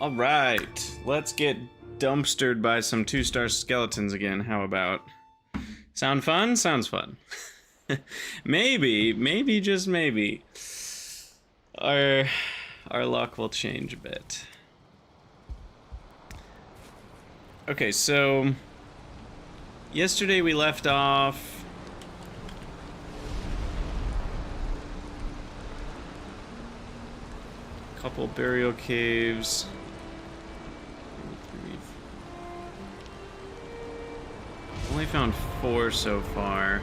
All right, let's get dumpstered by some 2-star skeletons again. How about? Sound fun? Sounds fun. maybe, just maybe, our luck will change a bit. Okay, so yesterday we left off a couple burial caves. Only found 4 so far.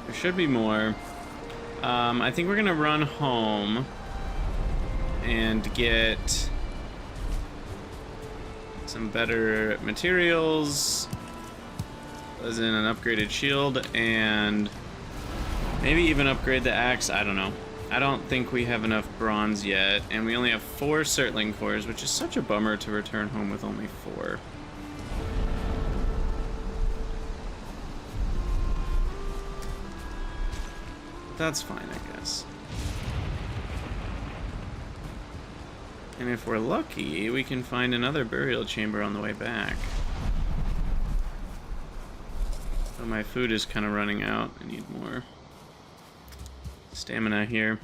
There should be more. I think we're gonna run home and get some better materials, as in an upgraded shield, and maybe even upgrade the axe. I don't know. I don't think we have enough bronze yet, and we only have 4 Surtling cores, which is such a bummer to return home with only 4. But that's fine, I guess. And if we're lucky, we can find another burial chamber on the way back. But my food is kind of running out. I need more stamina here.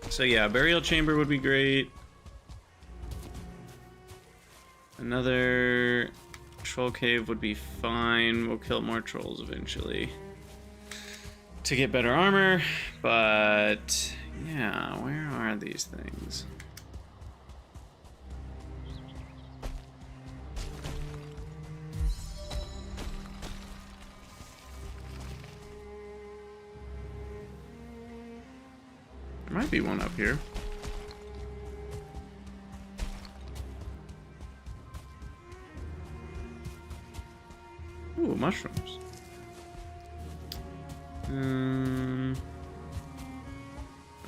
So yeah, burial chamber would be great. Another troll cave would be fine. We'll kill more trolls eventually to get better armor, but yeah, where are these things? There might be one up here. Ooh, mushrooms.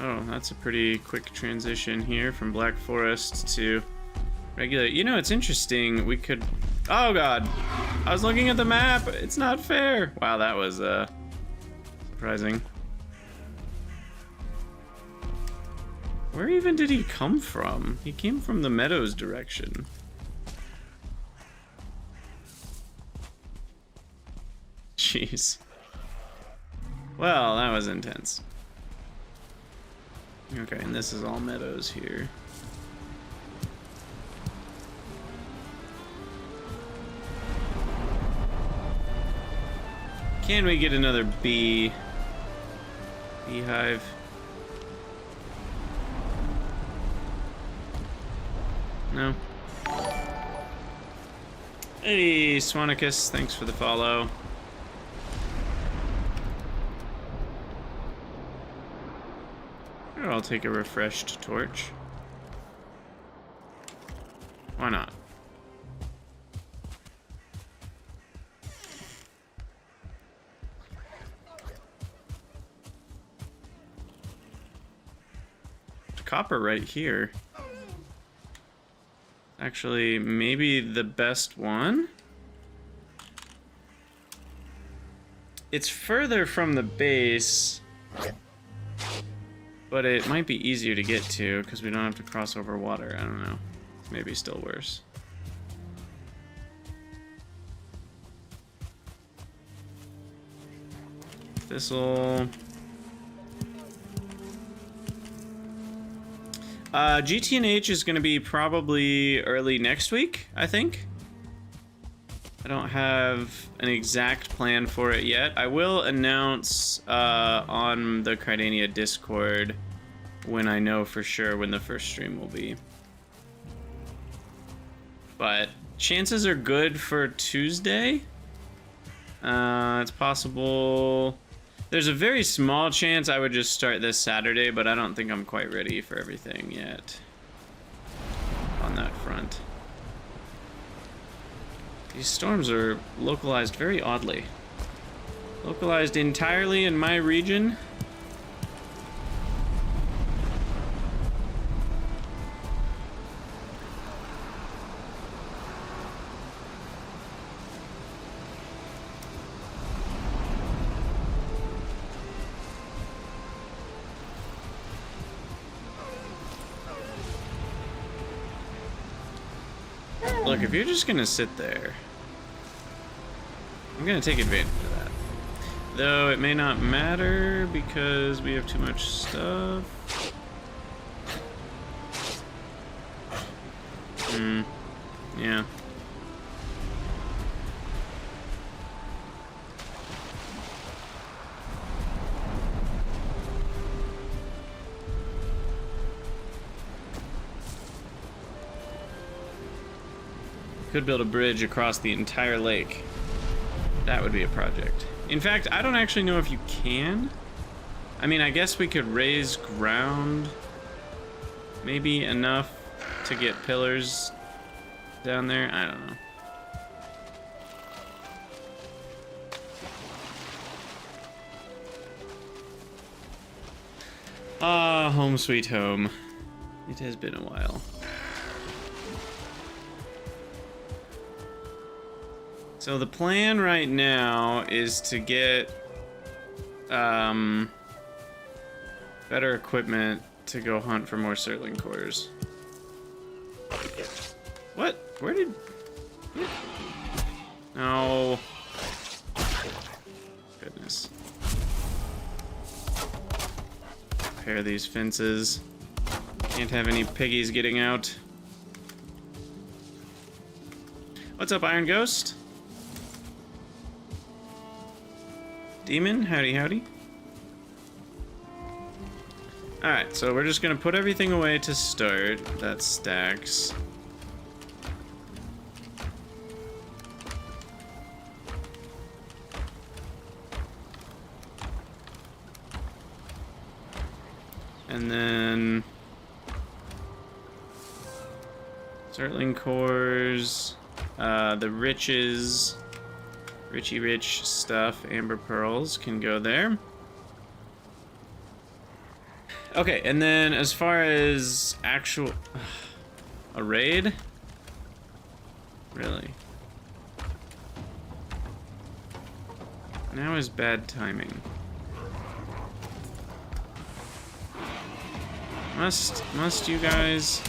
Oh, that's a pretty quick transition here from Black Forest to regular. You know, it's interesting. We could. Oh god, I was looking at the map. It's not fair. Wow, that was surprising. Where even did he come from? He came from the meadows direction. Jeez. Well, that was intense. Okay, and this is all meadows here. Can we get another beehive? No. Hey, Swanicus, thanks for the follow. Or I'll take a refreshed torch. Why not? There's copper right here. Actually, maybe the best one? It's further from the base, but it might be easier to get to because we don't have to cross over water. I don't know. Maybe still worse. This'll... GTNH is going to be probably early next week, I think. I don't have an exact plan for it yet. I will announce on the Cridania Discord when I know for sure when the first stream will be. But chances are good for Tuesday. It's possible... There's a very small chance I would just start this Saturday, but I don't think I'm quite ready for everything yet on that front. These storms are localized very oddly. Localized entirely in my region. Look, if you're just gonna sit there, I'm gonna take advantage of that. Though it may not matter because we have too much stuff. Yeah. Could build a bridge across the entire lake. That would be a project. In fact, I don't actually know if you can. I mean, I guess we could raise ground. Maybe enough to get pillars down there. I don't know. Ah, home sweet home. It has been a while. So the plan right now is to get better equipment to go hunt for more Surtling cores. What? Where did... No. Goodness. Repair these fences. Can't have any piggies getting out. What's up, Iron Ghost? Demon, howdy howdy. Alright, so we're just gonna put everything away to start. That stacks. And then Surtling cores, the riches. Richy rich stuff, amber pearls can go there. Okay, and then as far as actual... a raid? Really? Now is bad timing. Must you guys...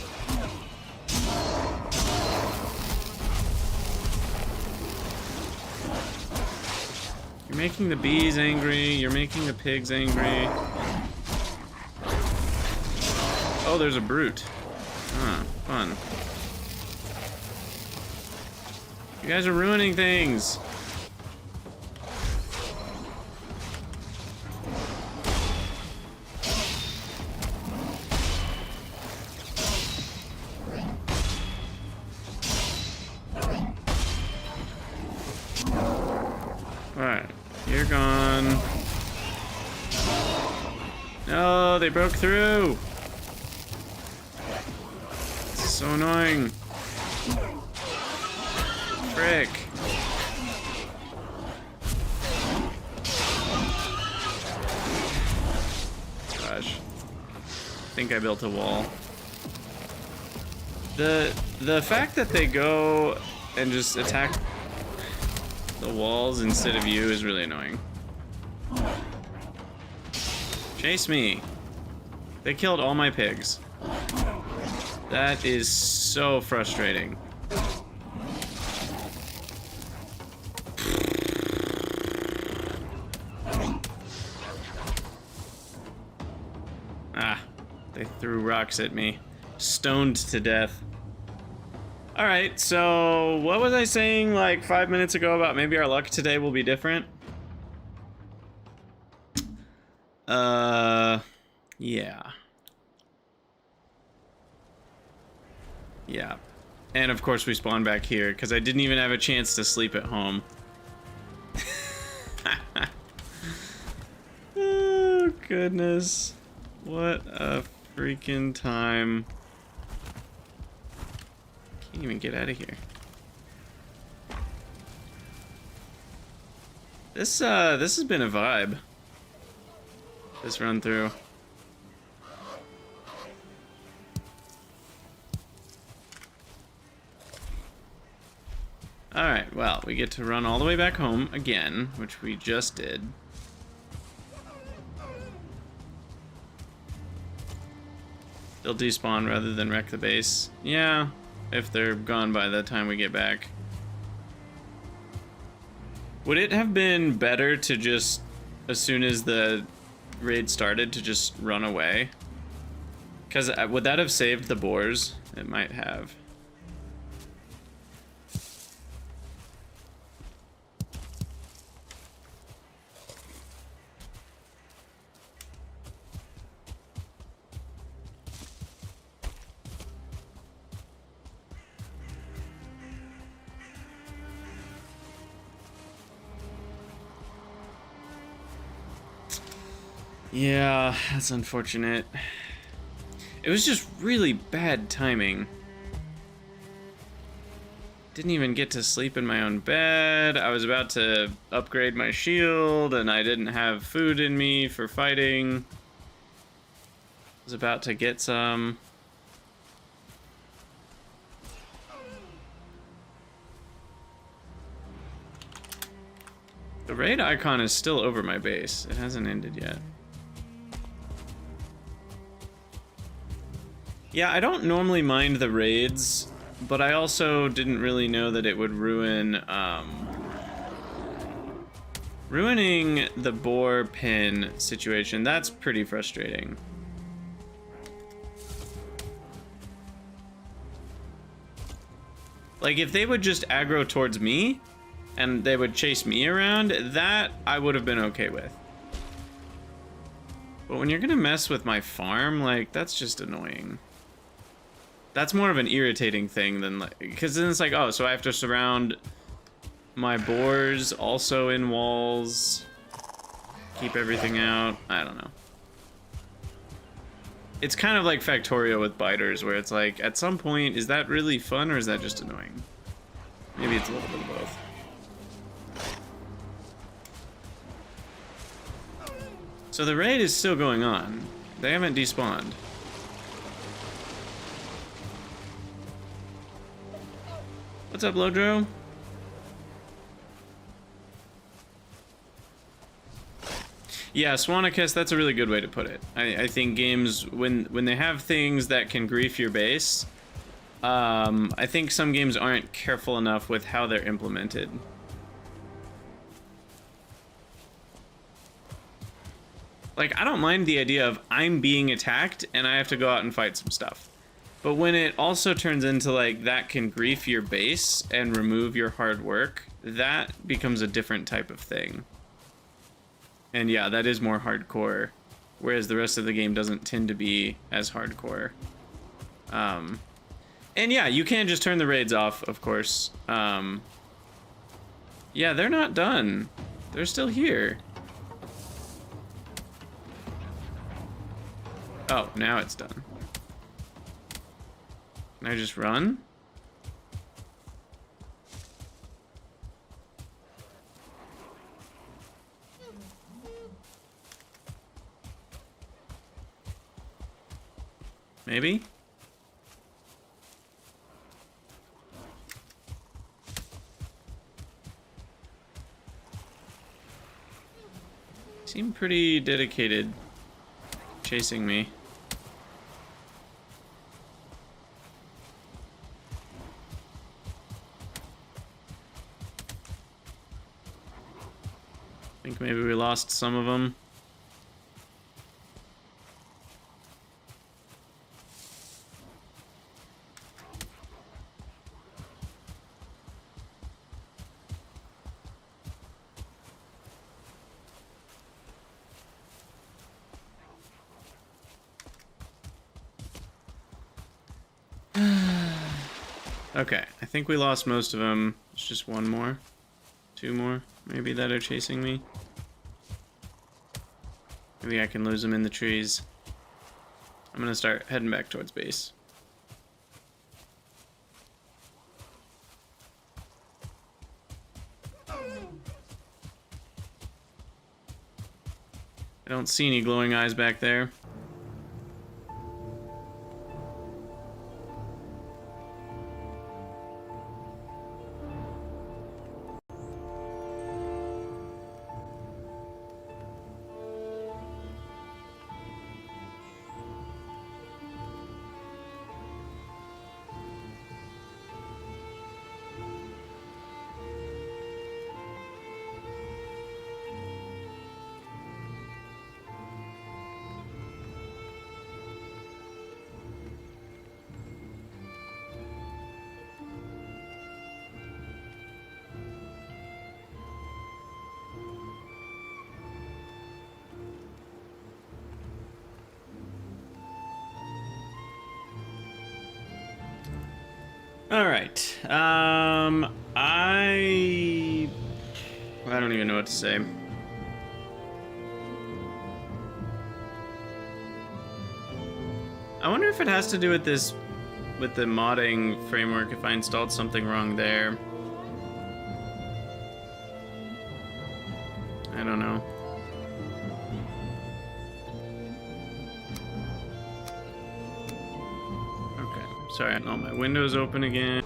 You're making the bees angry, you're making the pigs angry. Oh, there's a brute. Ah, fun. You guys are ruining things. Alright, you're gone. No, they broke through. This is so annoying. Frick. Gosh. I think I built a wall. The fact that they go and just attack the walls instead of you is really annoying. Chase me. They killed all my pigs. That is so frustrating. Ah, they threw rocks at me. Stoned to death. Alright, so what was I saying like 5 minutes ago about maybe our luck today will be different? Yeah. Yeah. And of course we spawned back here, because I didn't even have a chance to sleep at home. Oh, goodness. What a freaking time. Can't even get out of here. This has been a vibe. This run through. Alright, well, we get to run all the way back home again, which we just did. They'll despawn rather than wreck the base. Yeah, if they're gone by the time we get back. Would it have been better to just, as soon as the raid started, to just run away? Because would that have saved the boars? It might have. Yeah, that's unfortunate. It was just really bad timing. Didn't even get to sleep in my own bed. I was about to upgrade my shield, and I didn't have food in me for fighting. I was about to get some. The raid icon is still over my base. It hasn't ended yet. Yeah, I don't normally mind the raids, but I also didn't really know that it would ruin, ruining the boar pin situation. That's pretty frustrating. Like, if they would just aggro towards me, and they would chase me around, that I would have been okay with. But when you're gonna mess with my farm, like, that's just annoying. That's more of an irritating thing than, like, because then it's like, oh, so I have to surround my boars also in walls, keep everything out. I don't know. It's kind of like Factorio with biters, where it's like, at some point, is that really fun or is that just annoying? Maybe it's a little bit of both. So the raid is still going on. They haven't despawned. What's up, Lodro? Yeah, Swanicus, that's a really good way to put it. I think games, when they have things that can grief your base, I think some games aren't careful enough with how they're implemented. Like, I don't mind the idea of I'm being attacked and I have to go out and fight some stuff. But when it also turns into, like, that can grief your base and remove your hard work, that becomes a different type of thing. And yeah, that is more hardcore, whereas the rest of the game doesn't tend to be as hardcore. And yeah, you can just turn the raids off, of course. Yeah, they're not done. They're still here. Oh, now it's done. Can I just run? Maybe? Seem pretty dedicated chasing me. I think maybe we lost some of them. Okay, I think we lost most of them. It's just one more. Two more, maybe, that are chasing me. Maybe I can lose them in the trees. I'm gonna start heading back towards base. I don't see any glowing eyes back there. All right. I don't even know what to say. I wonder if it has to do with this, with the modding framework, if I installed something wrong there. I don't know. Okay, sorry, all my windows open again.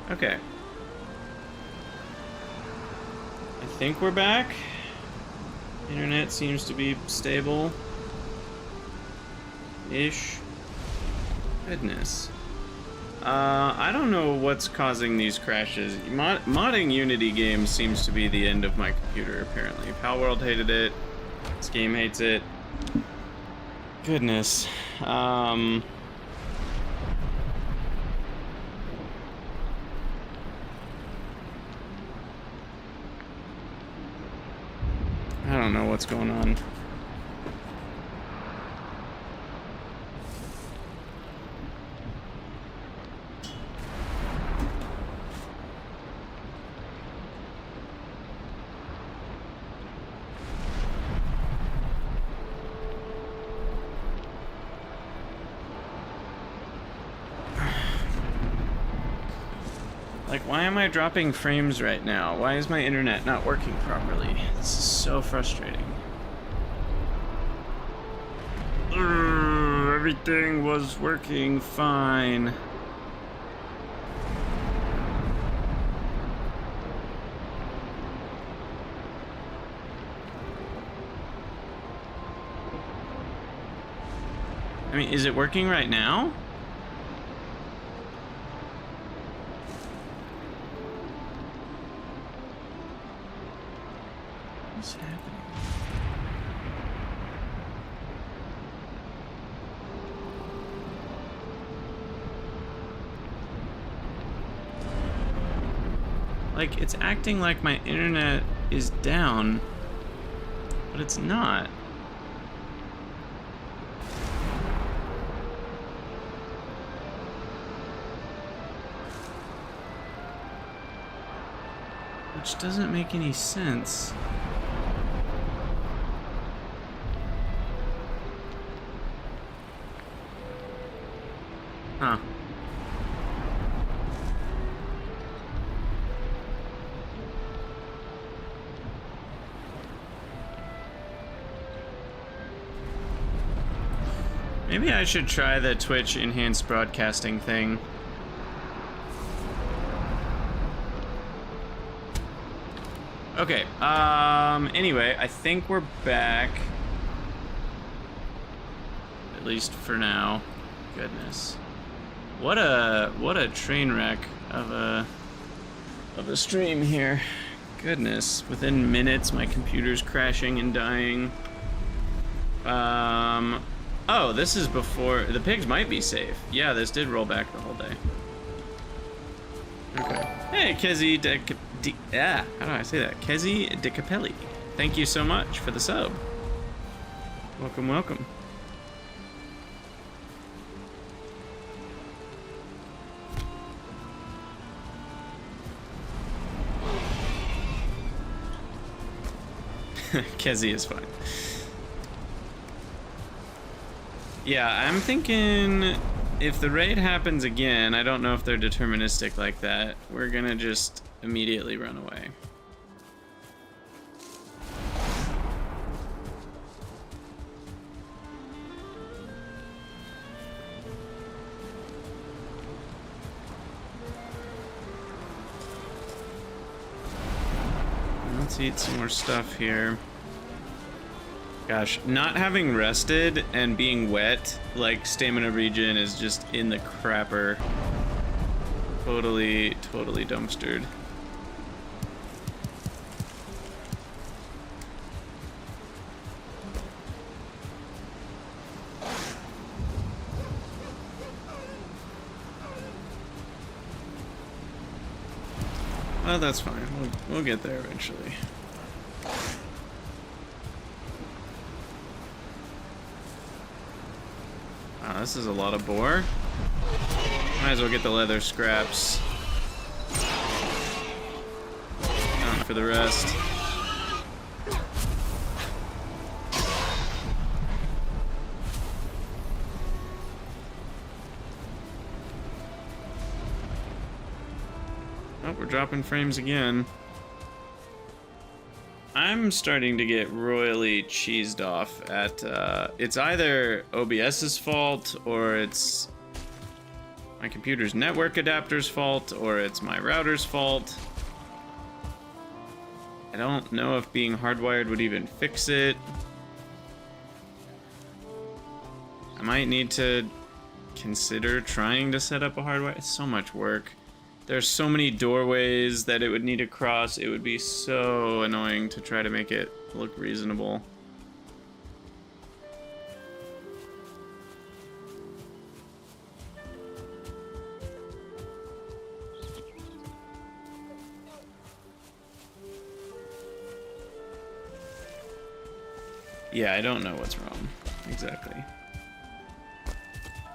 Okay. I think we're back. Internet seems to be stable. Ish. Goodness. I don't know what's causing these crashes. Modding Unity games seems to be the end of my computer, apparently. Palworld hated it. This game hates it. Goodness. I don't know what's going on. Like, why am I dropping frames right now? Why is my internet not working properly? This is so frustrating. Everything was working fine. I mean, is it working right now? What's happening? Like, it's acting like my internet is down, but it's not. Which doesn't make any sense. Huh. Maybe I should try the Twitch enhanced broadcasting thing. Okay, anyway, I think we're back. At least for now. Goodness. What a train wreck of a stream here. Goodness, within minutes my computer's crashing and dying. Oh, this is before the pigs might be safe. Yeah, this did roll back the whole day. Okay. Hey, Kezi how do I say that? Kezi De Capelli. Thank you so much for the sub. Welcome, welcome. Kezi is fine. Yeah, I'm thinking if the raid happens again, I don't know if they're deterministic like that. We're gonna just immediately run away. Let's eat some more stuff here. Gosh, not having rested and being wet, like stamina regen is just in the crapper. Totally dumpstered. Well, that's fine. We'll get there eventually. Wow, this is a lot of boar. Might as well get the leather scraps. For the rest. Oh, we're dropping frames again. I'm starting to get royally cheesed off at, it's either OBS's fault, or it's my computer's network adapter's fault, or it's my router's fault. I don't know if being hardwired would even fix it. I might need to consider trying to set up a hardwire. It's so much work. There's so many doorways that it would need to cross. It would be so annoying to try to make it look reasonable. Yeah, I don't know what's wrong. Exactly.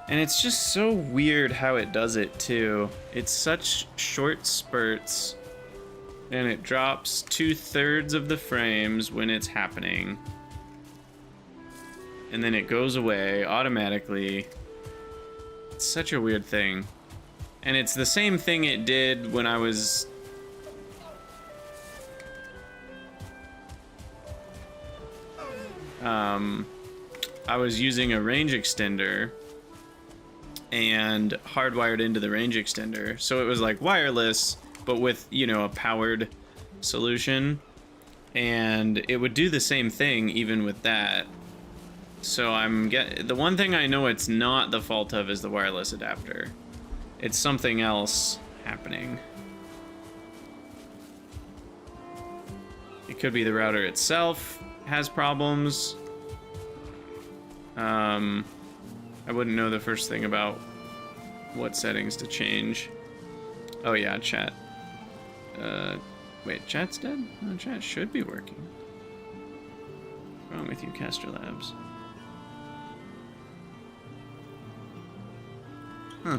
And it's just so weird how it does it, too. It's such short spurts, and it drops 2/3 of the frames when it's happening. And then it goes away automatically. It's such a weird thing. And it's the same thing it did when I was... I was using a range extender and hardwired into the range extender. So it was like wireless, but with, you know, a powered solution. And it would do the same thing even with that. So the one thing I know it's not the fault of is the wireless adapter. It's something else happening. It could be the router itself has problems. I wouldn't know the first thing about what settings to change. Oh yeah, chat. Wait, chat's dead? No, chat should be working. What's wrong with you, Caster Labs? Huh.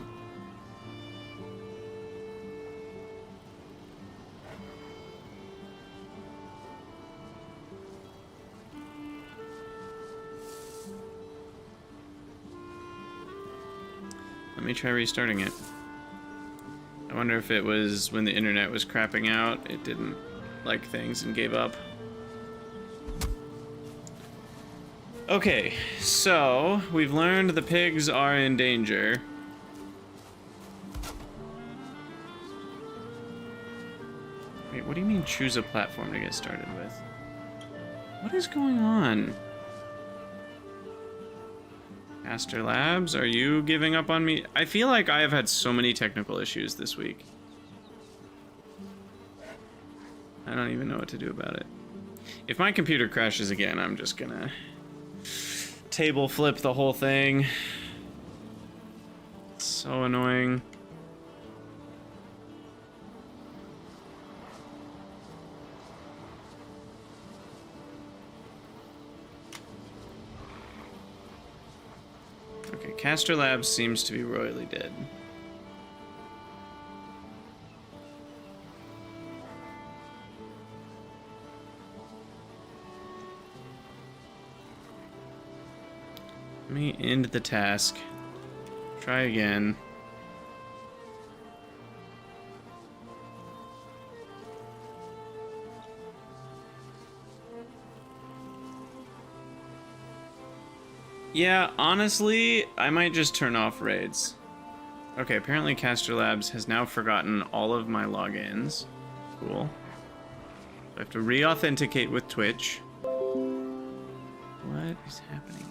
Let me try restarting it. I wonder if it was when the internet was crapping out, it didn't like things and gave up. Okay, so we've learned the pigs are in danger. Wait, what do you mean choose a platform to get started with? What is going on? Caster Labs, are you giving up on me? I feel like I have had so many technical issues this week. I don't even know what to do about it. If my computer crashes again, I'm just gonna table flip the whole thing. So annoying. Castor Labs seems to be royally dead. Let me end the task. Try again. Yeah, honestly, I might just turn off raids. Okay, apparently Castor Labs has now forgotten all of my logins. Cool. I have to re-authenticate with Twitch. What is happening?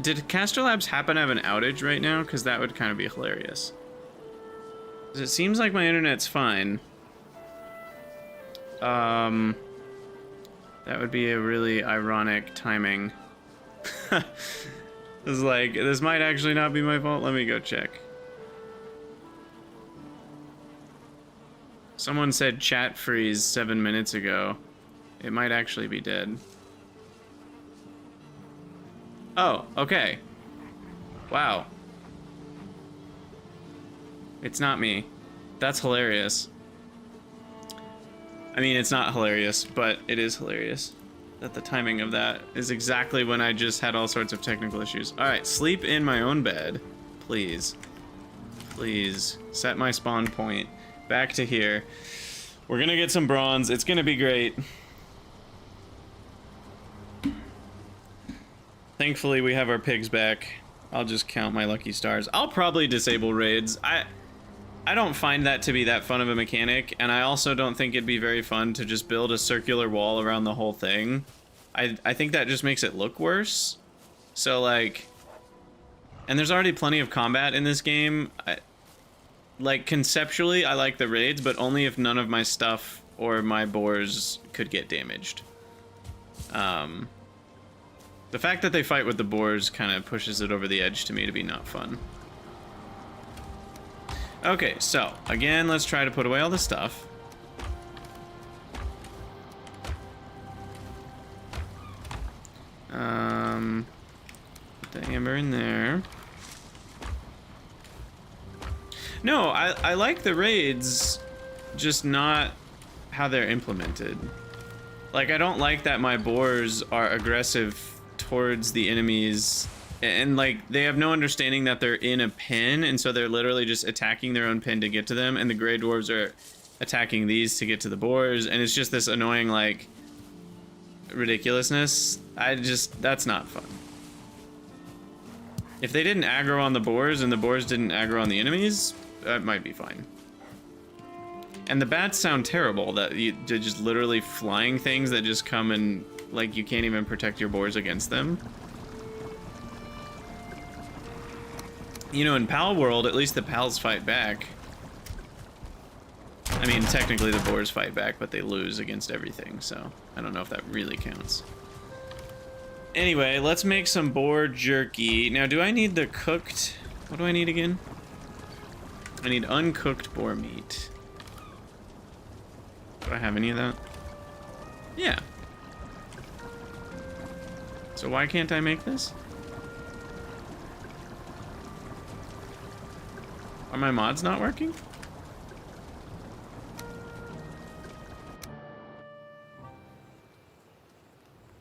Did Castor Labs happen to have an outage right now? Because that would kind of be hilarious. Because it seems like my internet's fine. That would be a really ironic timing. It's like, this might actually not be my fault. Let me go check. Someone said chat freeze 7 minutes ago. It might actually be dead. Oh, okay. Wow. It's not me. That's hilarious. I mean, it's not hilarious, but it is hilarious that the timing of that is exactly when I just had all sorts of technical issues. All right, sleep in my own bed, please. Please, set my spawn point back to here. We're gonna get some bronze. It's gonna be great. Thankfully, we have our pigs back. I'll just count my lucky stars. I'll probably disable raids. I don't find that to be that fun of a mechanic, and I also don't think it'd be very fun to just build a circular wall around the whole thing. I think that just makes it look worse. So, like... And there's already plenty of combat in this game. Like, conceptually, I like the raids, but only if none of my stuff or my boars could get damaged. The fact that they fight with the boars kind of pushes it over the edge to me to be not fun. Okay, so, again, let's try to put away all this stuff. Put the amber in there. No, I like the raids, just not how they're implemented. Like, I don't like that my boars are aggressive towards the enemies, and like they have no understanding that they're in a pen, and so they're literally just attacking their own pen to get to them, and the gray dwarves are attacking these to get to the boars, and it's just this annoying like ridiculousness. That's not fun. If they didn't aggro on the boars and the boars didn't aggro on the enemies, that might be fine. And the bats sound terrible, that they're just literally flying things that just come and like you can't even protect your boars against them. You know, in Pal World, at least the pals fight back. I mean, technically the boars fight back, but they lose against everything, so I don't know if that really counts. Anyway, let's make some boar jerky. Now, do I need the cooked... What do I need again? I need uncooked boar meat. Do I have any of that? Yeah. So why can't I make this? Are my mods not working?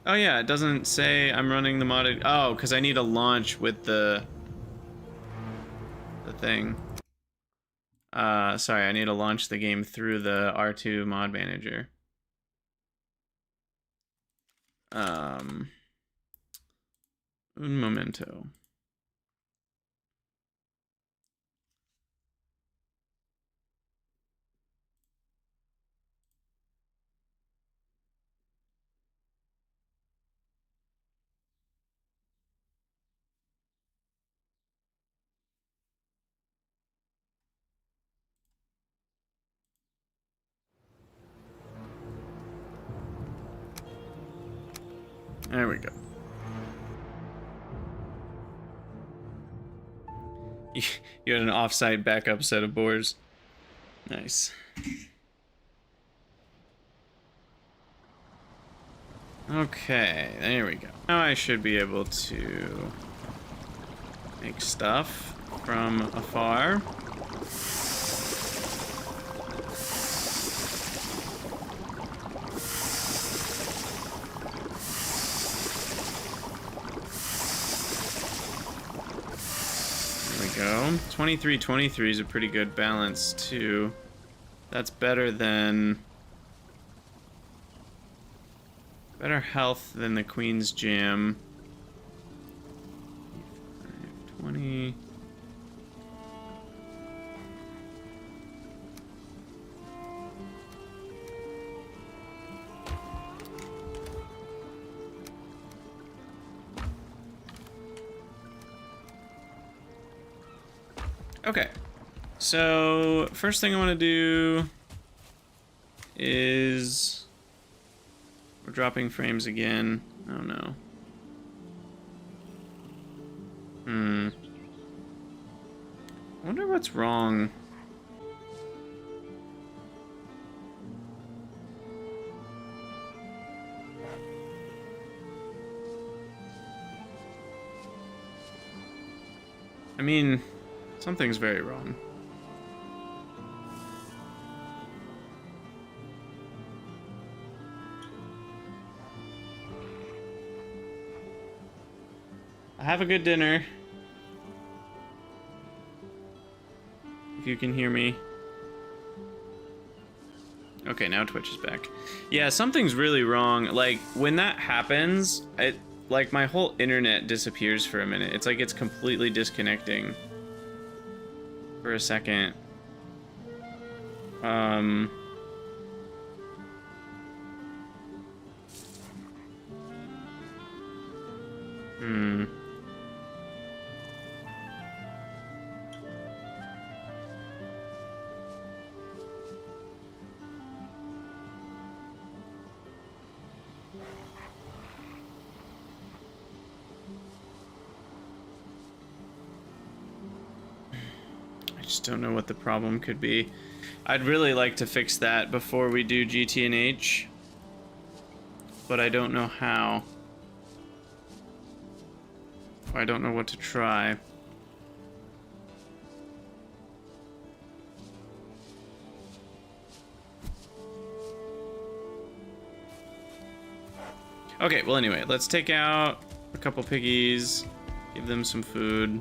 Oh yeah, it doesn't say I'm running the modded... Oh, because I need a launch with the thing. Sorry, I need to launch the game through the R2 mod manager. Un momento. There we go. You had an off-site backup set of boars. Nice. Okay, there we go. Now I should be able to make stuff from afar. Go. 23-23 is a pretty good balance too. That's better health than the Queen's Jam. 20. Okay, so first thing I want to do is we're dropping frames again. Oh no. I wonder what's wrong. I mean, something's very wrong. Have a good dinner. If you can hear me. Okay, now Twitch is back. Yeah, something's really wrong. Like, when that happens, like, my whole internet disappears for a minute. It's like it's completely disconnecting for a second. I just don't know what the problem could be. I'd really like to fix that before we do GTNH, but I don't know how. I don't know what to try. Okay, well anyway, let's take out a couple piggies, give them some food.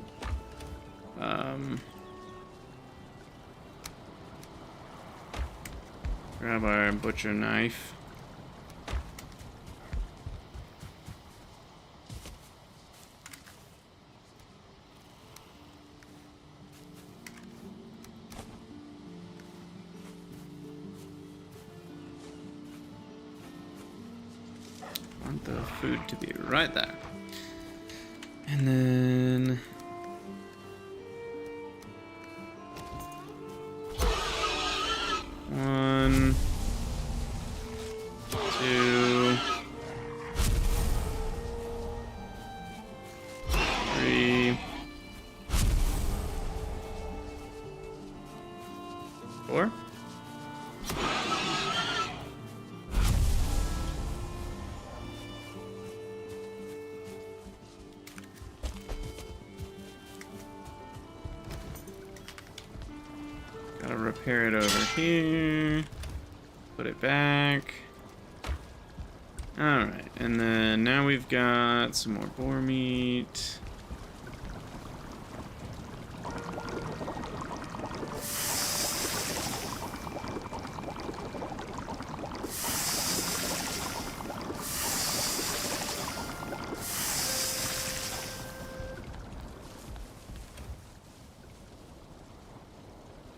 Grab our butcher knife. Want the food to be right there. And then one, two, three, four. Gotta repair it over here. Put it back. Alright, and then now we've got some more boar meat.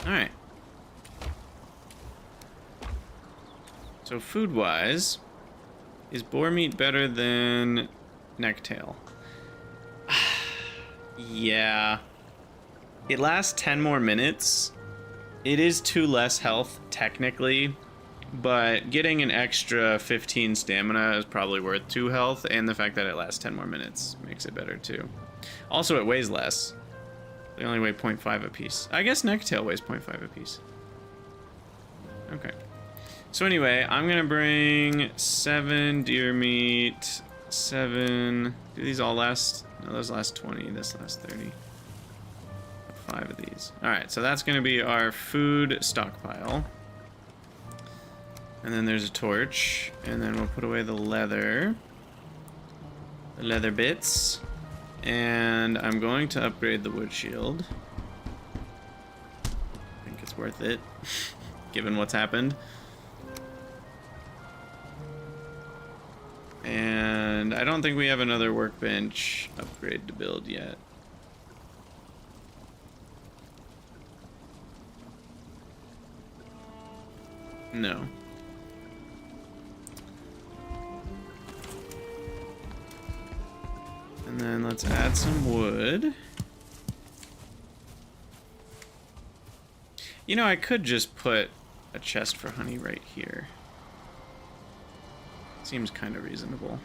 Alright. So food-wise, is boar meat better than necktail? Yeah. It lasts 10 more minutes. It is 2 less health, technically, but getting an extra 15 stamina is probably worth 2 health, and the fact that it lasts 10 more minutes makes it better too. Also, it weighs less. They only weigh 0.5 apiece. I guess necktail weighs 0.5 apiece. Okay. So anyway, I'm gonna bring 7 deer meat, 7... Do these all last? No, those last 20. This lasts 30. 5 of these. Alright, so that's gonna be our food stockpile. And then there's a torch. And then we'll put away the leather. The leather bits. And I'm going to upgrade the wood shield. I think it's worth it, given what's happened. And I don't think we have another workbench upgrade to build yet. No. And then let's add some wood. You know, I could just put a chest for honey right here. Seems kind of reasonable.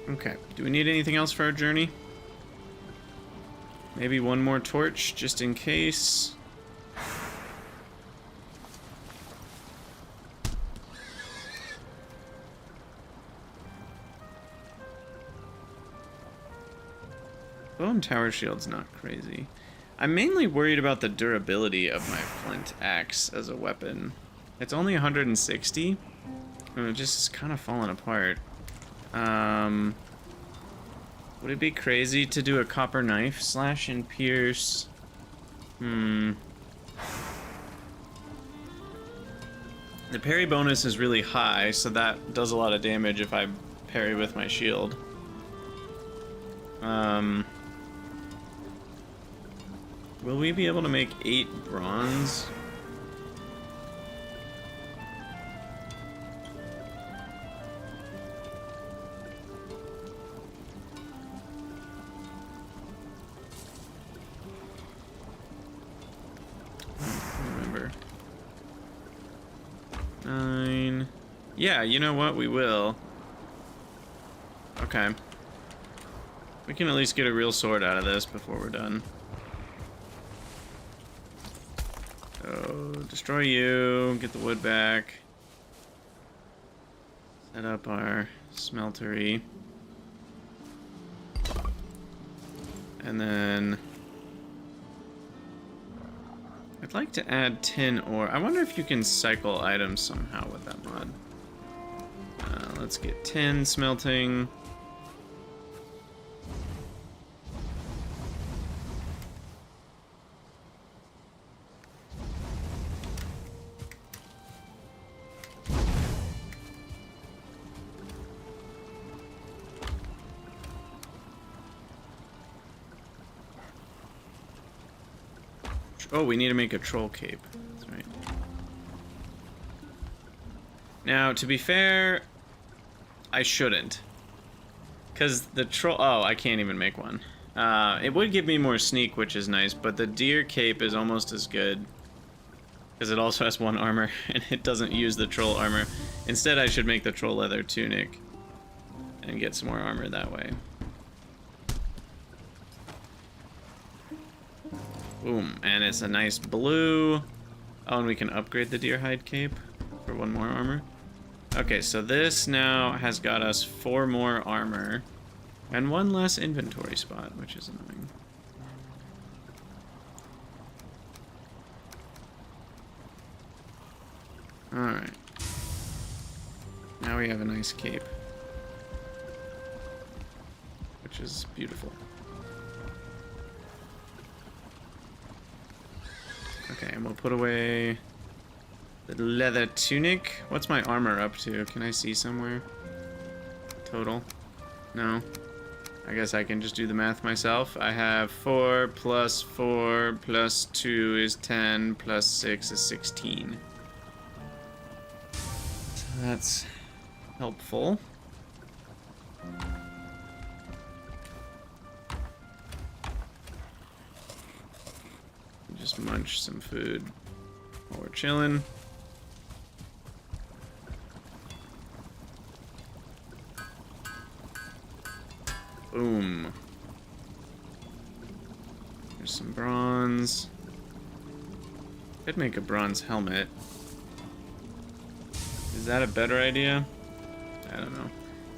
Okay, do we need anything else for our journey? Maybe one more torch, just in case. Bone tower shield's not crazy. I'm mainly worried about the durability of my flint axe as a weapon. It's only 160, and it just is kind of falling apart. Would it be crazy to do a copper knife slash and pierce? The parry bonus is really high, so that does a lot of damage if I parry with my shield. Will we be able to make 8 bronze? Remember. 9. Yeah, you know what? We will. Okay. We can at least get a real sword out of this before we're done. So, destroy you, get the wood back. Set up our smeltery. And then I'd like to add tin ore. I wonder if you can cycle items somehow with that mod. Let's get tin smelting. Oh, we need to make a troll cape. That's right. Now, to be fair, I shouldn't. Because the troll... Oh, I can't even make one. It would give me more sneak, which is nice, but the deer cape is almost as good. Because it also has 1 armor, and it doesn't use the troll armor. Instead, I should make the troll leather tunic. And get some more armor that way. Boom, and it's a nice blue. Oh, and we can upgrade the deer hide cape for 1 more armor. Okay, so this now has got us 4 more armor and 1 less inventory spot, which is annoying. Alright. Now we have a nice cape, which is beautiful. Okay, and we'll put away the leather tunic. What's my armor up to? Can I see somewhere? Total? No. I guess I can just do the math myself. I have 4 plus 4 plus 2 is 10 plus 6 is 16. So that's helpful. just munch some food while we're chilling. Boom. There's some bronze. Could make a bronze helmet. Is that a better idea? I don't know.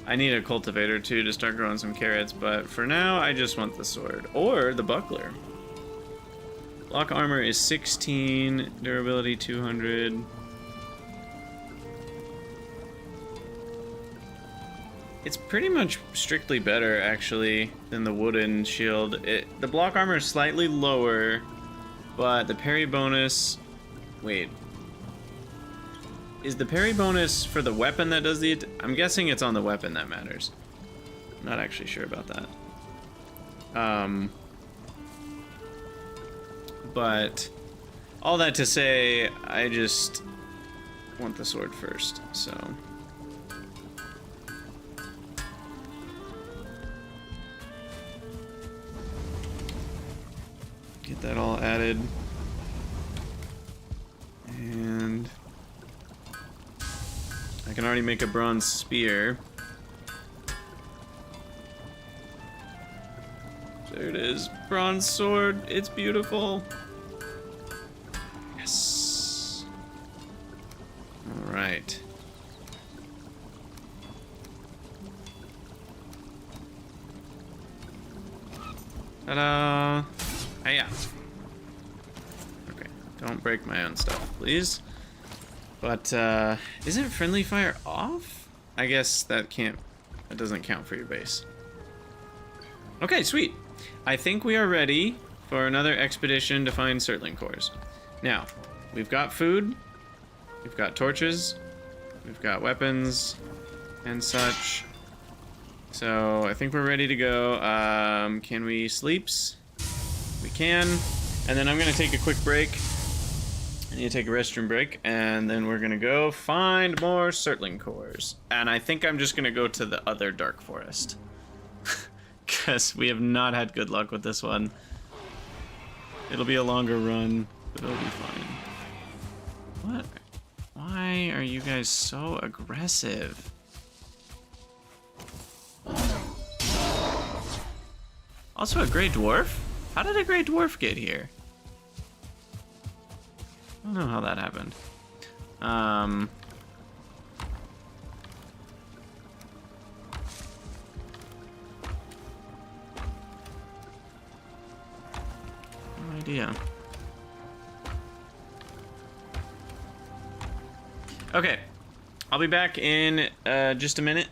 I need a cultivator too to start growing some carrots, but for now I just want the sword. Or the buckler. Block armor is 16, durability 200. It's pretty much strictly better, actually, than the wooden shield. The block armor is slightly lower, but the parry bonus... Wait. Is the parry bonus for the weapon that does the... I'm guessing it's on the weapon that matters. I'm not actually sure about that. But all that to say, I just want the sword first, so... Get that all added. And I can already make a bronze spear. There it is. Bronze sword. It's beautiful. Yes. All right. Ta-da! Hiya. Okay, don't break my own stuff, please. But, isn't friendly fire off? I guess that doesn't count for your base. Okay, sweet. I think we are ready for another expedition to find Surtling cores. Now, we've got food, we've got torches, we've got weapons, and such. So, I think we're ready to go. Can we sleeps? We can. And then I'm gonna take a quick break. I need to take a restroom break, and then we're gonna go find more Surtling cores. And I think I'm just gonna go to the other dark forest. Because we have not had good luck with this one. It'll be a longer run, but it'll be fine. What? Why are you guys so aggressive? Also a gray dwarf? How did a gray dwarf get here? I don't know how that happened. No idea. Okay, I'll be back in just a minute.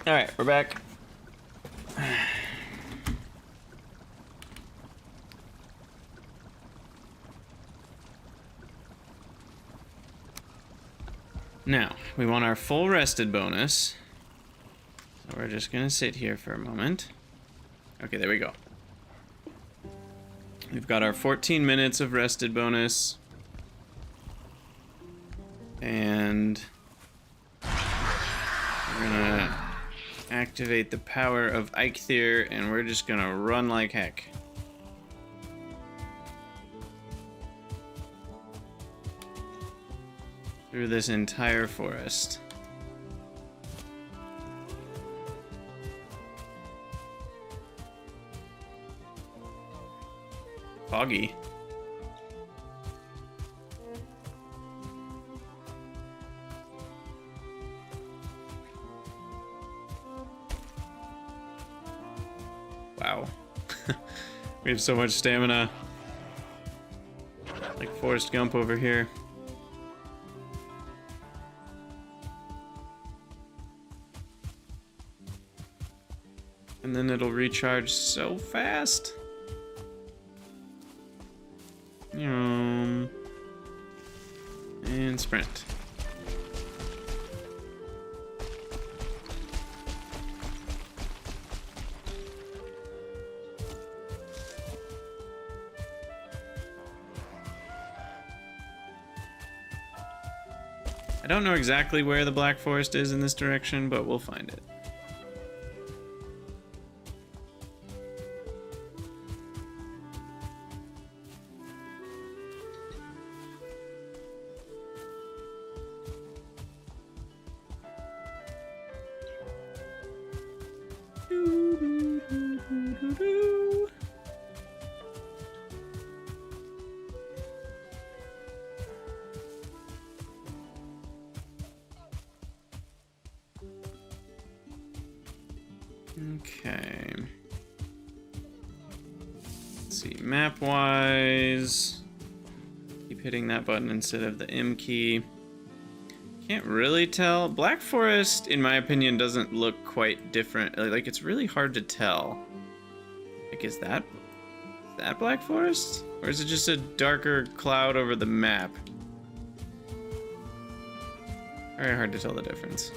All right, we're back. Now, we want our full rested bonus. So we're just gonna sit here for a moment. Okay, there we go. We've got our 14 minutes of rested bonus. And we're gonna activate the power of Eikthyr, and we're just gonna run like heck. through this entire forest. Foggy. Wow. We have so much stamina. Like Forrest Gump over here. And then it'll recharge so fast. And sprint. I don't know exactly where the Black Forest is in this direction, but we'll find it. Okay. Let's see, map-wise, keep hitting that button instead of the M key. Can't really tell. Black Forest, in my opinion, doesn't look quite different. Like, it's really hard to tell. Like, is that Black Forest? Or is it just a darker cloud over the map? Very hard to tell the difference.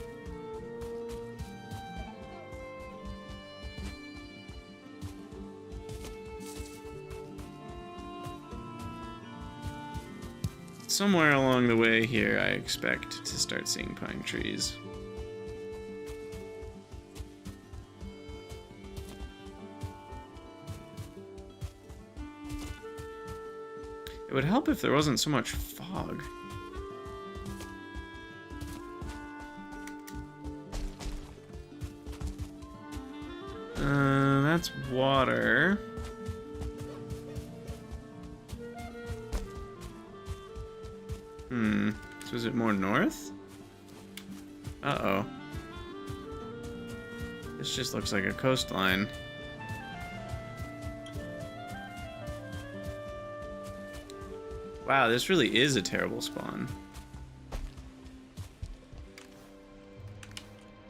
Somewhere along the way here, I expect to start seeing pine trees. It would help if there wasn't so much fog. That's water. So is it more north? Uh-oh. This just looks like a coastline. Wow, this really is a terrible spawn.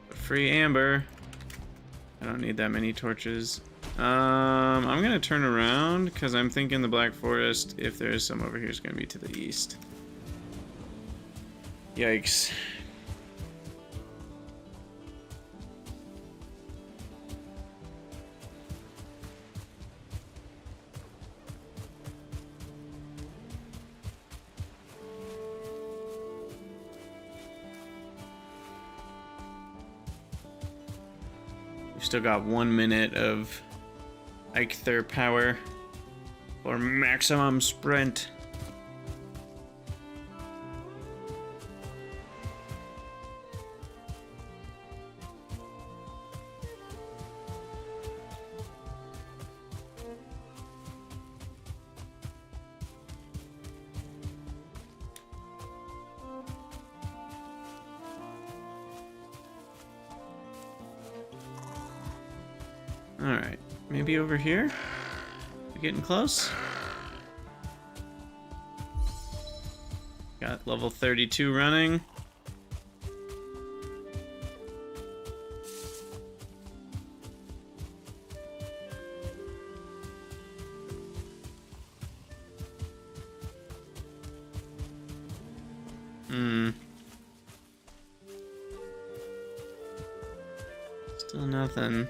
Free amber. I don't need that many torches. I'm gonna turn around because I'm thinking the Black Forest, if there is some over here, is gonna be to the east. Yikes. We've still got 1 minute of Eikther power for maximum sprint. Alright, maybe over here? We're getting close? Got level 32 running. Still nothing.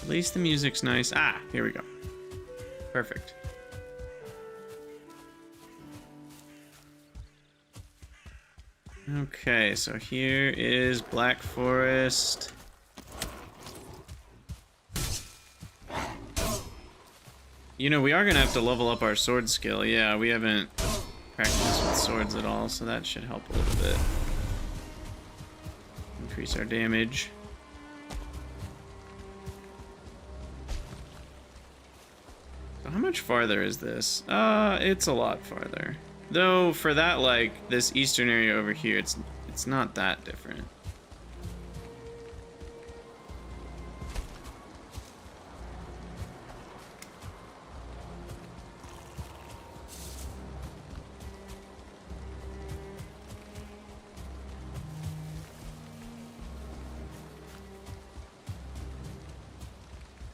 At least the music's nice. Ah, here we go. Perfect. Okay, so here is Black Forest. You know, we are gonna have to level up our sword skill. Yeah, we haven't practiced with swords at all, so that should help a little bit. Increase our damage. So how much farther is this? It's a lot farther. Though, for that, like, this eastern area over here, it's not that different.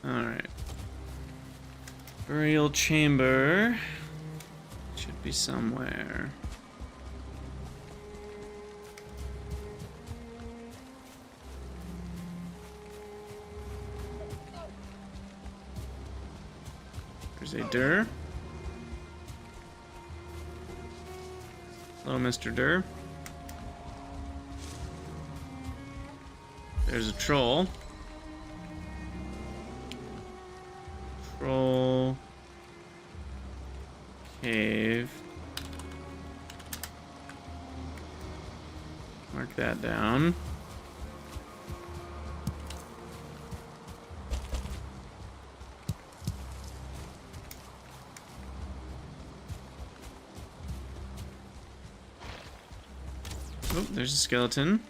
Alright. Burial chamber. Should be somewhere. There's a Durr. Hello, Mr. Durr. There's a troll. Troll. Cave. Mark that down. Oh, there's a skeleton.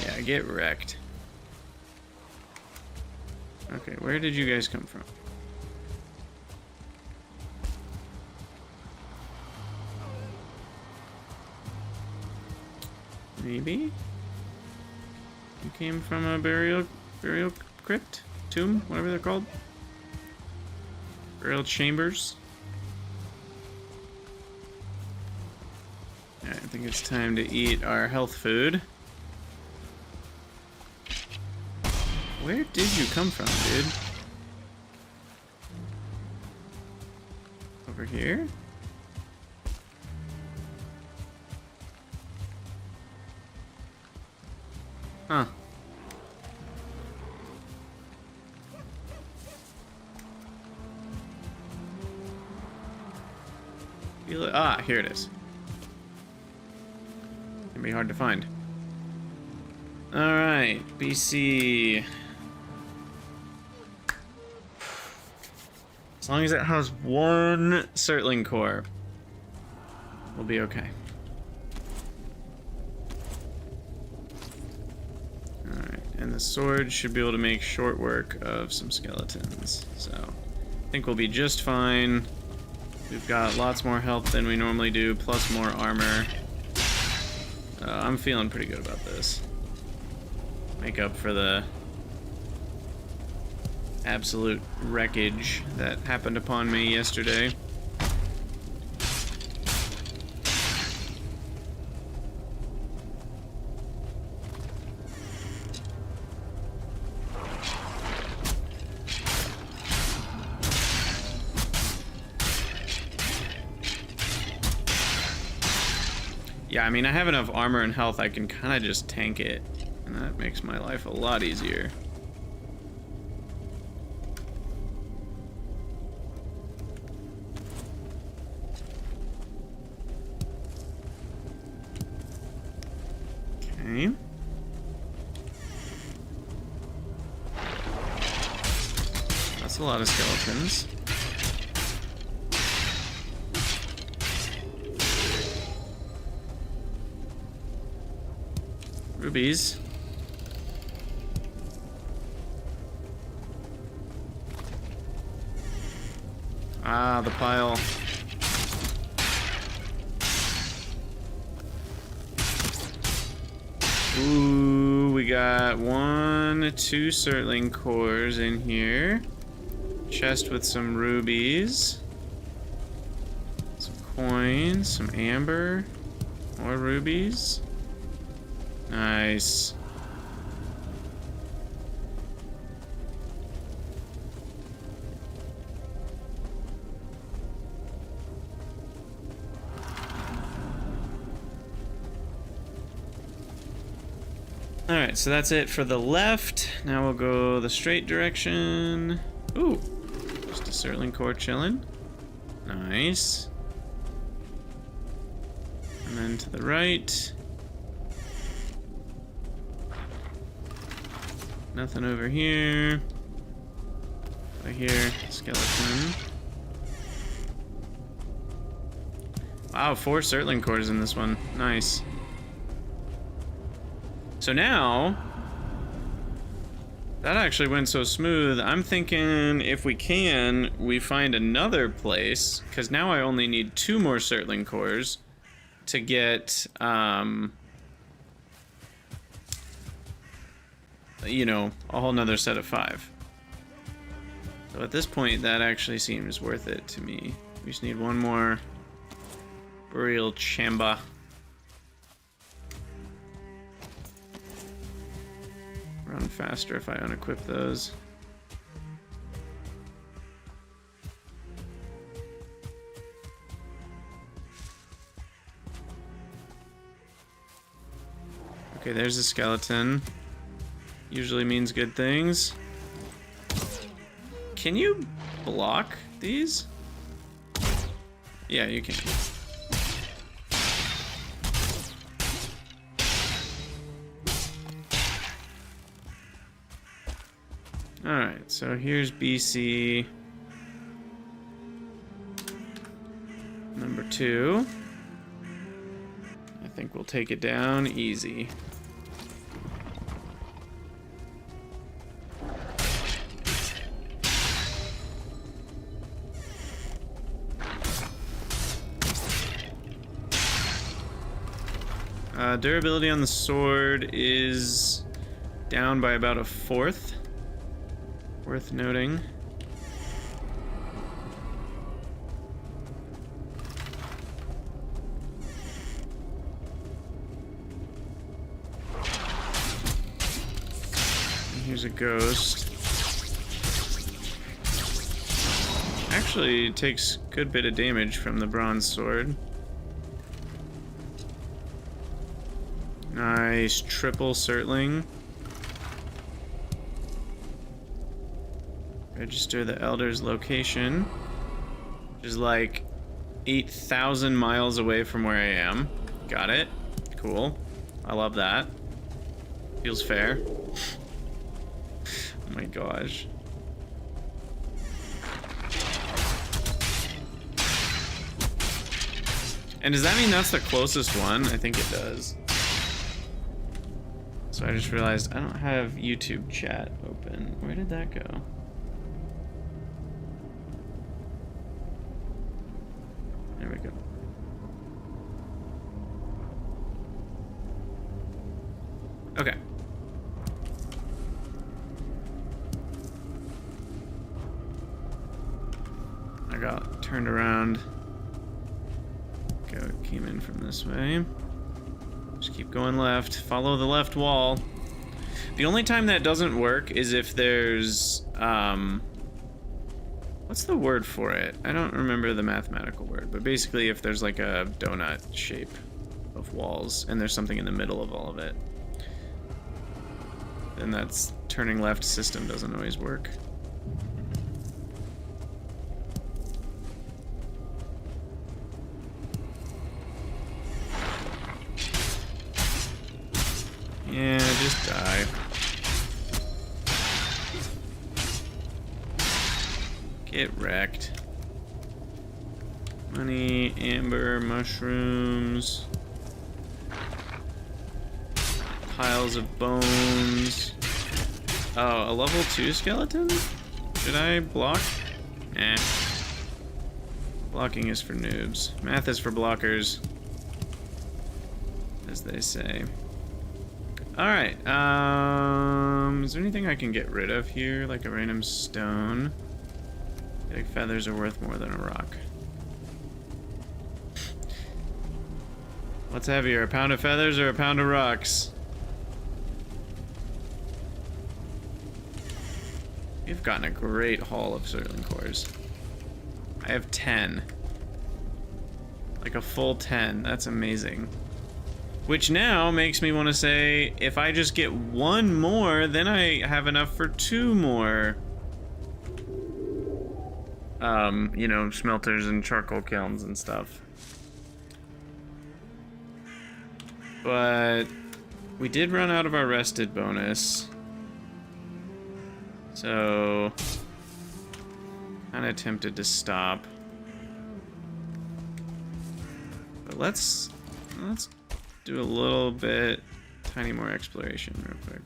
Yeah, get wrecked. Okay, where did you guys come from? Maybe? You came from a burial crypt? Tomb? Whatever they're called? Burial chambers? Alright, I think it's time to eat our health food. Where did you come from, dude? Over here? Huh. Ah, here it is. Can be hard to find. Alright, BC. As long as it has one Surtling core, we'll be okay. Alright, and the sword should be able to make short work of some skeletons. So, I think we'll be just fine. We've got lots more health than we normally do, plus more armor. I'm feeling pretty good about this. Make up for the absolute wreckage that happened upon me yesterday. Yeah, I mean, I have enough armor and health, I can kind of just tank it, and that makes my life a lot easier. Okay. That's a lot of skeletons. Rubies. Ah, the pile. Ooh, we got 1, 2 Surtling cores in here. Chest with some rubies. Some coins, some amber, more rubies. Nice. Alright, so that's it for the left. Now we'll go the straight direction. Ooh, just a Surtling core chilling. Nice. And then to the right. Nothing over here. Over here, skeleton. Wow, 4 Surtling cores in this one. Nice. So now, that actually went so smooth. I'm thinking if we can, we find another place, because now I only need 2 more Surtling cores to get, you know, a whole nother set of 5. So at this point, that actually seems worth it to me. We just need 1 more burial chamber. Run faster if I unequip those. Okay, there's a skeleton. Usually means good things. Can you block these? Yeah, you can. Alright, so here's BC number 2. I think we'll take it down easy. Durability on the sword is down by about 1/4. Worth noting. And here's a ghost. Actually takes a good bit of damage from the bronze sword. Nice triple Surtling. Register the Elder's location, which is like 8,000 miles away from where I am. Got it. Cool. I love that. Feels fair. Oh my gosh. And does that mean that's the closest one? I think it does. So I just realized I don't have YouTube chat open. Where did that go? There we go. Okay. I got turned around. Came in from this way. Just keep going left. Follow the left wall. The only time that doesn't work is if there's, what's the word for it? I don't remember the mathematical word, but basically if there's like a donut shape of walls and there's something in the middle of all of it, then that's turning left system doesn't always work. Yeah, just die. Get wrecked. Money, amber, mushrooms. Piles of bones. Oh, a level 2 skeleton? Should I block? Eh. Blocking is for noobs. Math is for blockers, as they say. Alright, is there anything I can get rid of here? Like a random stone? I feel like feathers are worth more than a rock. What's heavier, a pound of feathers or a pound of rocks? We've gotten a great haul of Sterling cores. I have 10. Like a full 10. That's amazing. Which now makes me want to say, if I just get one more, then I have enough for 2 more. You know, smelters and charcoal kilns and stuff. But we did run out of our rested bonus. So, kind of tempted to stop. But let's do a little bit, tiny more exploration real quick.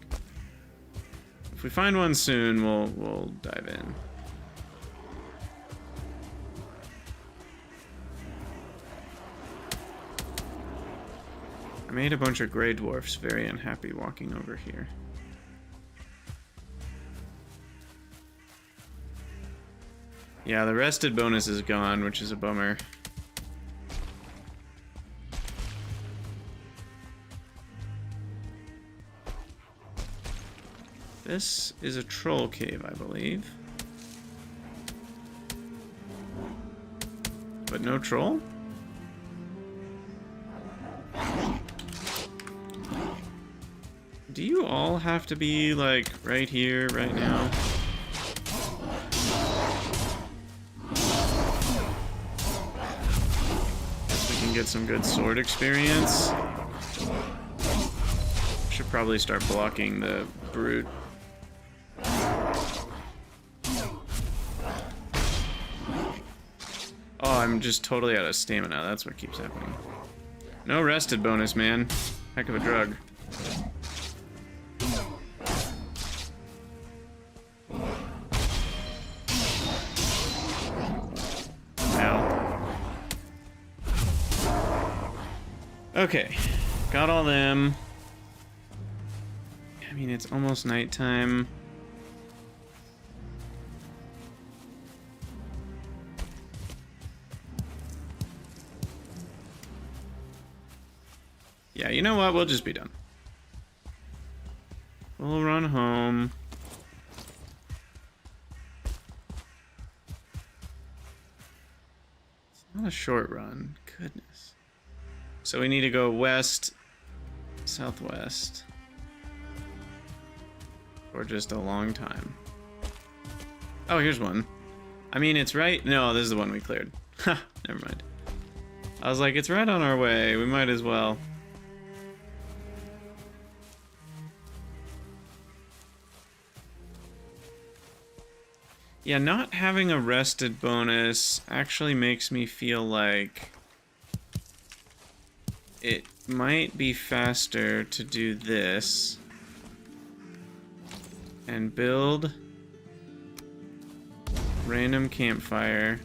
If we find one soon, we'll dive in. I made a bunch of gray dwarfs very unhappy walking over here. Yeah, the rested bonus is gone, which is a bummer. This is a troll cave, I believe. But no troll? Do you all have to be, like, right here, right now? Guess we can get some good sword experience. Should probably start blocking the brute. Oh, I'm just totally out of stamina. That's what keeps happening. No rested bonus, man. Heck of a drug. Okay, got all them. I mean, it's almost nighttime. Yeah, you know what? We'll just be done. We'll run home. It's not a short run. Goodness. So we need to go west, southwest, for just a long time. Oh, here's one. I mean, it's right. No, this is the one we cleared. Ha, never mind. I was like, it's right on our way. We might as well. Yeah, not having a rested bonus actually makes me feel like it might be faster to do this and build random campfire,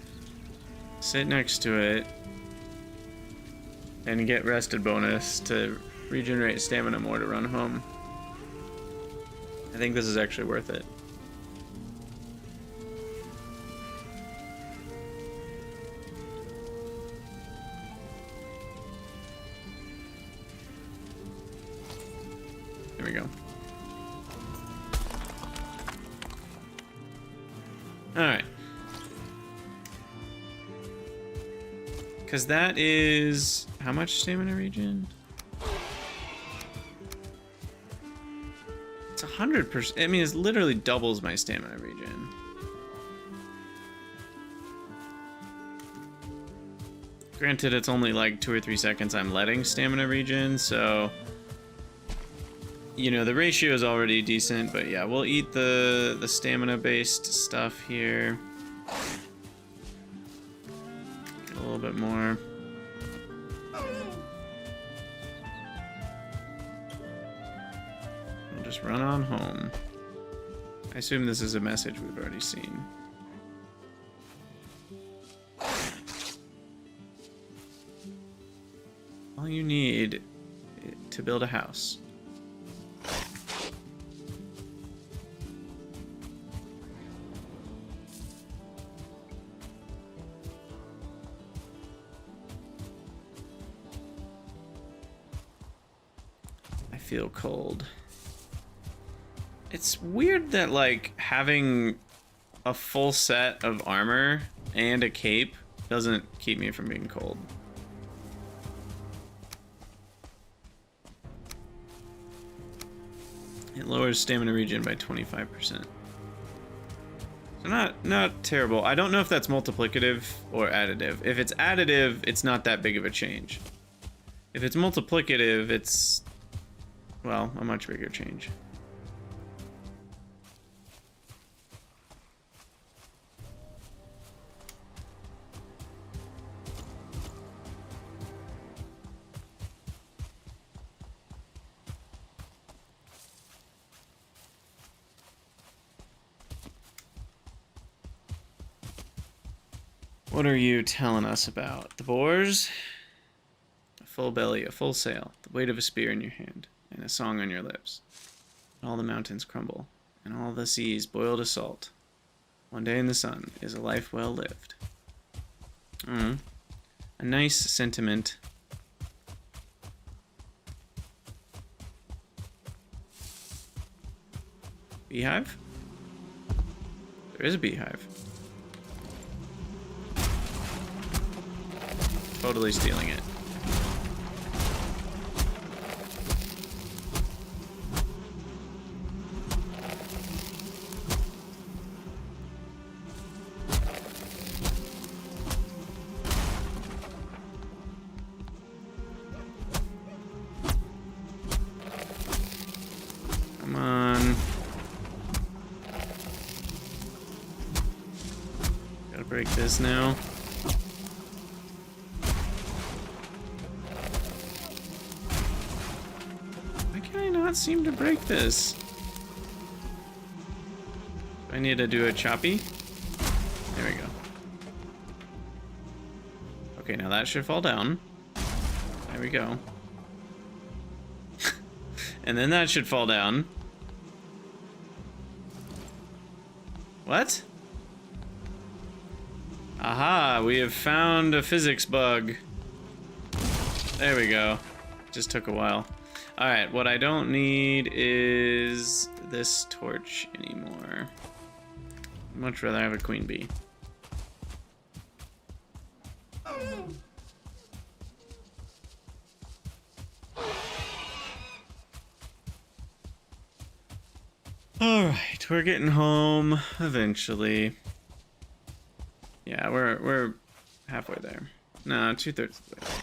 sit next to it, and get rested bonus to regenerate stamina more to run home. I think this is actually worth it. There we go. Alright. Because that is... how much stamina regen? It's 100%. I mean, it literally doubles my stamina regen. Granted, it's only like 2 or 3 seconds I'm letting stamina regen, so... you know, the ratio is already decent, but yeah, we'll eat the stamina-based stuff here. Get a little bit more. We'll just run on home. I assume this is a message we've already seen. All you need to build a house. feel cold. It's weird that, like, having a full set of armor and a cape doesn't keep me from being cold. It lowers stamina regen by 25%. So not terrible. I don't know if that's multiplicative or additive. If it's additive, it's not that big of a change. If it's multiplicative, it's, well, a much bigger change. What are you telling us about? The boars? A full belly, a full sail, the weight of a spear in your hand, and a song on your lips. All the mountains crumble, and all the seas boil to salt. One day in the sun is a life well lived. A nice sentiment. Beehive? There is a beehive. Totally stealing it. Come on. Gotta break this now. Seem to break this. I need to do a choppy. There we go. Okay, now that should fall down. There we go. And then that should fall down. What? Aha, we have found a physics bug. There we go. Just took a while. Alright, what I don't need is this torch anymore. I'd much rather have a queen bee. Alright, we're getting home eventually. Yeah, we're halfway there. No, 2/3 of the way there.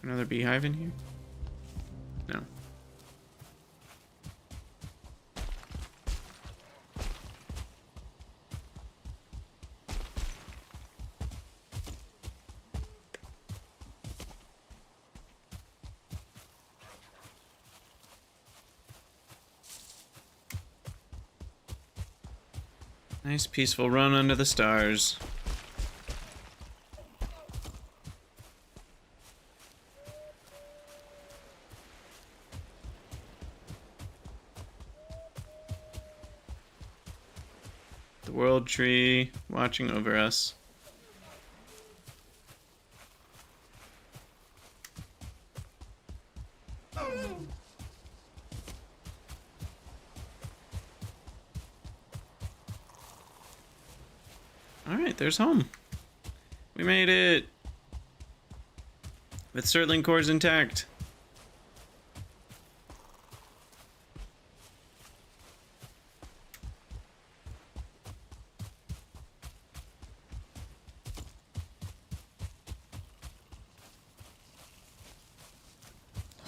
Another beehive in here? No. Nice peaceful run under the stars. The world tree watching over us. Alright, there's home. We made it! With Surtling cores intact.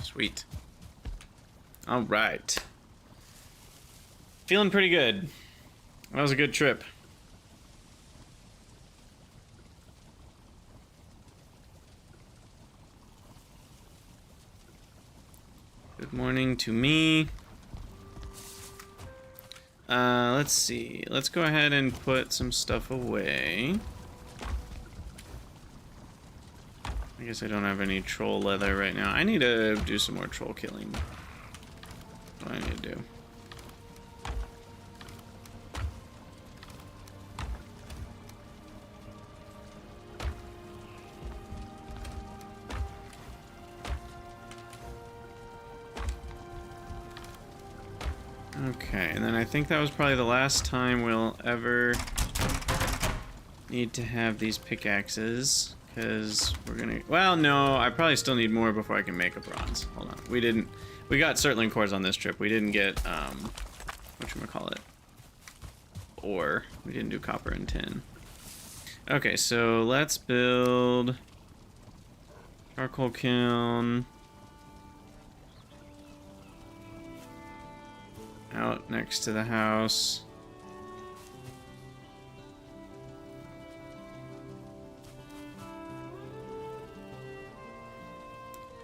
Sweet. Alright. Feeling pretty good. That was a good trip. Good morning to me. Let's see. Let's go ahead and put some stuff away. I guess I don't have any troll leather right now. I need to do some more troll killing. What do I need to do? Okay, and then I think that was probably the last time we'll ever need to have these pickaxes, because we're gonna... Well, no, I probably still need more before I can make a bronze. Hold on. We got Surtling cores on this trip. We didn't get, whatchamacallit? Ore. We didn't do copper and tin. Okay, so let's build... charcoal kiln... out next to the house.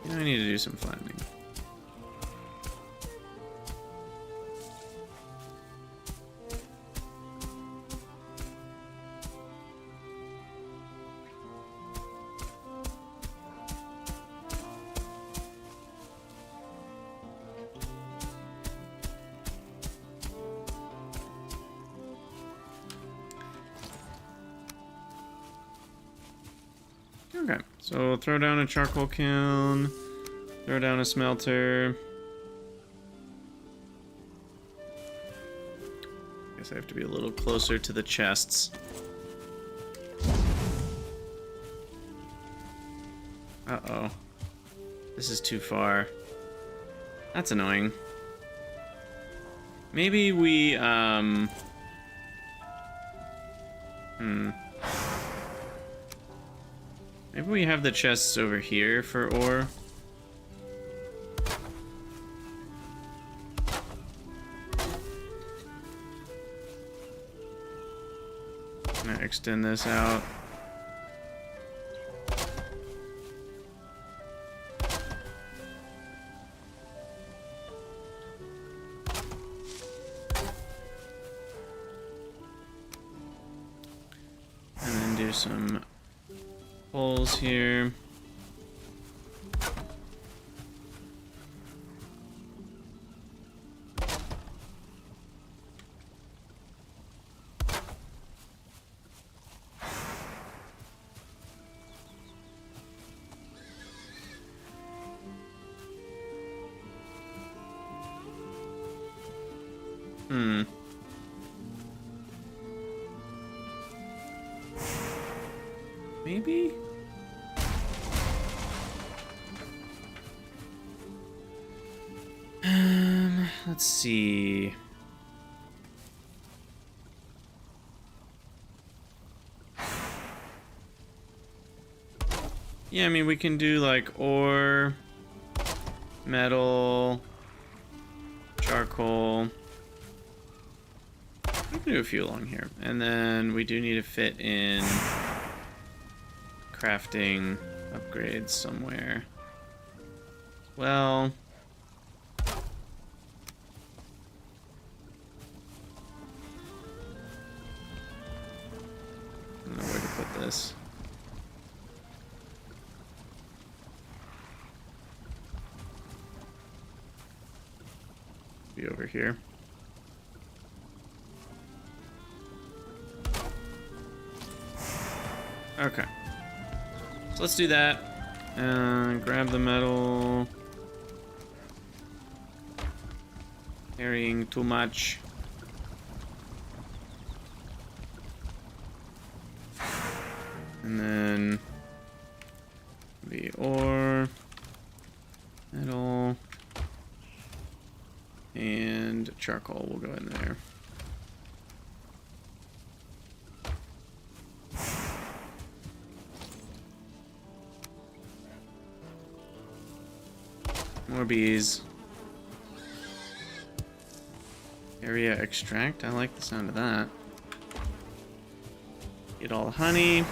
I need to do some flattening. Okay, so we'll throw down a charcoal kiln, throw down a smelter. Guess I have to be a little closer to the chests. Uh-oh. This is too far. That's annoying. Maybe we, Maybe we have the chests over here for ore. I'm gonna extend this out. And then do some holes here. Maybe? Let's see. Yeah, I mean, we can do like ore, metal, charcoal. We can do a few along here. And then we do need to fit in crafting upgrades somewhere. Well... I don't know where to put this. Be over here. Okay. So let's do that. Grab the metal. Carrying too much. And then the ore, metal, and charcoal will go in there. More bees. Area extract. I like the sound of that. Get all the honey.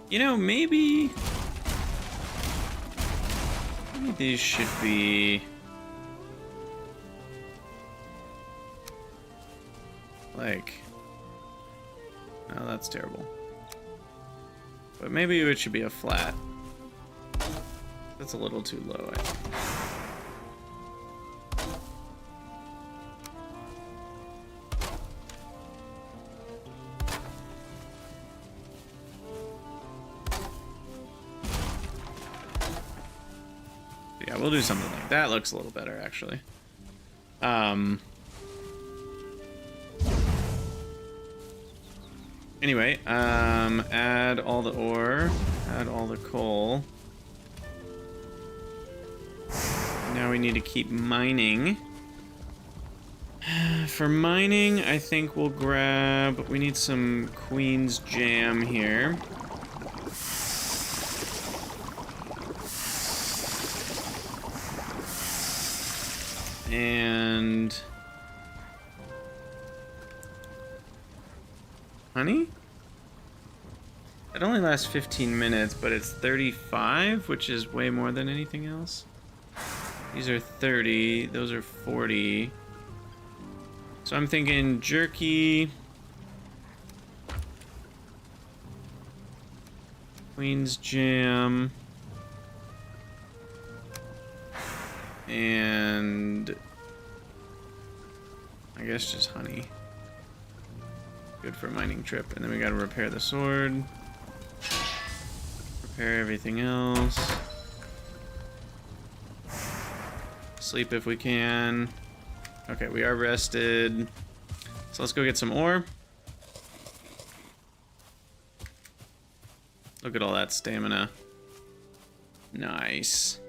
You know, maybe these should be like, oh, that's terrible. But maybe it should be a flat. That's a little too low, I think. we'll do something like that. Looks a little better, actually. Anyway, add all the ore, add all the coal. Now we need to keep mining. For mining, I think we'll grab... We need some Queen's Jam here. And... honey? It only lasts 15 minutes, but it's 35, which is way more than anything else. These are 30, those are 40. So I'm thinking jerky, Queen's Jam, and I guess just honey. Good for a mining trip. And then we gotta repair the sword, repair everything else, sleep if we can. Okay, we are rested. So let's go get some ore. Look at all that stamina. Nice.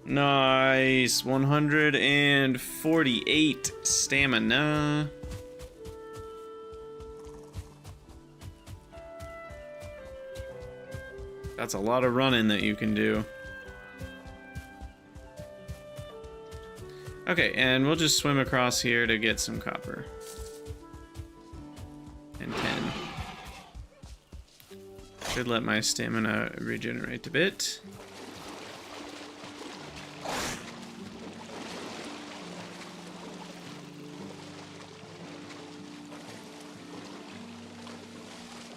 Nice. 148 stamina. That's a lot of running that you can do. Okay, and we'll just swim across here to get some copper. And 10. Should let my stamina regenerate a bit.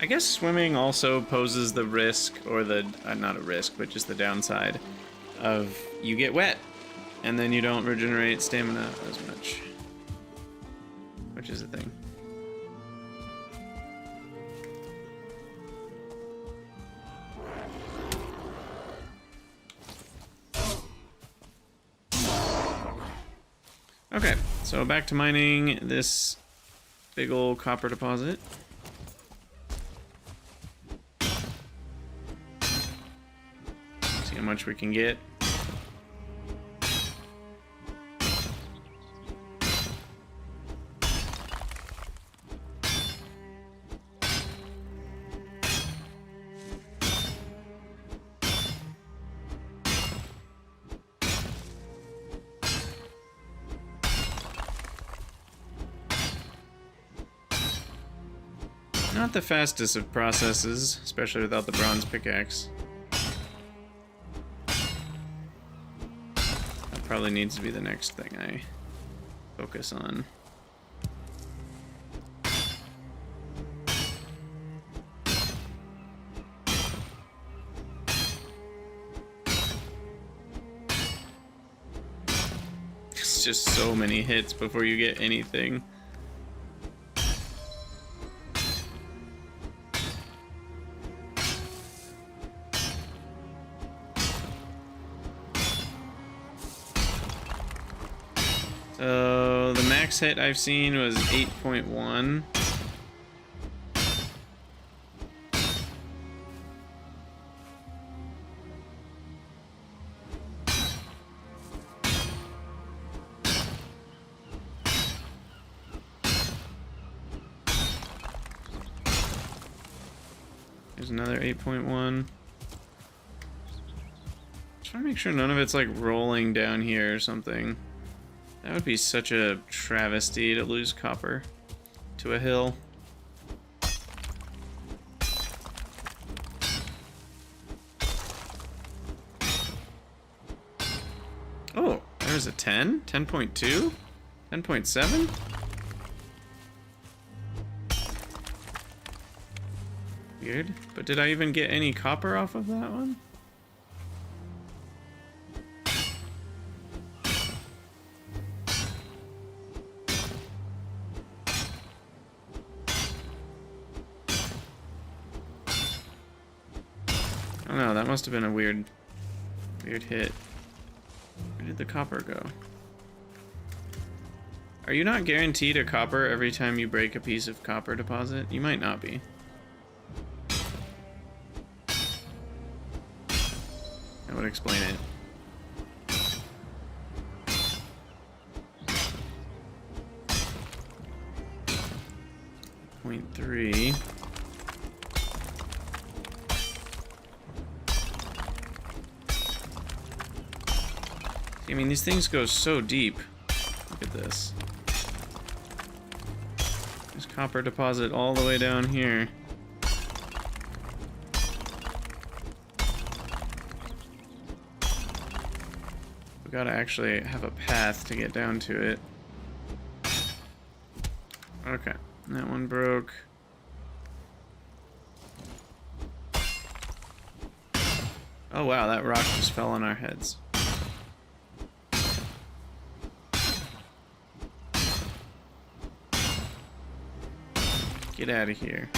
I guess swimming also poses the risk, or the, not a risk, but just the downside of you get wet. And then you don't regenerate stamina as much. Which is a thing. Okay, so back to mining this big old copper deposit. See how much we can get. Not the fastest of processes, especially without the bronze pickaxe. That probably needs to be the next thing I focus on. It's just so many hits before you get anything. So the max hit I've seen was 8.1. There's another 8.1. Trying to make sure none of it's like rolling down here or something. That would be such a travesty to lose copper to a hill. Oh, there's a 10? 10.2? 10.7? Weird. But did I even get any copper off of that one? Oh no, that must have been a weird hit. the copper go? Are you not guaranteed a copper every time you break a piece of copper deposit? You might not be. That would explain it. .3. I mean, these things go so deep. Look at this. There's copper deposit all the way down here. We gotta actually have a path to get down to it. Okay, that one broke. Oh wow, that rock just fell on our heads. Get out of here.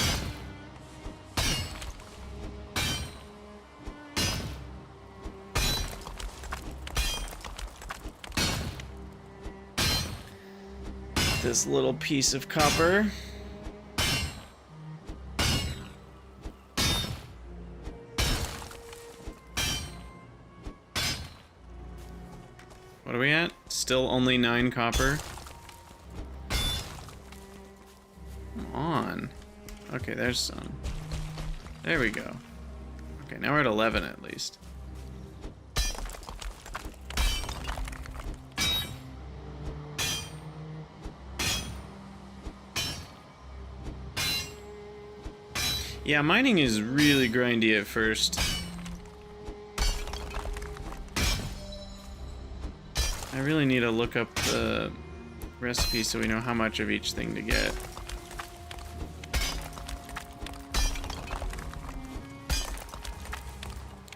This little piece of copper. What are we at? Still only 9 copper. Come on. Okay, there's some. There we go. Okay, now we're at 11 at least. Yeah, mining is really grindy at first. I really need to look up the recipe so we know how much of each thing to get.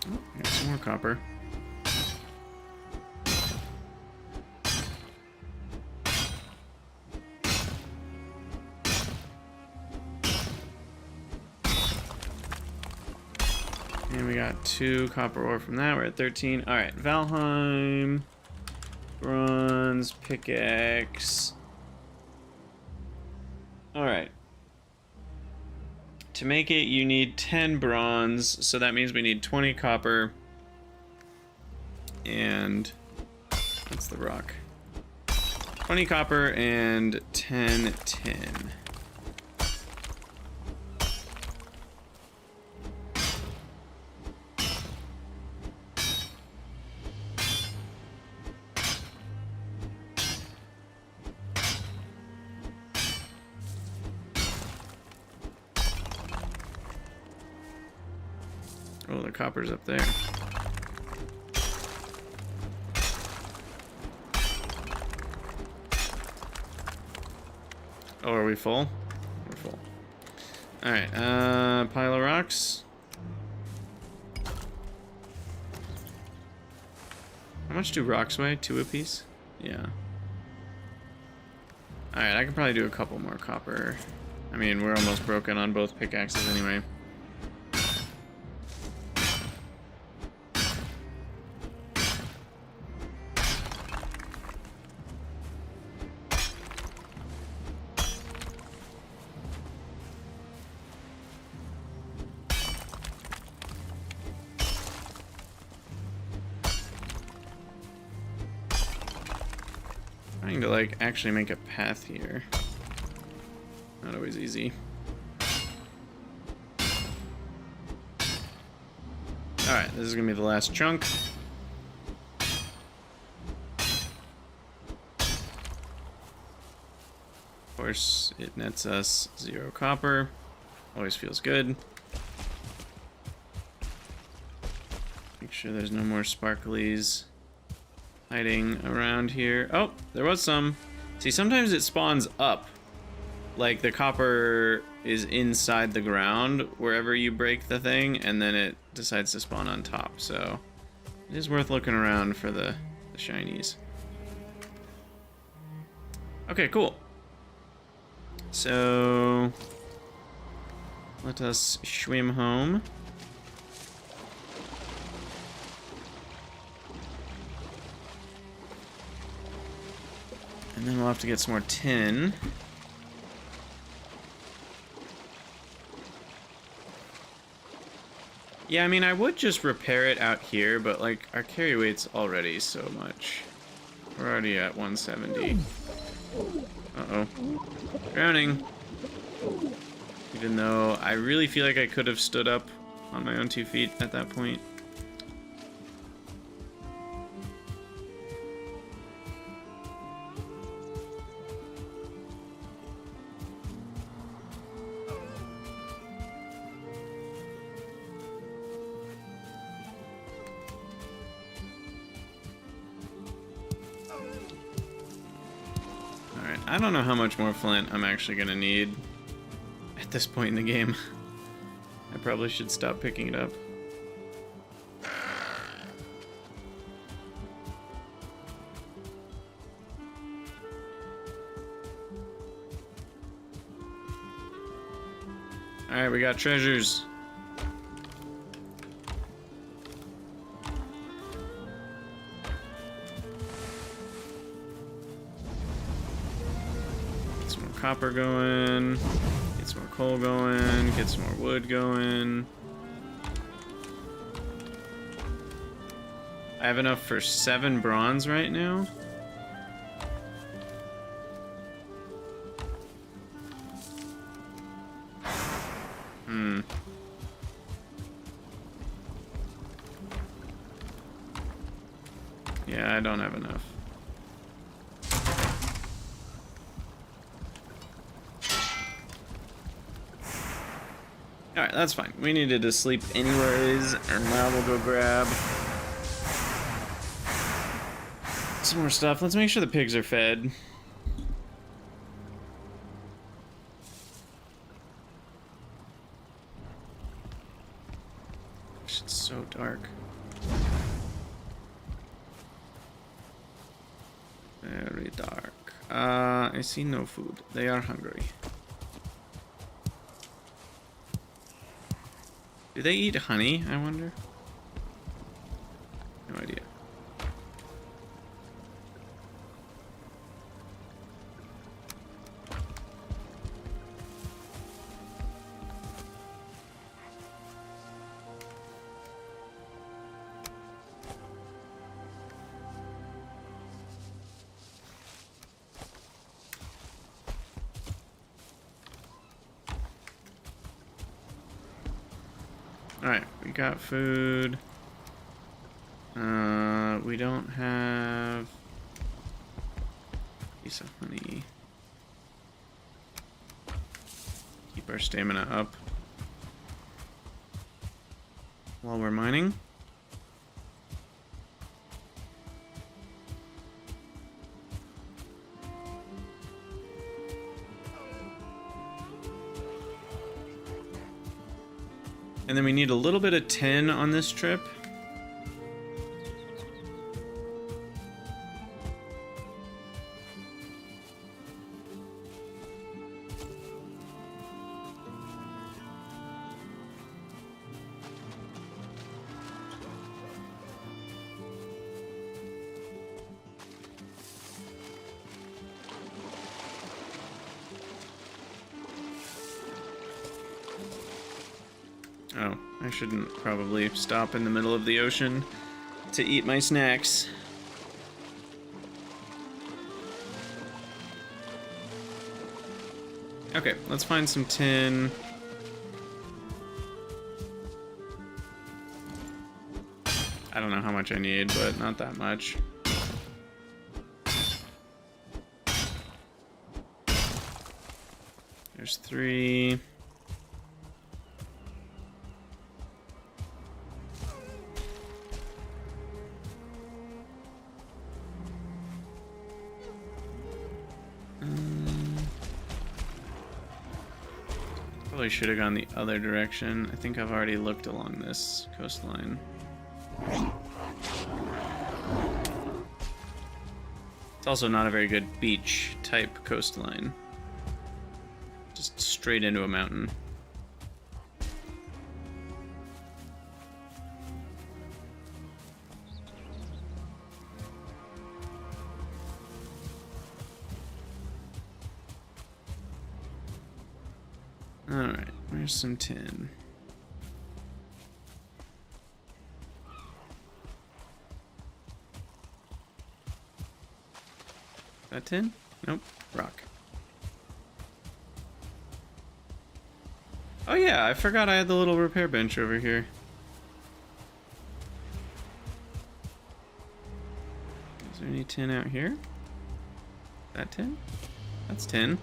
Oh, got some more copper. And we got 2 copper ore from that. We're at 13. All right, Valheim, bronze, pickaxe. All right. To make it, you need 10 bronze, so that means we need 20 copper. And what's the rock? 20 copper and 10 tin. Oh, the copper's up there. Oh, are we full? We're full. Alright, pile of rocks. How much do rocks weigh? 2 apiece? Yeah. Alright, I can probably do a couple more copper. I mean, we're almost broken on both pickaxes anyway. Trying to like actually make a path here. Not always easy. Alright, this is gonna be the last chunk. Of course, it nets us 0 copper. Always feels good. Make sure there's no more sparklies hiding around here. Oh, there was some. See, sometimes it spawns up. Like the copper is inside the ground wherever you break the thing, and then it decides to spawn on top. So it is worth looking around for the shinies. Okay, cool. So let us swim home. And then we'll have to get some more tin. Yeah, I mean, I would just repair it out here, but, like, our carry weight's already so much. We're already at 170. Uh-oh. Drowning. Even though I really feel like I could have stood up on my own 2 feet at that point. Alright, I don't know how much more flint I'm actually gonna need at this point in the game. I probably should stop picking it up. Alright, we got treasures. Get some more copper going. Get some more coal going. Get some more wood going. I have enough for 7 bronze right now. Yeah, I don't have enough. Alright, that's fine. We needed to sleep anyways, and now we'll go grab some more stuff. Let's make sure the pigs are fed. It's so dark. Very dark. I see no food. They are hungry. Do they eat honey, I wonder? No idea. Alright, we got food. We don't have a piece of honey. Keep our stamina up while we're mining. And then we need a little bit of tin on this trip. Oh, I shouldn't probably stop in the middle of the ocean to eat my snacks. Okay, let's find some tin. I don't know how much I need, but not that much. There's 3. Probably should have gone the other direction. I think I've already looked along this coastline. It's also not a very good beach type coastline. Just straight into a mountain. There's some tin. That tin? Nope. Rock. Oh yeah, I forgot I had the little repair bench over here. Is there any tin out here? That tin? That's tin.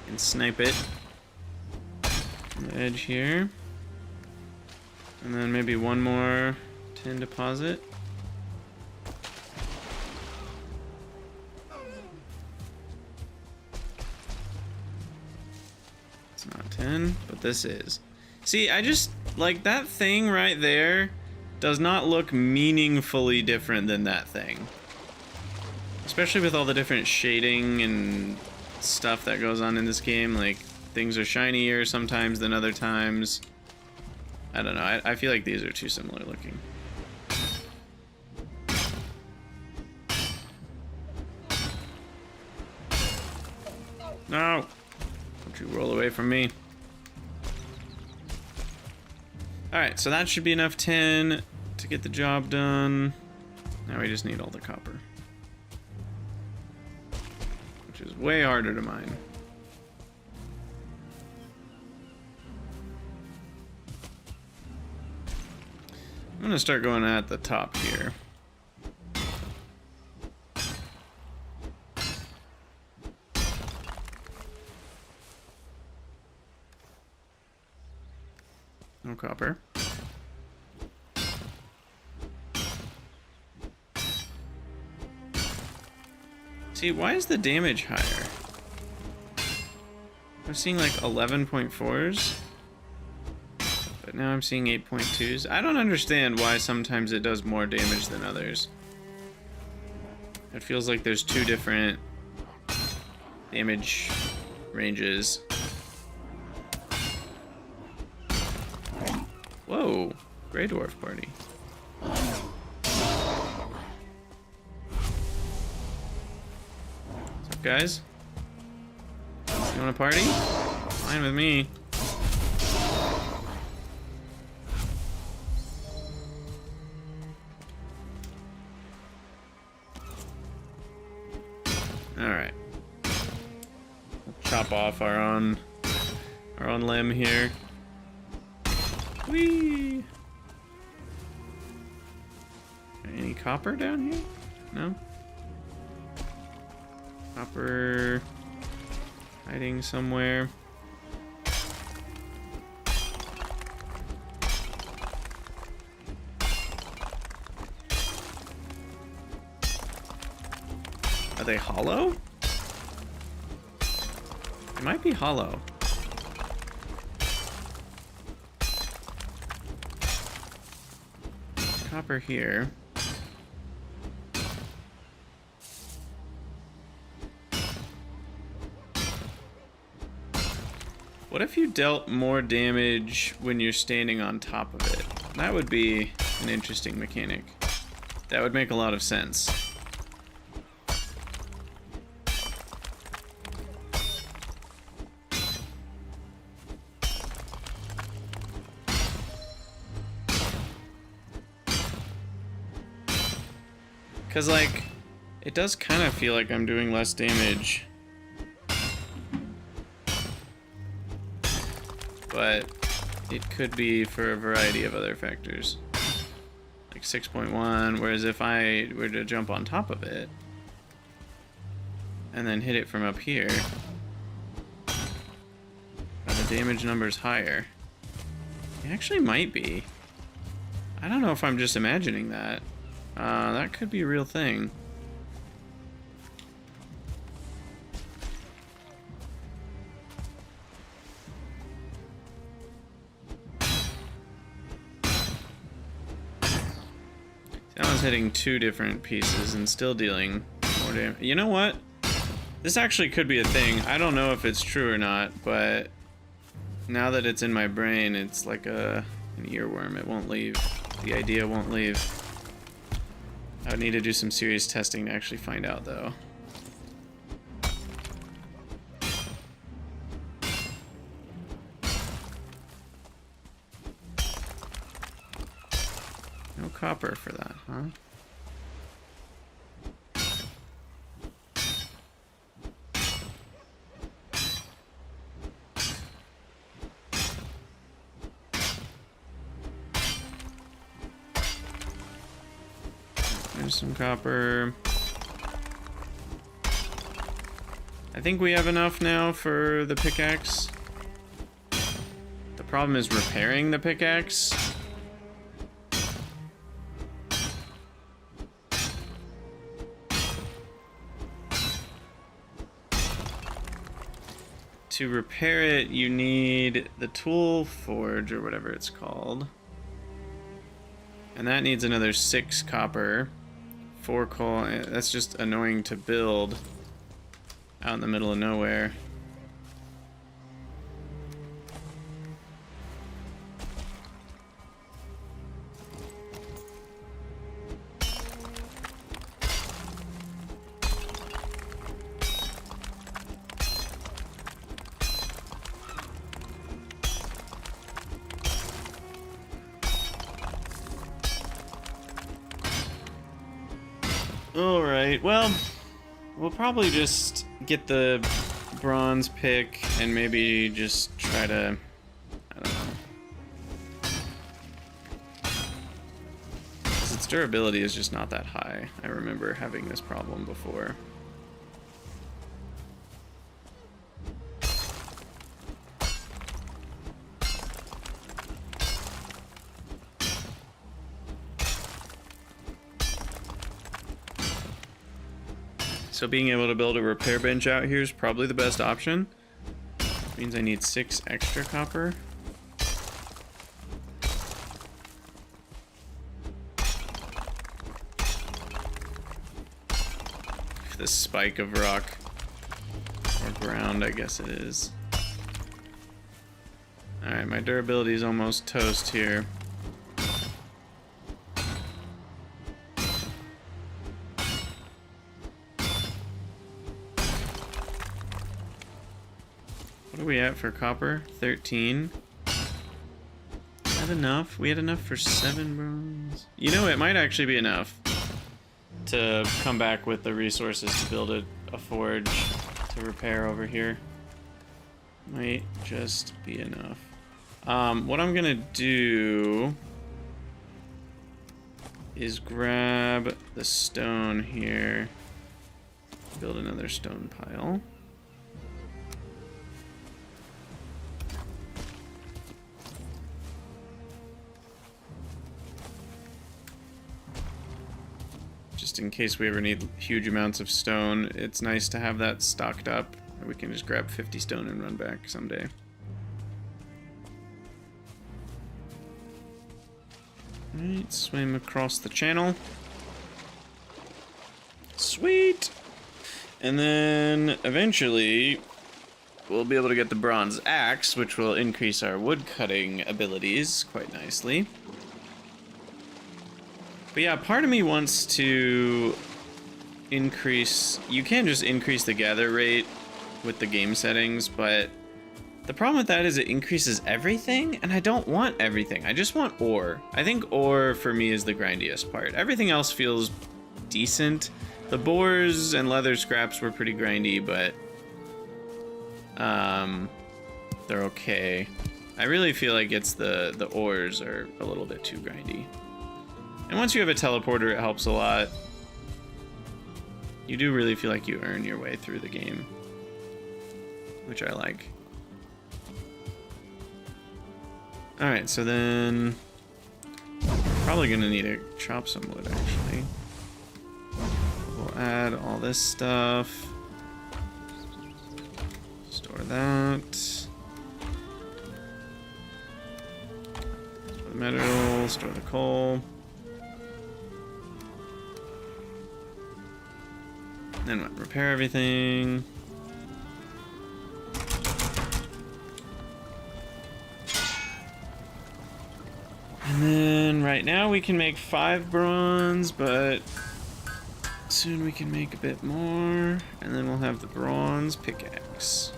And snipe it on the edge here. And then maybe one more tin deposit. It's not tin, but this is. See, I just, like, that thing right there does not look meaningfully different than that thing. Especially with all the different shading and stuff that goes on in this game. Like, things are shinier sometimes than other times. I don't know, I feel like these are too similar looking. No! Don't you roll away from me. Alright, so that should be enough tin to get the job done. Now we just need all the copper. Which is way harder to mine. I'm gonna start going at the top here. No copper. See, why is the damage higher? I'm seeing like 11.4s. But now I'm seeing 8.2s. I don't understand why sometimes it does more damage than others. It feels like there's two different damage ranges. Whoa, Grey Dwarf party. What's up, guys? You want a party? Fine with me. Alright. We'll chop off our own limb here. Whee! Any copper down here? No? Copper hiding somewhere. Are they hollow? They might be hollow. Copper here. What if you dealt more damage when you're standing on top of it? That would be an interesting mechanic. That would make a lot of sense. Because, like, it does kind of feel like I'm doing less damage. But it could be for a variety of other factors. Like 6.1, whereas if I were to jump on top of it and then hit it from up here, are the damage numbers higher? It actually might be. I don't know if I'm just imagining that. That could be a real thing. That one's hitting two different pieces and still dealing more damage. You know what? This actually could be a thing. I don't know if it's true or not, but now that it's in my brain, it's like an earworm. It won't leave. The idea won't leave. I would need to do some serious testing to actually find out, though. No copper for that, huh? There's some copper. I think we have enough now for the pickaxe. The problem is repairing the pickaxe. To repair it, you need the tool forge or whatever it's called. And that needs another 6 copper. 4 coal. That's just annoying to build out in the middle of nowhere. Alright, well, we'll probably just get the bronze pick and maybe just try to, I don't know. 'Cause its durability is just not that high. I remember having this problem before. So being able to build a repair bench out here is probably the best option. Means I need 6 extra copper. This spike of rock, or ground, I guess it is. Alright, my durability is almost toast here. What are we at for copper? 13. Is that enough? We had enough for 7 bronze. You know, it might actually be enough to come back with the resources to build a forge to repair over here. Might just be enough. What I'm gonna do is grab the stone here, build another stone pile. Just in case we ever need huge amounts of stone, it's nice to have that stocked up. We can just grab 50 stone and run back someday. Alright, swim across the channel. Sweet! And then eventually we'll be able to get the bronze axe, which will increase our wood cutting abilities quite nicely. But yeah, part of me wants to increase... You can just increase the gather rate with the game settings, but the problem with that is it increases everything, and I don't want everything. I just want ore. I think ore, for me, is the grindiest part. Everything else feels decent. The boars and leather scraps were pretty grindy, but they're okay. I really feel like it's the ores are a little bit too grindy. And once you have a teleporter, it helps a lot. You do really feel like you earn your way through the game, which I like. Alright, so then probably gonna need to chop some wood, actually. We'll add all this stuff. Store that. Store the metal, store the coal. Then what? Repair everything. And then right now we can make 5 bronze, but soon we can make a bit more. And then we'll have the bronze pickaxe,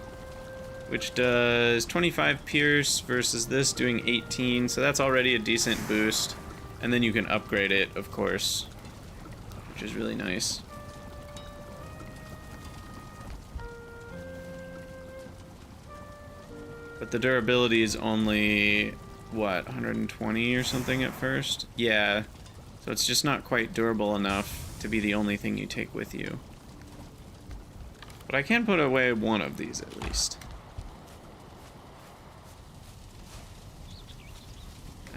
which does 25 pierce versus this doing 18. So that's already a decent boost. And then you can upgrade it, of course, which is really nice. But the durability is only, what, 120 or something at first? Yeah, so it's just not quite durable enough to be the only thing you take with you. But I can put away one of these at least.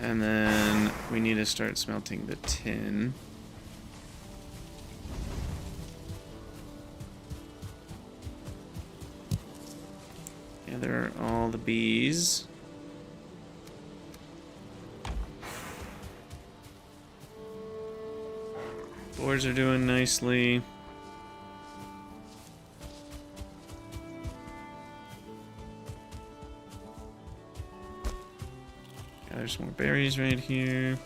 And then we need to start smelting the tin. Gather all the bees. Boards are doing nicely. Gather some more berries right here.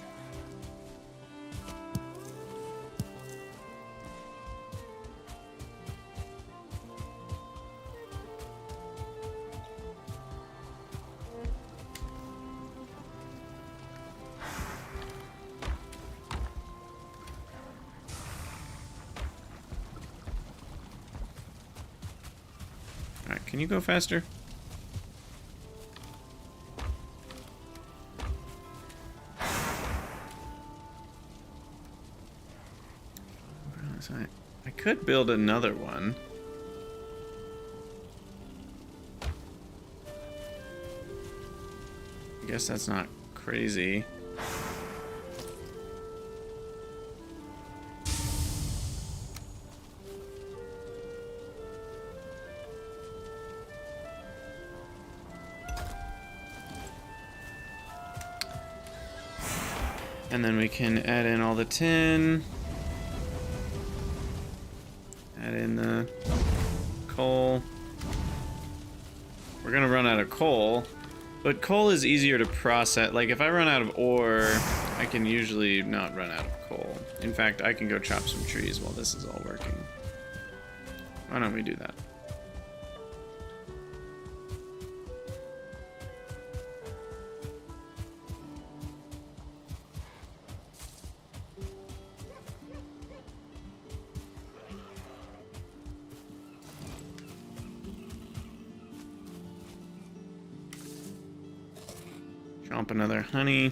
Alright, can you go faster? I could build another one. I guess that's not crazy. And then we can add in all the tin. Add in the coal. We're gonna run out of coal, but coal is easier to process. Like if I run out of ore, I can usually not run out of coal. In fact, I can go chop some trees while this is all working. Why don't we do that? Chomp another honey.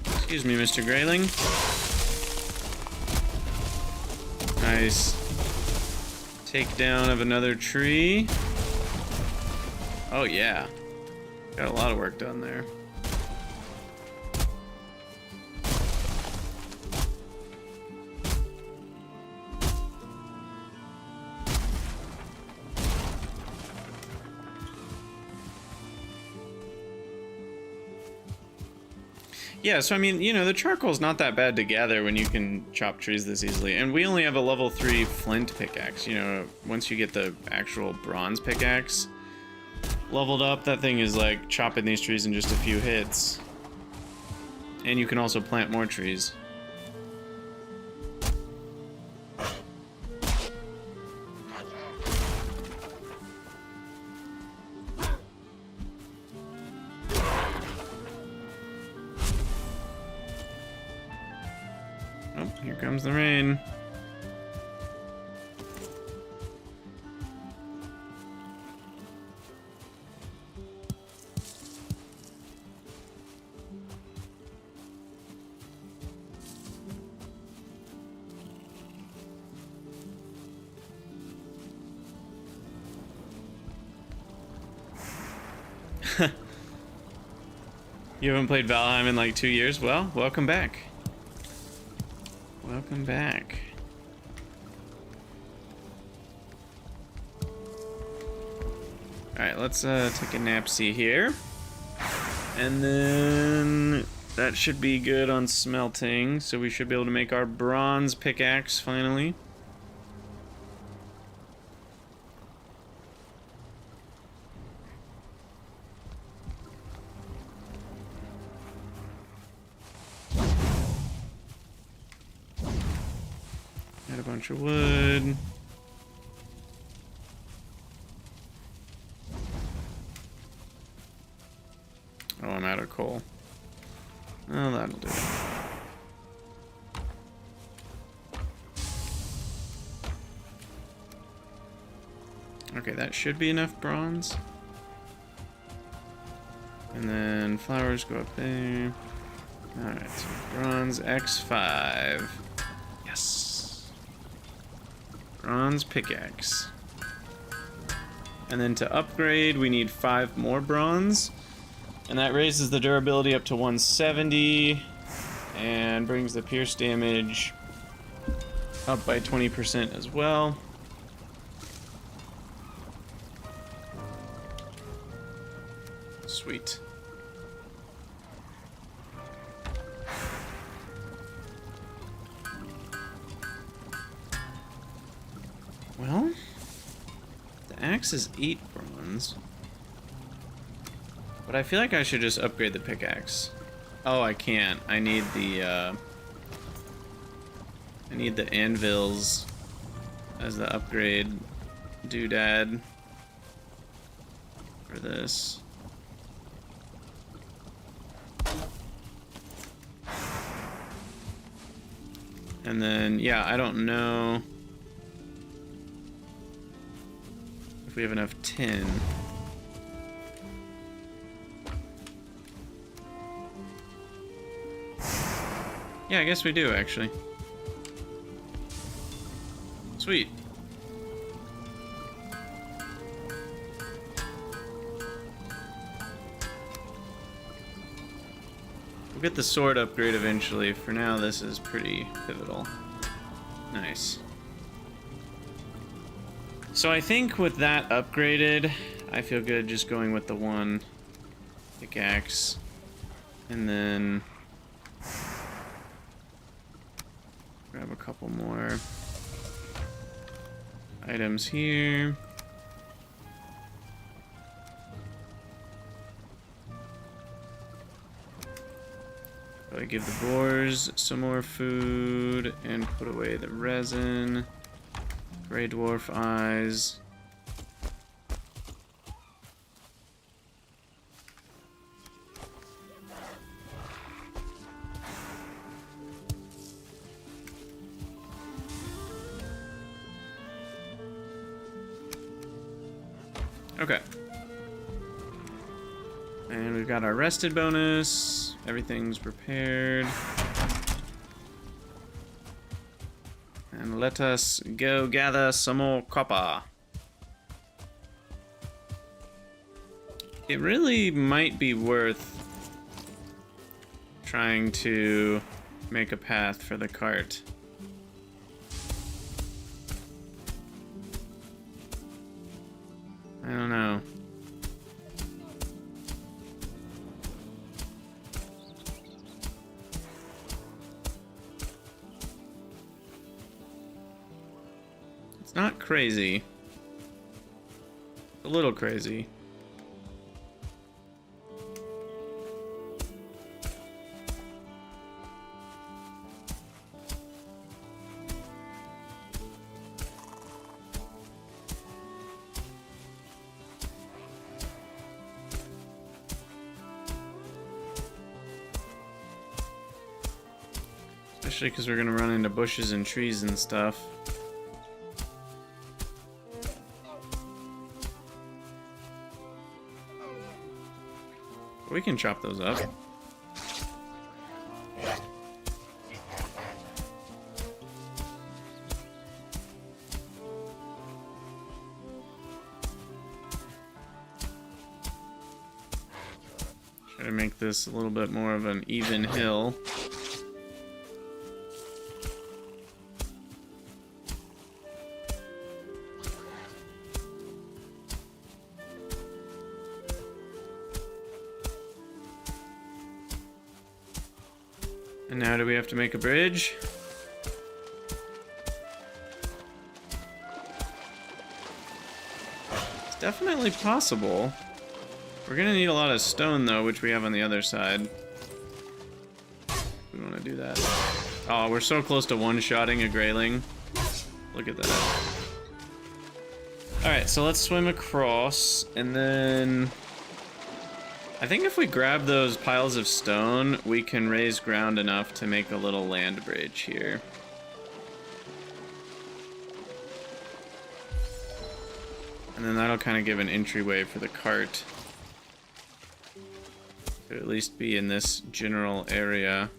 Excuse me, Mr. Grayling. Nice takedown of another tree. Oh yeah, got a lot of work done there. Yeah, so I mean, you know, the charcoal's not that bad to gather when you can chop trees this easily. And we only have a level 3 flint pickaxe, you know, once you get the actual bronze pickaxe leveled up, that thing is like chopping these trees in just a few hits. And you can also plant more trees. Oh, here comes the rain. You haven't played Valheim in like 2 years? Well, welcome back. Welcome back. Alright, let's take a nap-see here. And then that should be good on smelting, so we should be able to make our bronze pickaxe finally. Got a bunch of wood. Oh, I'm out of coal. Oh, that'll do. Okay, that should be enough bronze. And then flowers go up there. Alright, so bronze X5. Yes. Bronze pickaxe. And then to upgrade, we need 5 more bronze. And that raises the durability up to 170. And brings the pierce damage up by 20% as well. Sweet. Well, the axe is 8 bronze. But I feel like I should just upgrade the pickaxe. Oh, I can't. I need the anvils as the upgrade doodad for this. And then, yeah, I don't know if we have enough tin. Yeah, I guess we do, actually. Sweet. We'll get the sword upgrade eventually. For now, this is pretty pivotal. Nice. So I think with that upgraded, I feel good just going with the one pickaxe. And then grab a couple more items here. I give the boars some more food and put away the resin. Gray dwarf eyes. Okay. And we've got our rested bonus. Everything's prepared. And let us go gather some more copper. It really might be worth trying to make a path for the cart. I don't know. It's not crazy. A little crazy. Especially because we're gonna run into bushes and trees and stuff. We can chop those up. Try to make this a little bit more of an even hill. And now do we have to make a bridge? It's definitely possible. We're gonna need a lot of stone though, which we have on the other side. We wanna do that. Oh, we're so close to one-shotting a grayling. Look at that. Alright, so let's swim across, and then I think if we grab those piles of stone, we can raise ground enough to make a little land bridge here. And then that'll kind of give an entryway for the cart to at least be in this general area.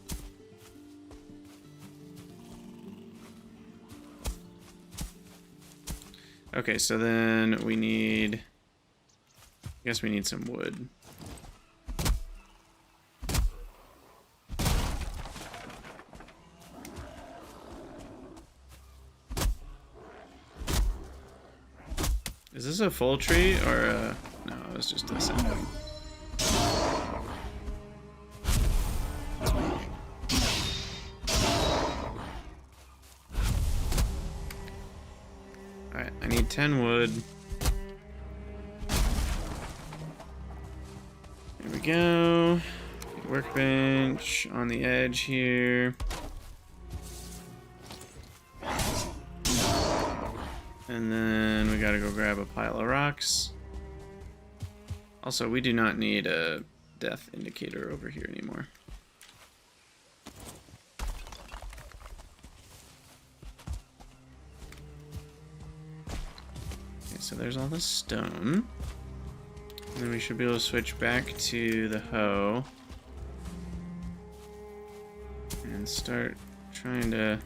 Okay, so then we need... I guess we need some wood. Is this a full tree or a... No, it was just a sapling. Alright, I need 10 wood. There we go. Workbench on the edge here. And then we gotta go grab a pile of rocks. Also, we do not need a death indicator over here anymore. Okay, so there's all the stone. And then we should be able to switch back to the hoe. And start trying to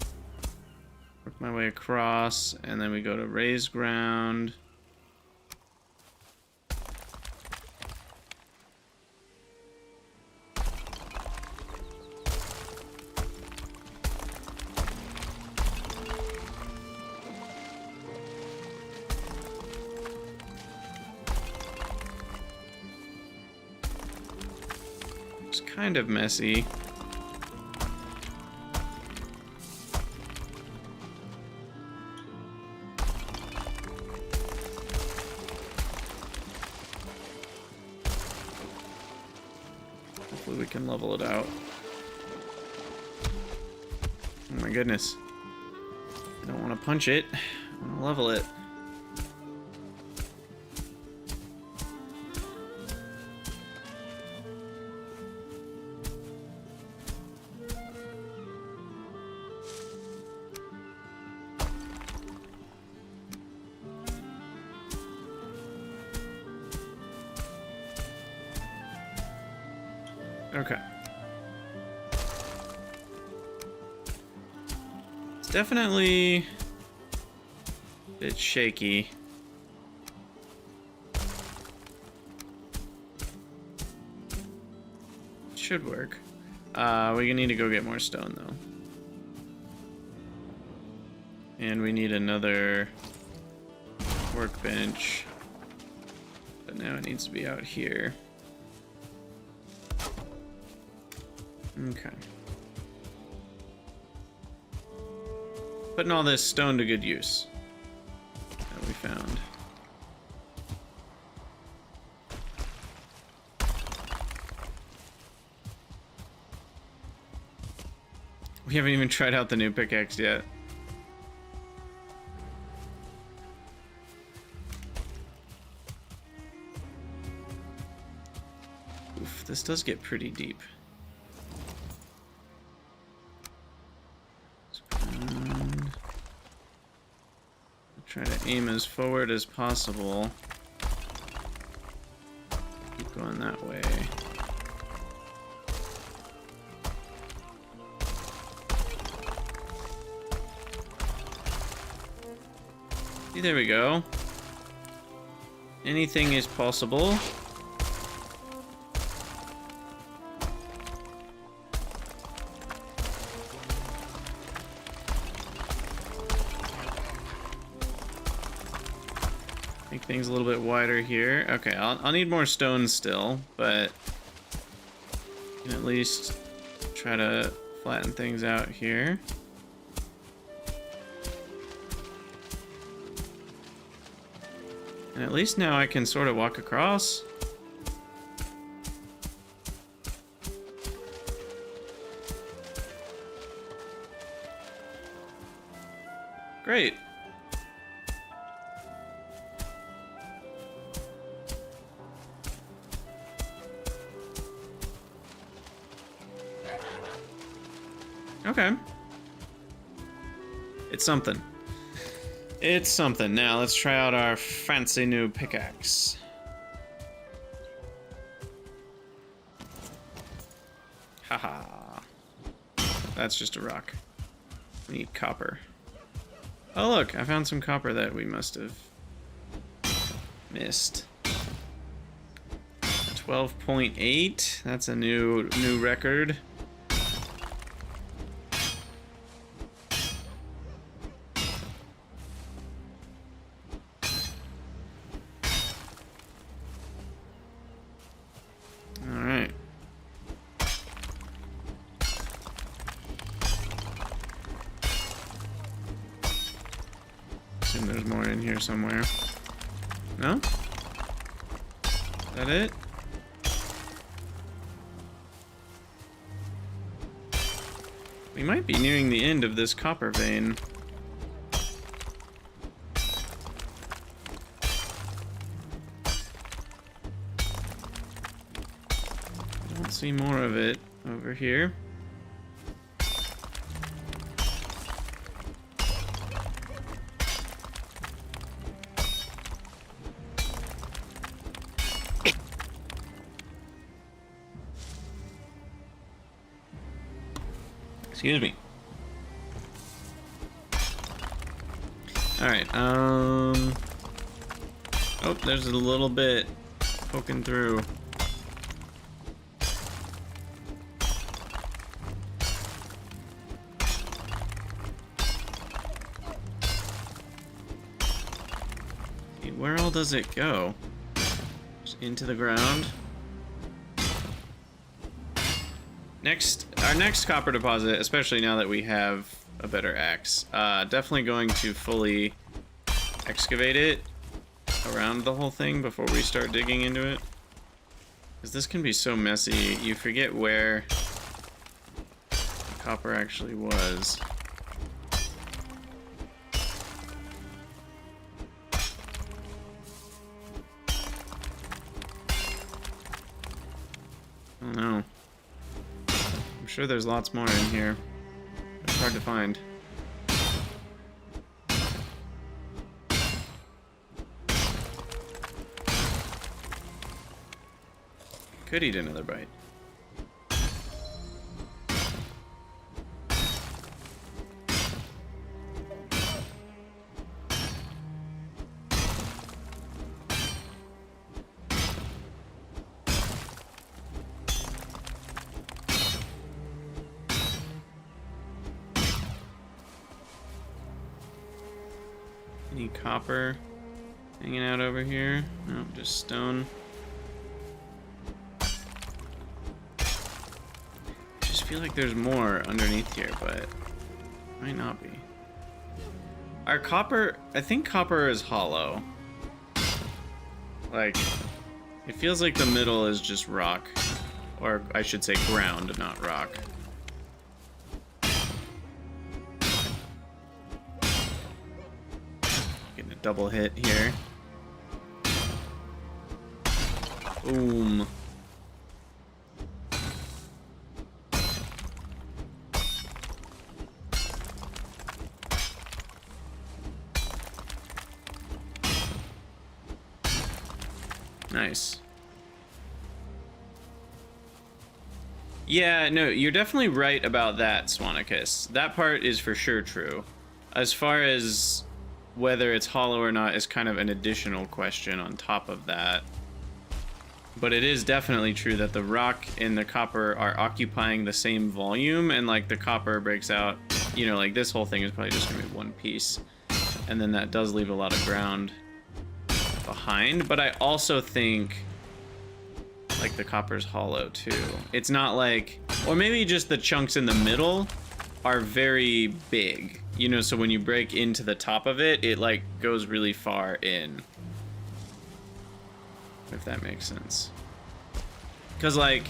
work my way across, and then we go to raise ground. It's kind of messy. Hopefully we can level it out. Oh my goodness. I don't want to punch it. I want to level it. Okay. It's definitely a bit shaky. It should work. We need to go get more stone though. And we need another workbench. But now it needs to be out here. Okay. Putting all this stone to good use that we found. We haven't even tried out the new pickaxe yet. Oof, this does get pretty deep. Try to aim as forward as possible. Keep going that way. See, there we go. Anything is possible. Make things a little bit wider here. Okay, I'll need more stone still, but I can at least try to flatten things out here. And at least now I can sort of walk across. Great. Okay. It's something. It's something. Now, let's try out our fancy new pickaxe. Haha. That's just a rock. We need copper. Oh look, I found some copper that we must have missed. 12.8. That's a new record. All right. Assume there's more in here somewhere. No? Is that it? We might be nearing the end of this copper vein. I don't see more of it over here. Excuse me. Alright, oh, there's a little bit poking through. Okay, where all does it go? Just into the ground? Our next copper deposit, especially now that we have a better axe, definitely going to fully excavate it around the whole thing before we start digging into it. Because this can be so messy, you forget where the copper actually was. I don't know. I'm sure there's lots more in here. It's hard to find. Could eat another bite. Any copper hanging out over here? No, just stone. I just feel like there's more underneath here, but might not be. Our copper, I think copper is hollow. Like, it feels like the middle is just rock. Or I should say ground, not rock. Getting a double hit here. Boom. Nice. Yeah, no, you're definitely right about that, Swanicus. That part is for sure true. As far as whether it's hollow or not is kind of an additional question on top of that. But it is definitely true that the rock and the copper are occupying the same volume, and like the copper breaks out, you know, like this whole thing is probably just gonna be one piece. And then that does leave a lot of ground behind, but I also think like the copper's hollow too. It's not like, or maybe just the chunks in the middle are very big, you know, so when you break into the top of it, it like goes really far in, if that makes sense. Because like,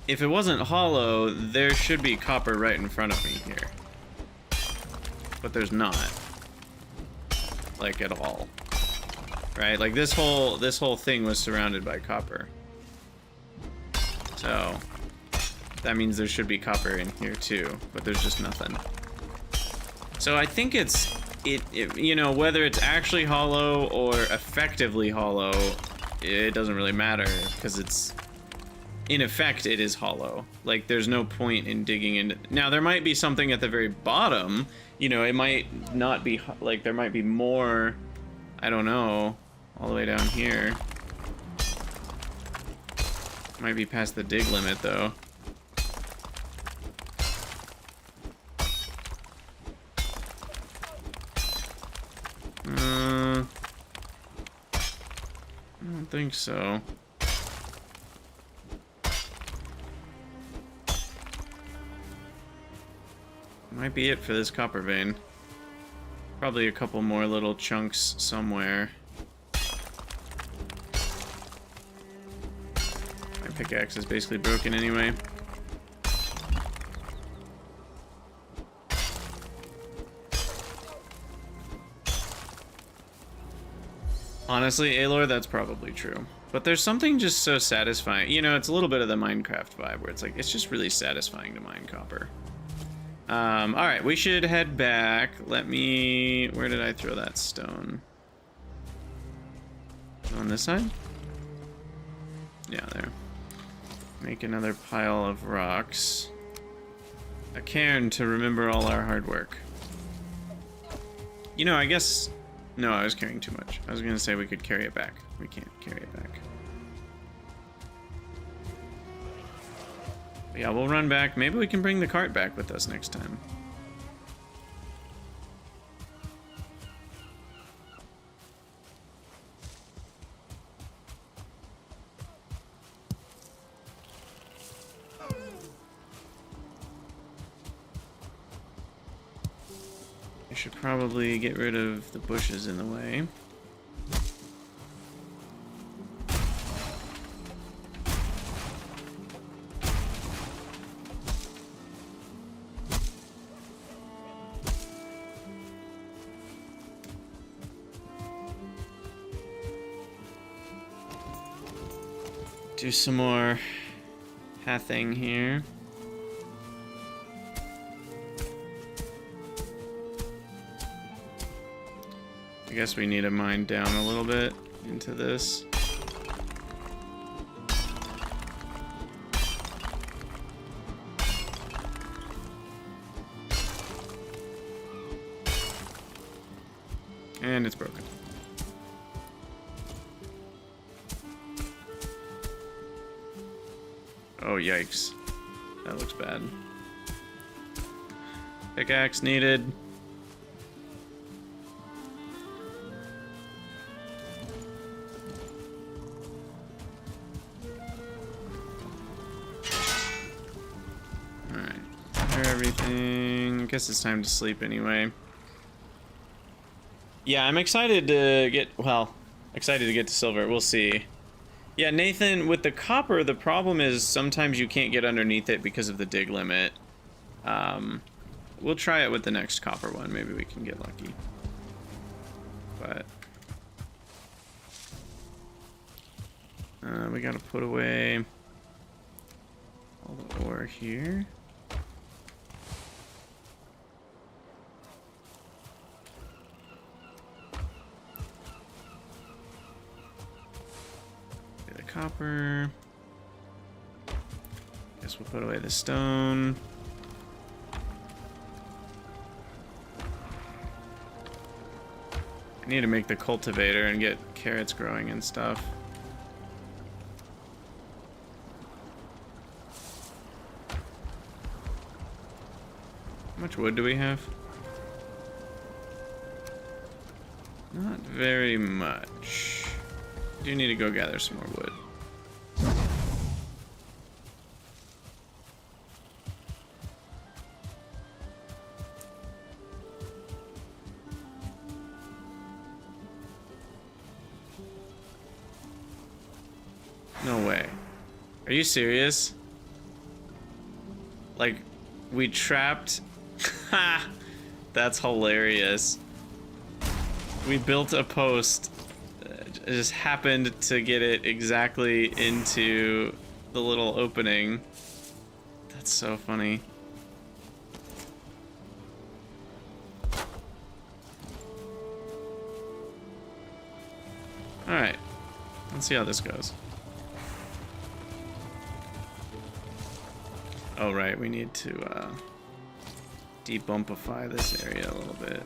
if it wasn't hollow, there should be copper right in front of me here, but there's not, like at all. Right, like this whole thing was surrounded by copper. So that means there should be copper in here too, but there's just nothing. So I think it's, you know, whether it's actually hollow or effectively hollow, it doesn't really matter, because it's, in effect, it is hollow. Like, there's no point in digging into... Now, there might be something at the very bottom, you know, it might not be, like, there might be more, I don't know, all the way down here. Might be past the dig limit, though. I don't think so. Might be it for this copper vein. Probably a couple more little chunks somewhere. My pickaxe is basically broken anyway. Honestly, Aelor, that's probably true. But there's something just so satisfying. You know, it's a little bit of the Minecraft vibe where it's like, it's just really satisfying to mine copper. Alright, we should head back. Let me... Where did I throw that stone? On this side? Yeah, there. Make another pile of rocks. A cairn to remember all our hard work. You know, I guess... No, I was carrying too much. I was gonna say we could carry it back. We can't carry it back. But yeah, we'll run back. Maybe we can bring the cart back with us next time. I should probably get rid of the bushes in the way. Do some more pathing here. I guess we need to mine down a little bit into this. And it's broken. Oh, yikes. That looks bad. Pickaxe needed. Alright. Clear everything. I guess it's time to sleep anyway. Yeah, I'm excited to get, well, excited to get to silver. We'll see. Yeah, Nathan, with the copper, the problem is sometimes you can't get underneath it because of the dig limit. We'll try it with the next copper one. Maybe we can get lucky. But we gotta put away all the ore here. Copper. Guess we'll put away the stone. I need to make the cultivator and get carrots growing and stuff. How much wood do we have? Not very much. Do need to go gather some more wood. No way. Are you serious? Like, we trapped... Ha! That's hilarious. We built a post. Just happened to get it exactly into the little opening. That's so funny. Alright. Let's see how this goes. Oh, right. We need to debumpify this area a little bit.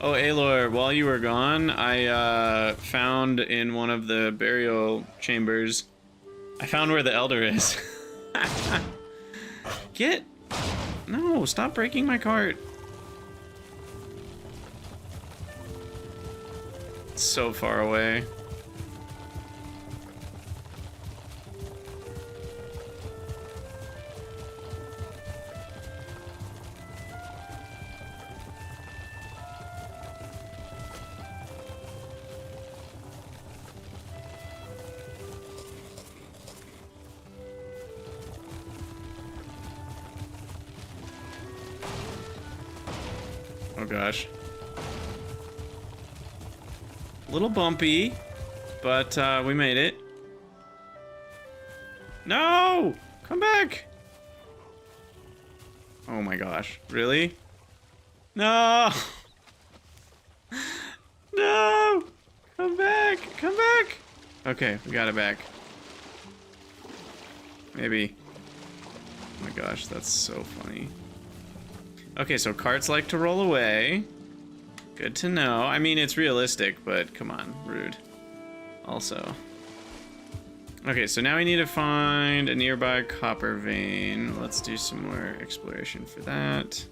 Oh, Aelor, while you were gone, I found in one of the burial chambers, I found where the Elder is. Get... No, stop breaking my cart. It's so far away. Oh gosh. A little bumpy, but we made it. No! Come back! Oh my gosh. Really? No! No! Come back! Come back! Okay, we got it back. Maybe. Oh my gosh, that's so funny. Okay, so carts like to roll away. Good to know. I mean, it's realistic, but come on, rude. Also. Okay, so now we need to find a nearby copper vein. Let's do some more exploration for that.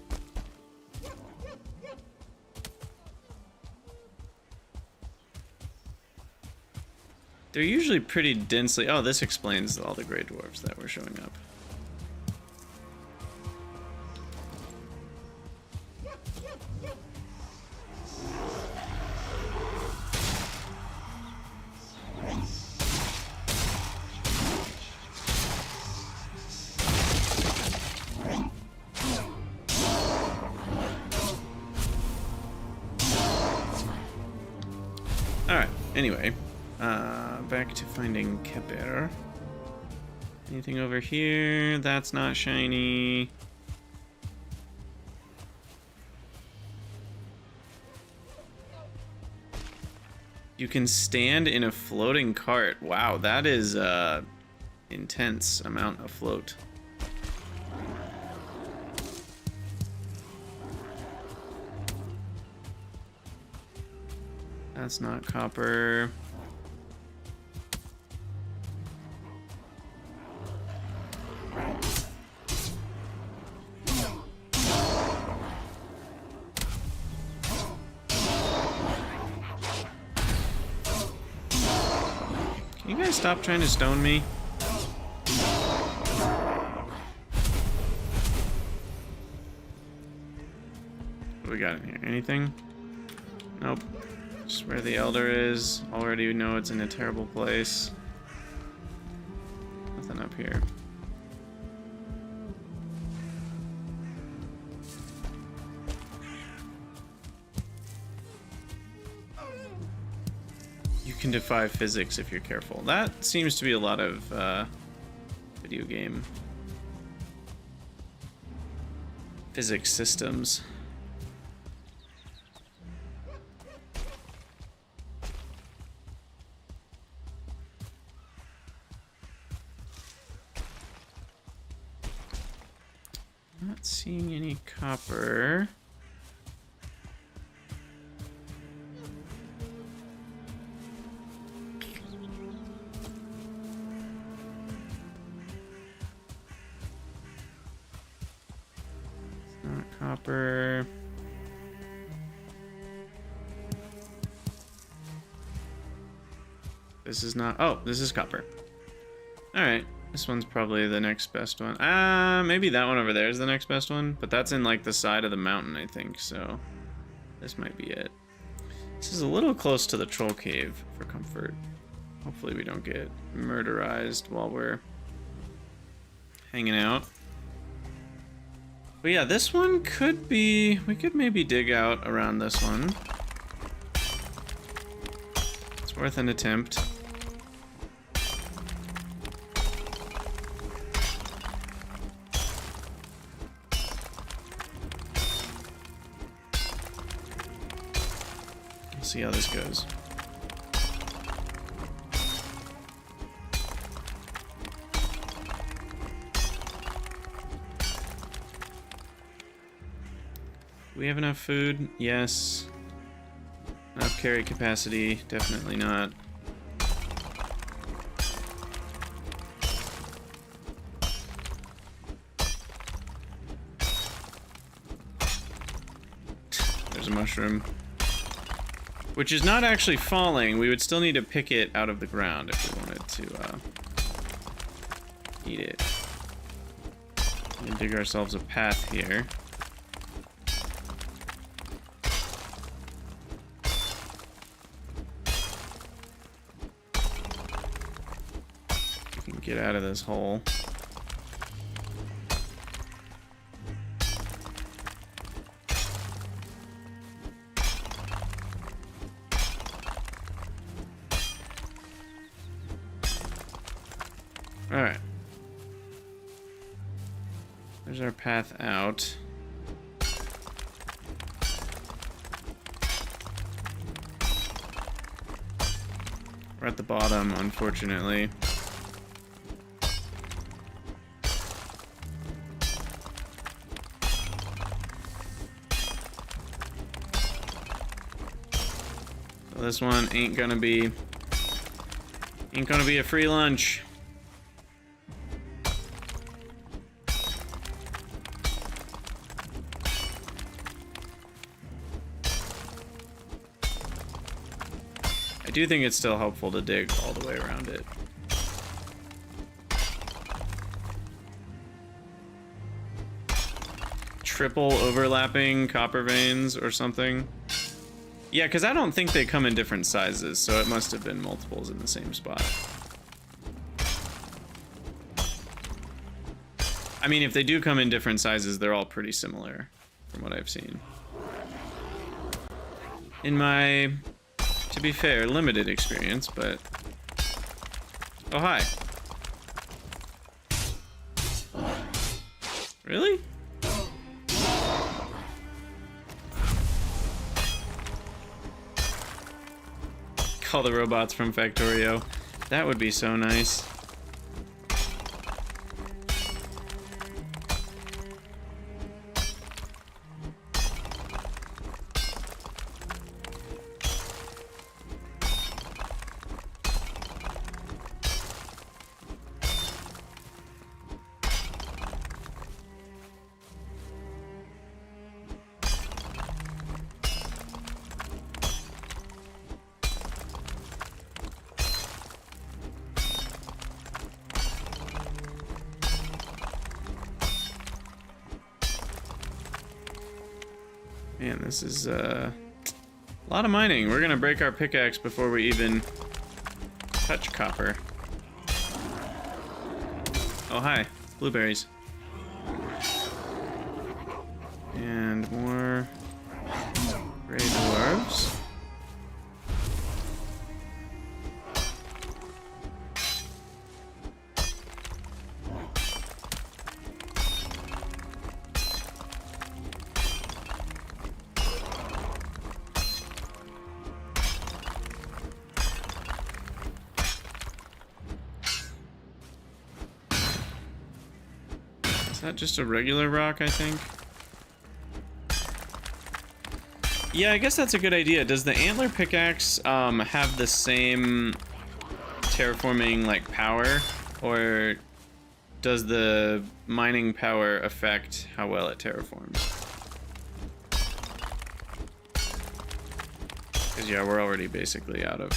They're usually pretty densely... Oh, this explains all the Grey Dwarves that were showing up. Alright, anyway. Back to finding Keper. Anything over here? That's not shiny. You can stand in a floating cart. Wow, that is intense amount of float. That's not copper. Can you guys stop trying to stone me? What do we got in here? Anything? Nope. Just where the Elder is. Already know it's in a terrible place. Nothing up here. You can defy physics if you're careful. That seems to be a lot of video game physics systems. Not seeing any copper. Not copper. This is not. Oh, this is copper. All right. This one's probably the next best one. Maybe that one over there is the next best one, but that's in like the side of the mountain, I think, so this might be it. This is a little close to the troll cave for comfort. Hopefully we don't get murderized while we're hanging out. But yeah, this one could be, we could maybe dig out around this one. It's worth an attempt. We'll see how this goes. Do we have enough food? Yes. Enough carry capacity? Definitely not. There's a mushroom. Which is not actually falling. We would still need to pick it out of the ground if we wanted to eat it. We can dig ourselves a path here. We can get out of this hole. Alright. There's our path out. We're at the bottom, unfortunately. So this one ain't gonna be a free lunch. I do think it's still helpful to dig all the way around it. Triple overlapping copper veins or something. Yeah, because I don't think they come in different sizes, so it must have been multiples in the same spot. I mean, if they do come in different sizes, they're all pretty similar from what I've seen. In my, to be fair, limited experience, but... Oh, hi. Really? Call the robots from Factorio. That would be so nice. Man, this is a lot of mining. We're gonna break our pickaxe before we even touch copper. Oh, hi. Blueberries. And more gray dwarves. Is that just a regular rock, I think? Yeah, I guess that's a good idea. Does the antler pickaxe have the same terraforming like power, or does the mining power affect how well it terraforms? Because yeah, we're already basically out of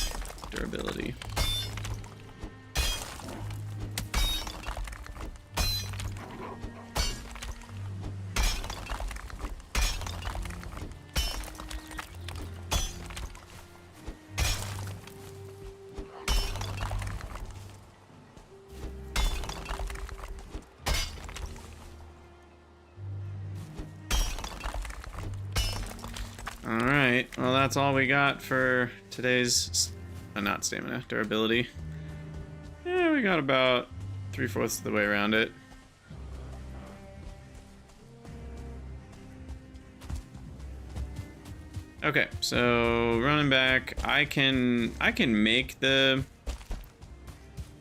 durability. Alright, well that's all we got for today's, not stamina, durability. Yeah, we got about 3/4 of the way around it. Okay, so running back, I can make the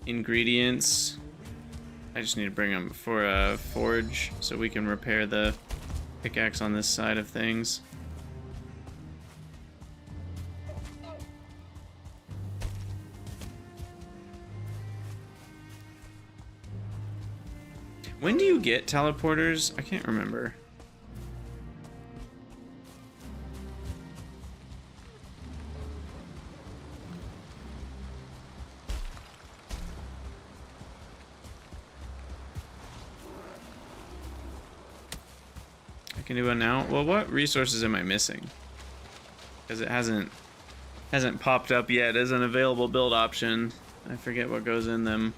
ingredients. I just need to bring them for a forge so we can repair the pickaxe on this side of things. When do you get teleporters? I can't remember. I can do it now. Well, what resources am I missing? Because it hasn't popped up yet as an available build option. I forget what goes in them.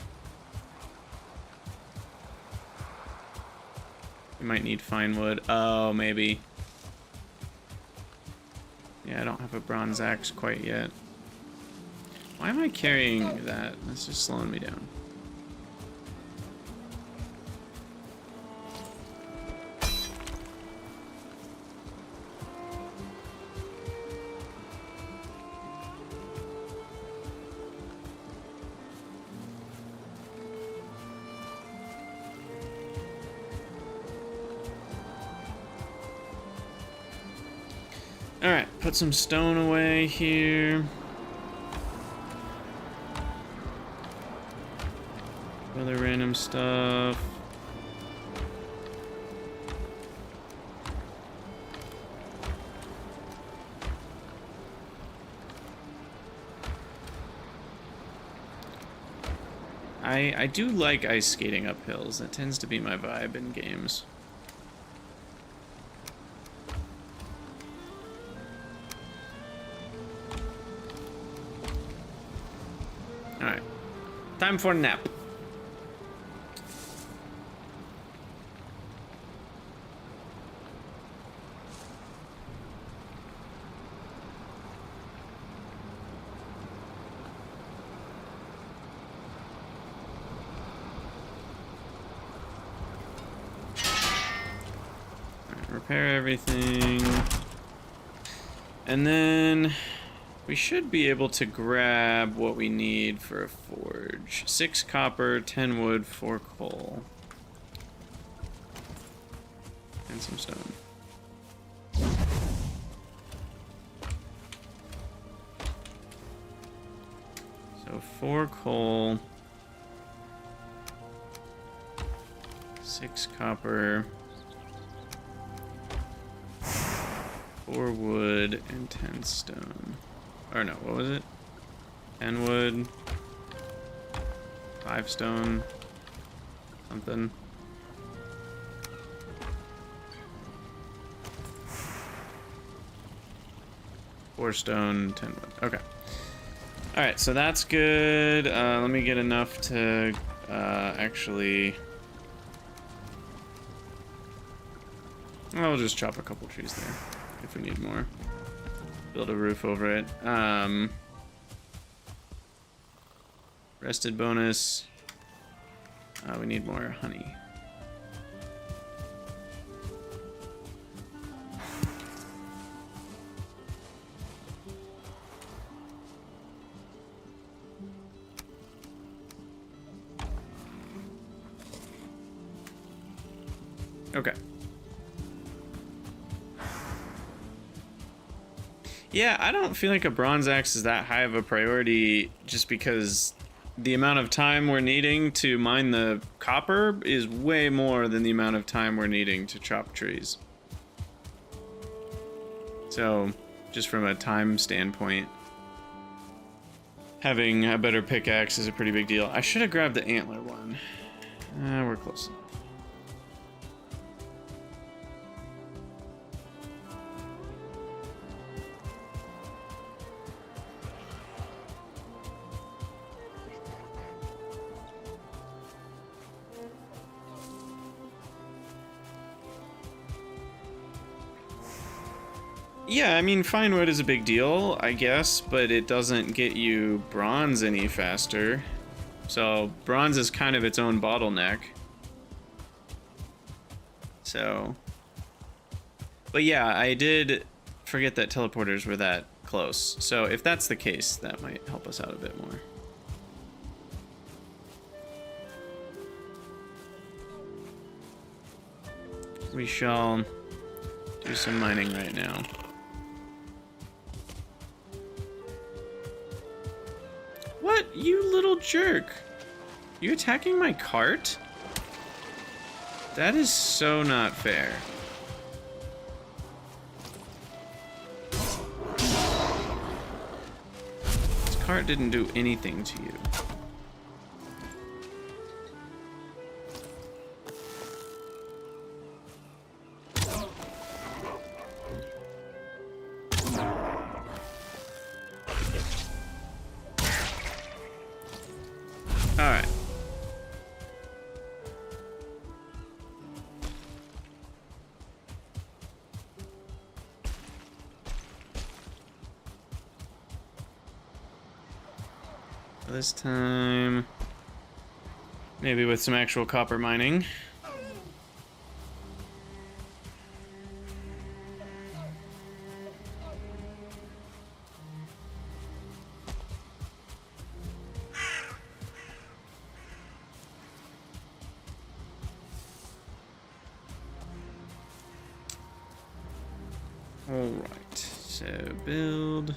You might need fine wood. Oh, maybe. Yeah, I don't have a bronze axe quite yet. Why am I carrying that? That's just slowing me down. Alright, put some stone away here. Other random stuff. I do like ice skating up hills. That tends to be my vibe in games. Alright. Time for a nap. Alright, repair everything. And then we should be able to grab what we need for a forge. 6 copper, 10 wood, 4 coal. And some stone. So 4 coal. 6 copper. 4 wood and 10 stone. Or no, what was it? 10 wood, 5 stone, something. Four stone, 10 wood. Okay. Alright, so that's good. Let me get enough to actually... I'll just chop a couple trees there if we need more. Build a roof over it. Rested bonus. We need more honey. Okay. Yeah, I don't feel like a bronze axe is that high of a priority just because the amount of time we're needing to mine the copper is way more than the amount of time we're needing to chop trees. So, just from a time standpoint, having a better pickaxe is a pretty big deal. I should have grabbed the antler one. We're close enough. Yeah, I mean, fine wood is a big deal, I guess, but it doesn't get you bronze any faster. So bronze is kind of its own bottleneck. So, but yeah, I did forget that teleporters were that close. So if that's the case, that might help us out a bit more. We shall do some mining right now. What? You little jerk. You attacking my cart? That is so not fair. This cart didn't do anything to you. Alright. This time, maybe with some actual copper mining. All right, so build.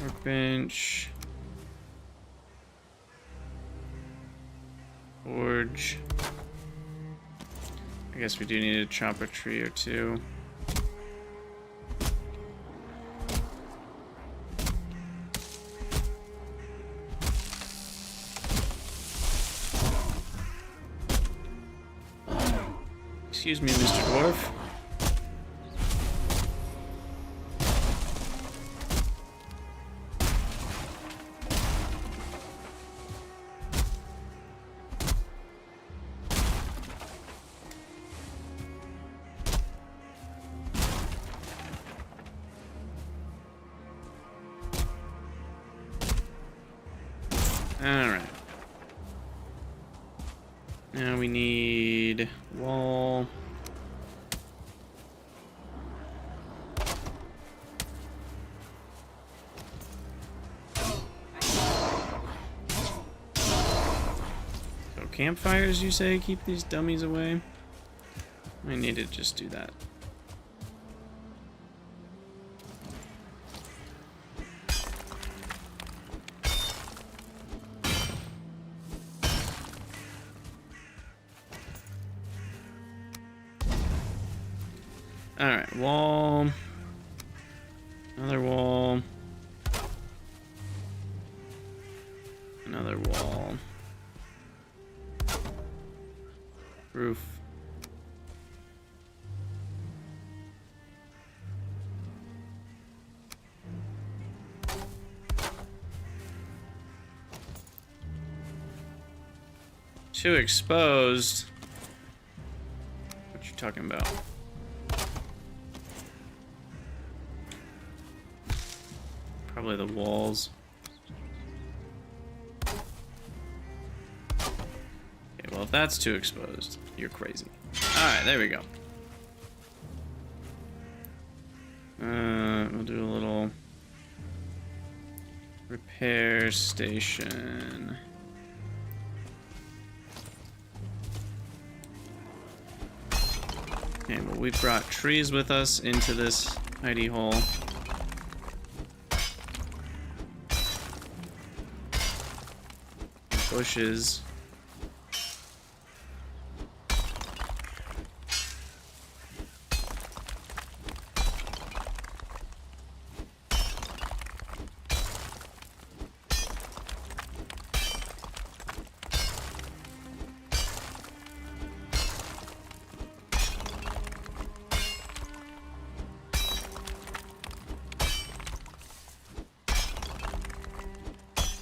Workbench. Forge. I guess we do need to chop a tree or two. Excuse me, Mr. Dwarf. Alright. Now we need wall. So campfires, you say, keep these dummies away? I need to just do that. Alright, wall. Another wall. Another wall. Roof. Too exposed. What you talking about? Probably the walls. Okay, well, if that's too exposed, you're crazy. Alright, there we go. We'll do a little repair station. Okay, well, we've brought trees with us into this hidey hole. Bushes.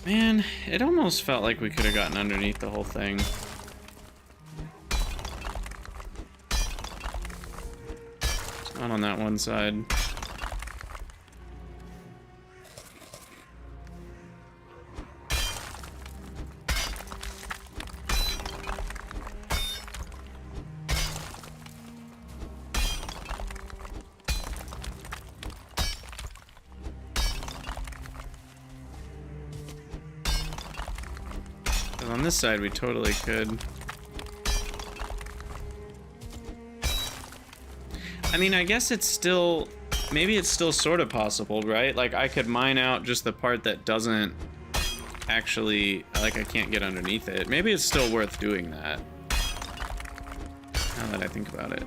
Man, it almost felt like we could have gotten underneath the whole thing. Not on that one side. On this side, we totally could. I mean, I guess it's still... Maybe it's still sort of possible, right? Like, I could mine out just the part that doesn't actually... Like, I can't get underneath it. Maybe it's still worth doing that. Now that I think about it.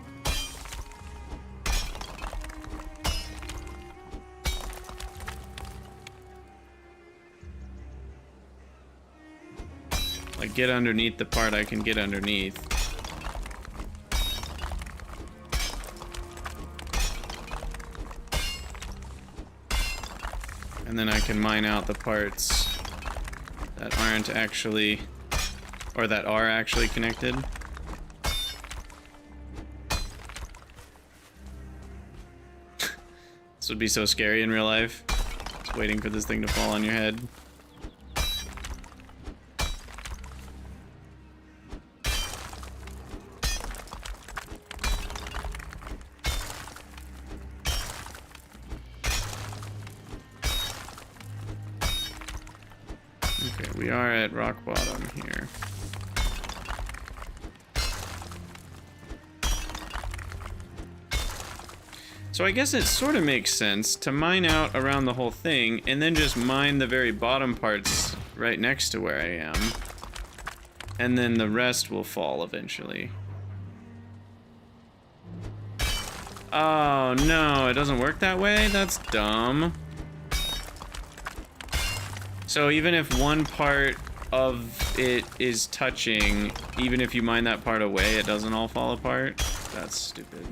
Like, get underneath the part I can get underneath. And then I can mine out the parts that aren't actually, or that are actually connected. This would be so scary in real life. Just waiting for this thing to fall on your head. Okay, we are at rock bottom here. So I guess it sort of makes sense to mine out around the whole thing and then just mine the very bottom parts right next to where I am. And then the rest will fall eventually. Oh no, it doesn't work that way? That's dumb. So even if one part of it is touching, even if you mine that part away, it doesn't all fall apart? That's stupid.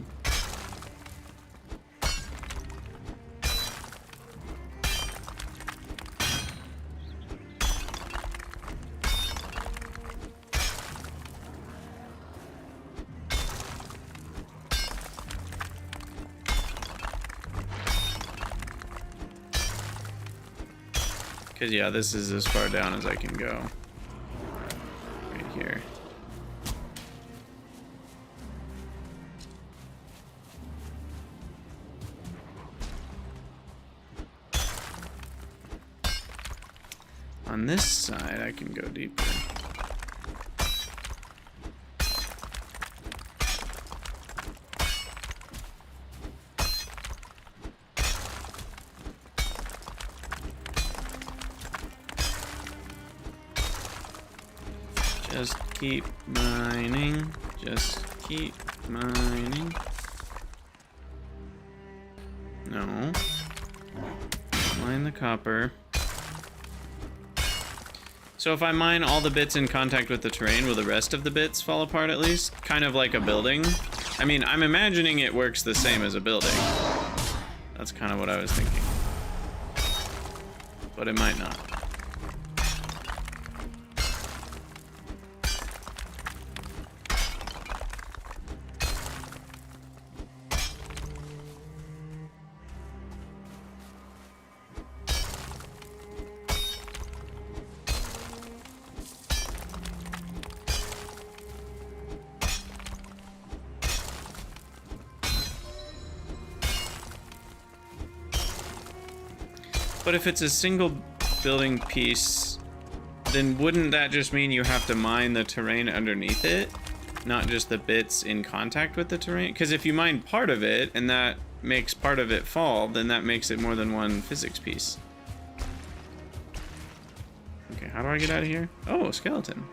Because, yeah, this is as far down as I can go. Right here. On this side, I can go deeper. Just keep mining. Just keep mining. No. Mine the copper. So if I mine all the bits in contact with the terrain, will the rest of the bits fall apart at least? Kind of like a building. I mean, I'm imagining it works the same as a building. That's kind of what I was thinking. But it might not. But if it's a single building piece, then wouldn't that just mean you have to mine the terrain underneath it? Not just the bits in contact with the terrain? Because if you mine part of it, and that makes part of it fall, then that makes it more than one physics piece. Okay, how do I get out of here? Oh, a skeleton.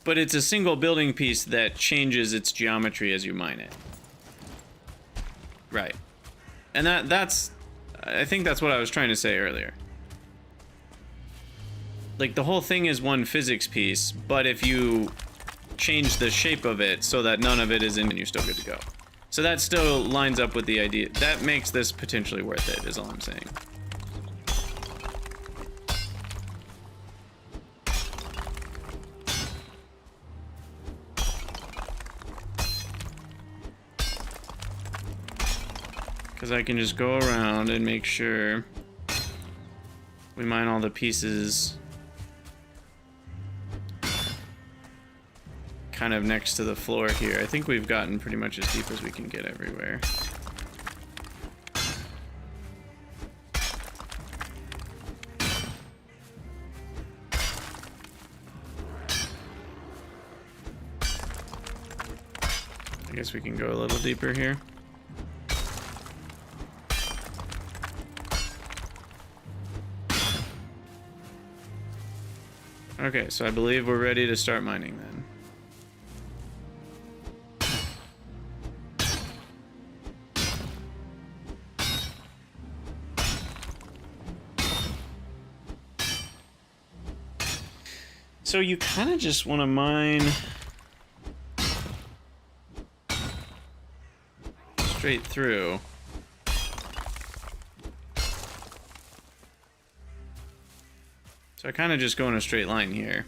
But it's a single building piece that changes its geometry as you mine it. Right. And that's... I think that's what I was trying to say earlier. like the whole thing is one physics piece, but if you change the shape of it so that none of it is in, you're still good to go. So that still lines up with the idea. That makes this potentially worth it, is all I'm saying. Because I can just go around and make sure we mine all the pieces kind of next to the floor here. I think we've gotten pretty much as deep as we can get everywhere. I guess we can go a little deeper here. Okay, so I believe we're ready to start mining then. So you kind of just want to mine straight through. So I kind of just go in a straight line here.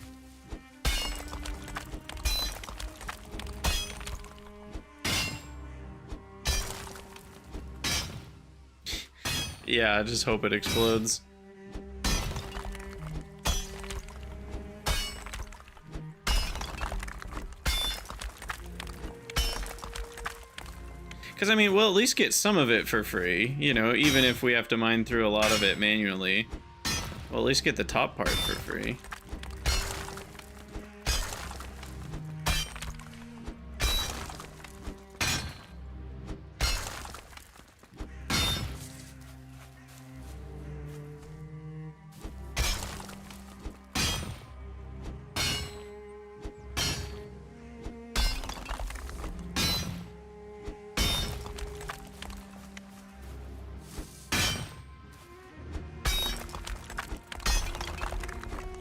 Yeah, I just hope it explodes. Because, I mean, we'll at least get some of it for free, you know, even if we have to mine through a lot of it manually. We'll at least get the top part for free.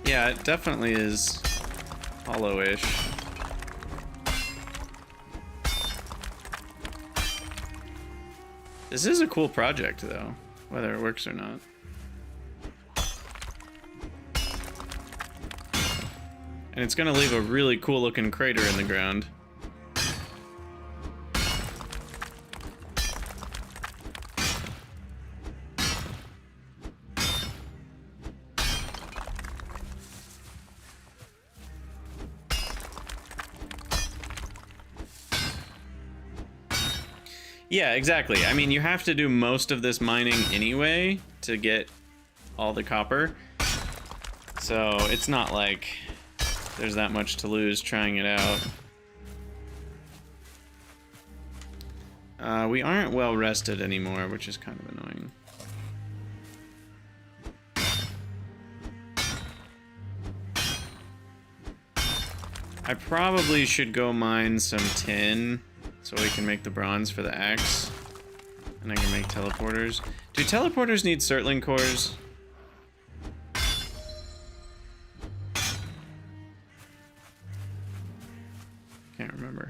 Yeah, it definitely is hollow-ish. This is a cool project, though, whether it works or not. And it's gonna leave a really cool-looking crater in the ground. Yeah, exactly. I mean, you have to do most of this mining anyway to get all the copper. So it's not like there's that much to lose trying it out. We aren't well rested anymore, which is kind of annoying. I probably should go mine some tin so we can make the bronze for the axe. And I can make teleporters. Do teleporters need Surtling cores? Can't remember.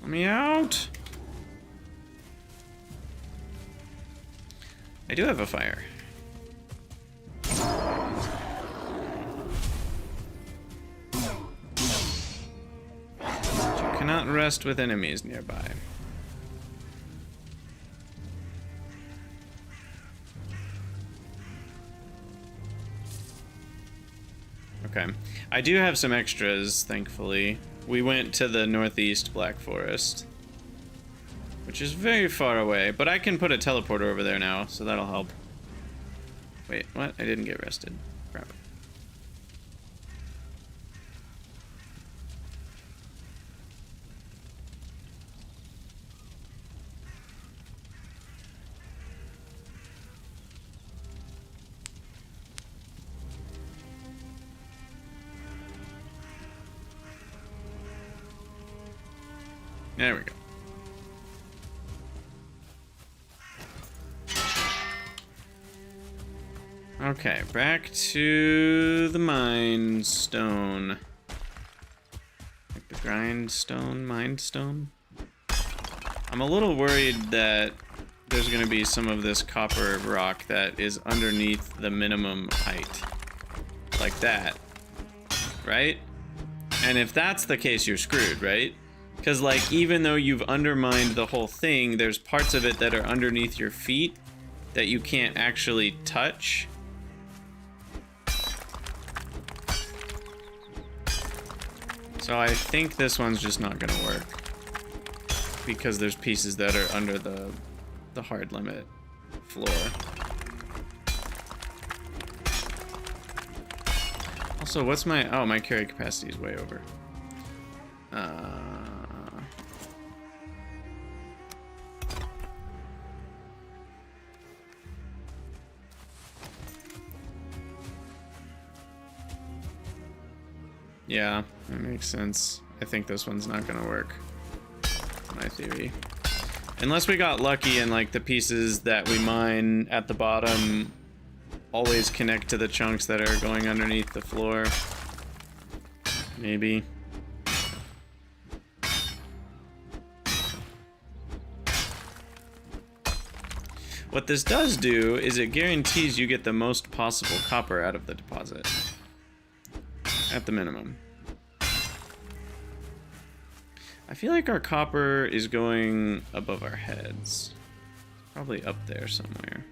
Let me out! I do have a fire. But you cannot rest with enemies nearby. Okay. I do have some extras, thankfully. We went to the northeast Black Forest, which is very far away, but I can put a teleporter over there now, so that'll help. Wait, what? I didn't get rested. Crap. There we go. Okay, back to the Mind Stone. Like the Grindstone, Mind Stone. I'm a little worried that there's gonna be some of this copper rock that is underneath the minimum height. Like that. Right? And if that's the case, you're screwed, right? Because, like, even though you've undermined the whole thing, there's parts of it that are underneath your feet that you can't actually touch. So I think this one's just not gonna work. Because there's pieces that are under the hard limit floor. Also, what's my... Oh, my carry capacity is way over. Yeah, that makes sense. I think this one's not gonna work. My theory. Unless we got lucky and, like, the pieces that we mine at the bottom always connect to the chunks that are going underneath the floor. Maybe. What this does do is it guarantees you get the most possible copper out of the deposit. At the minimum. I feel like our copper is going above our heads. Probably up there somewhere.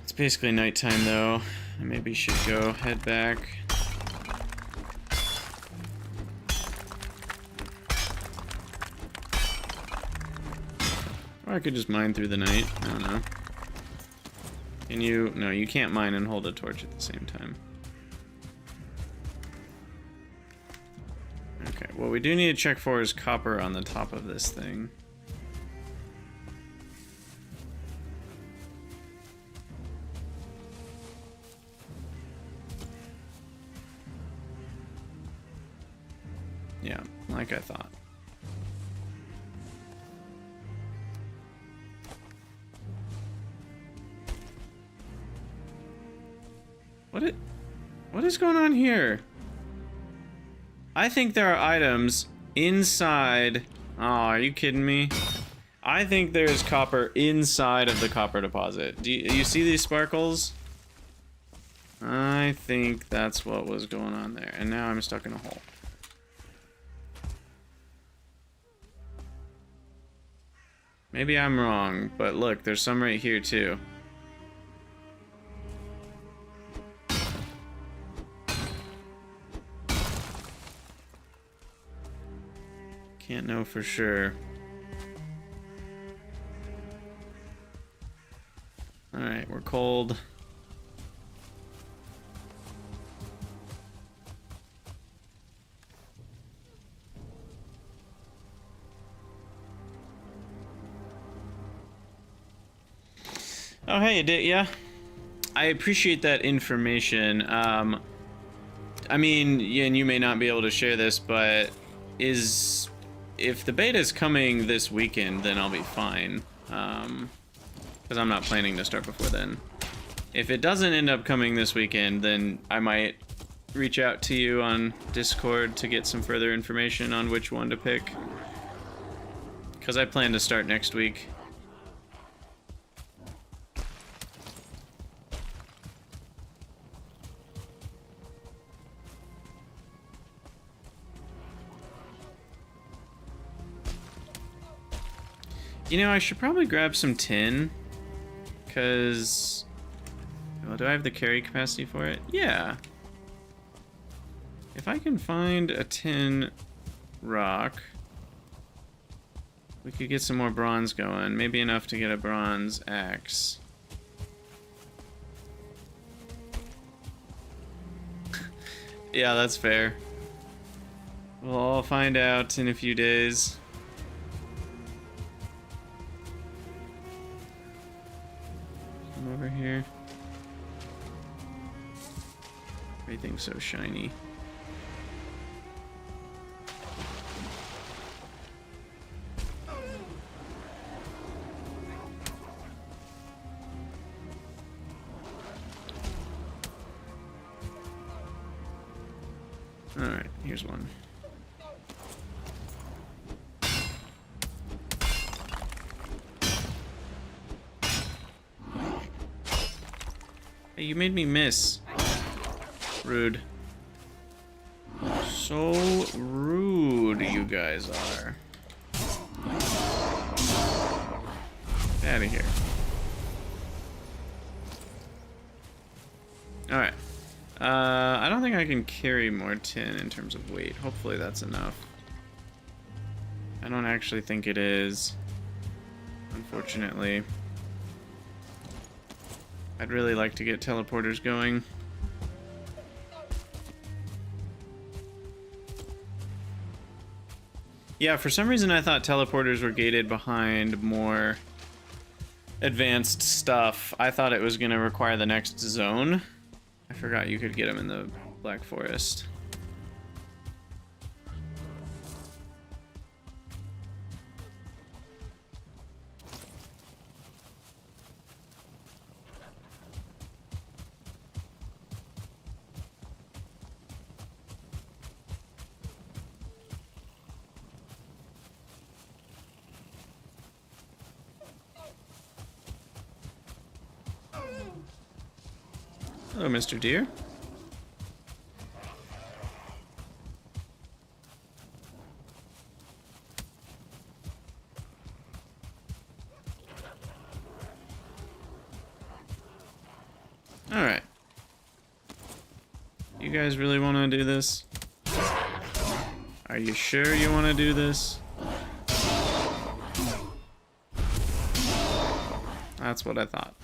It's basically nighttime though. I maybe should go head back. Or I could just mine through the night. I don't know. Can you? No, you can't mine and hold a torch at the same time. Okay, what we do need to check for is copper on the top of this thing. Yeah, like I thought. What is going on here? I think there are items inside. Oh, are you kidding me? I think there's copper inside of the copper deposit. Do you see these sparkles? I think that's what was going on there. And now I'm stuck in a hole. Maybe I'm wrong, but look, there's some right here too. Can't know for sure. Alright, we're cold. Oh, hey, Aditya. I appreciate that information. I mean, and you may not be able to share this, but if the beta is coming this weekend, then I'll be fine. Because I'm not planning to start before then. If it doesn't end up coming this weekend, then I might reach out to you on Discord to get some further information on which one to pick. Because I plan to start next week. You know, I should probably grab some tin, because... Well, do I have the carry capacity for it? Yeah. If I can find a tin rock, we could get some more bronze going. Maybe enough to get a bronze axe. Yeah, that's fair. We'll all find out in a few days. Come over here. Everything's so shiny. Alright, here's one. Hey, you made me miss. Rude. So rude you guys are. Get out of here. Alright. I don't think I can carry more tin in terms of weight. Hopefully that's enough. I don't actually think it is, unfortunately. I'd really like to get teleporters going. Yeah, for some reason I thought teleporters were gated behind more advanced stuff. I thought it was going to require the next zone. I forgot you could get them in the Black Forest. Hello, Mr. Deer. All right. You guys really want to do this? Are you sure you want to do this? That's what I thought.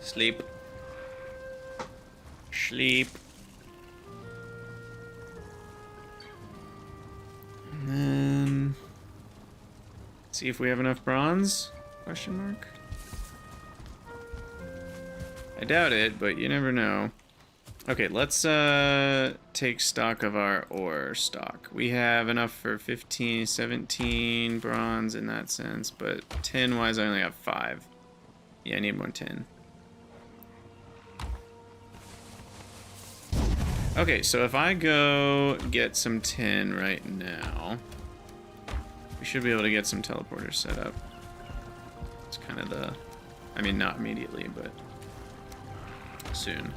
Sleep. Sleep. And then see if we have enough bronze? Question mark. I doubt it, but you never know. Okay, let's take stock of our ore stock. We have enough for 15, 17 bronze in that sense, but tin wise I only have 5. Yeah, I need more tin. Okay, so if I go get some tin right now, we should be able to get some teleporters set up. It's kind of the, I mean, not immediately, but soon.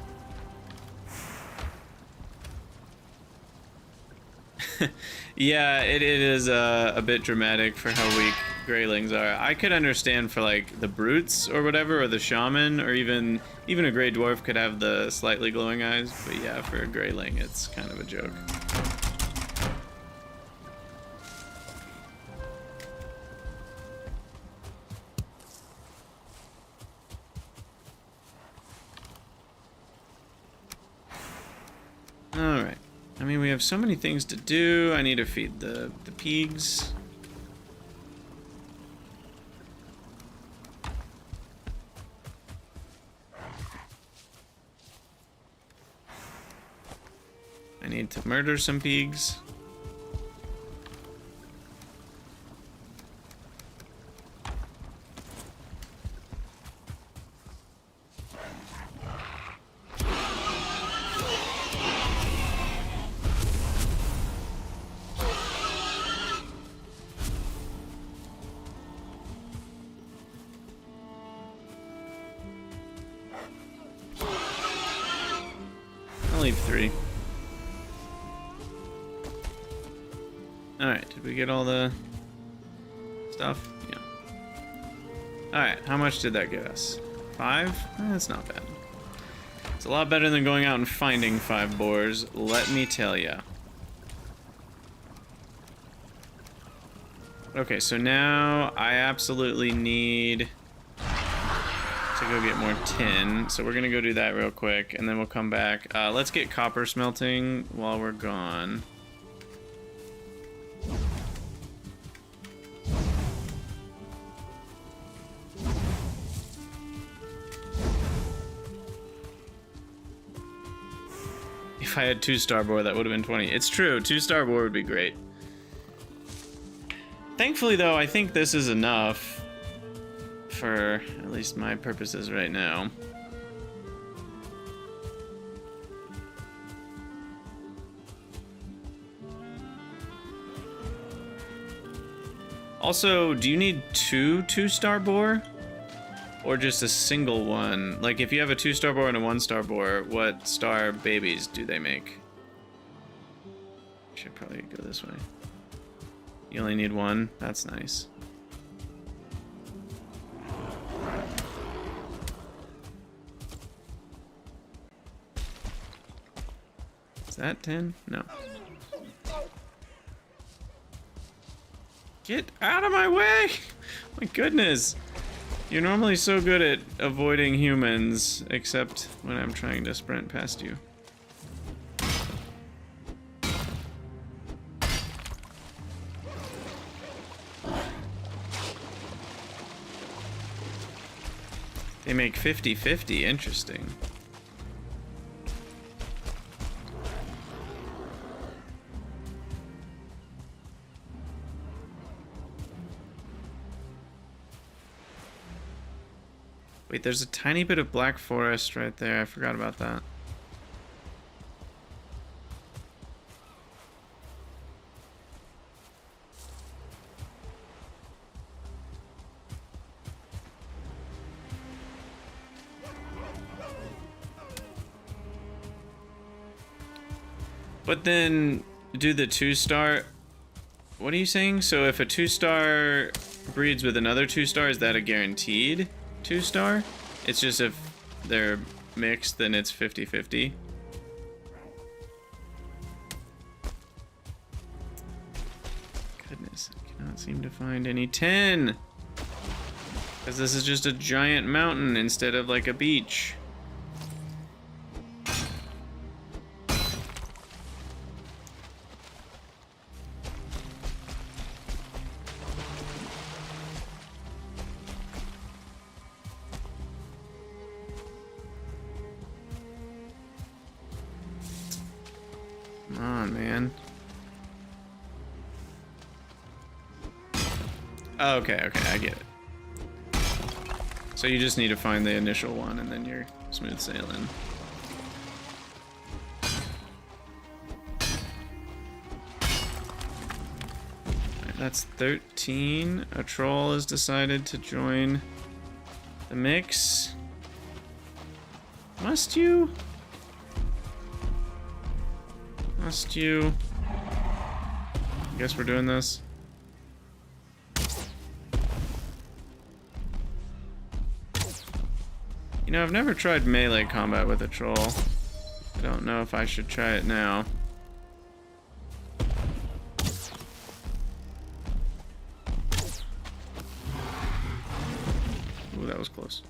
Yeah, it is a bit dramatic for how weak Greylings are. I could understand for like the brutes or whatever, or the shaman, or even a Grey Dwarf could have the slightly glowing eyes, but yeah, for a Greyling it's kind of a joke. Alright. I mean, we have so many things to do. I need to feed the pigs. I need to murder some pigs. I'll leave 3. Alright, did we get all the stuff? Yeah. Alright, how much did that get us? 5? That's not bad. It's a lot better than going out and finding 5 boars, let me tell ya. Okay, so now I absolutely need to go get more tin. So we're gonna go do that real quick, and then we'll come back. Let's get copper smelting while we're gone. If I had 2 starboard, that would have been 20. It's true, 2 starboard would be great. Thankfully, though, I think this is enough for at least my purposes right now. Also, do you need 2 2-star bore? Or just a single one? Like, if you have a 2-star bore and a 1-star bore, what star babies do they make? Should probably go this way. You only need 1? That's nice. Is that 10? No. Get out of my way! My goodness! You're normally so good at avoiding humans, except when I'm trying to sprint past you. They make 50-50, interesting. Wait, there's a tiny bit of black forest right there. I forgot about that. But then, do the 2-star... What are you saying? So if a 2-star breeds with another 2-star, is that a guaranteed 2-star? It's just if they're mixed, then it's 50-50. Goodness, I cannot seem to find any 10. Because this is just a giant mountain instead of like a beach. Come on, man. Oh, okay, I get it. So you just need to find the initial one and then you're smooth sailing. Alright, that's 13. A troll has decided to join the mix. Must you? Must you? I guess we're doing this. You know, I've never tried melee combat with a troll. I don't know if I should try it now. Ooh, that was close.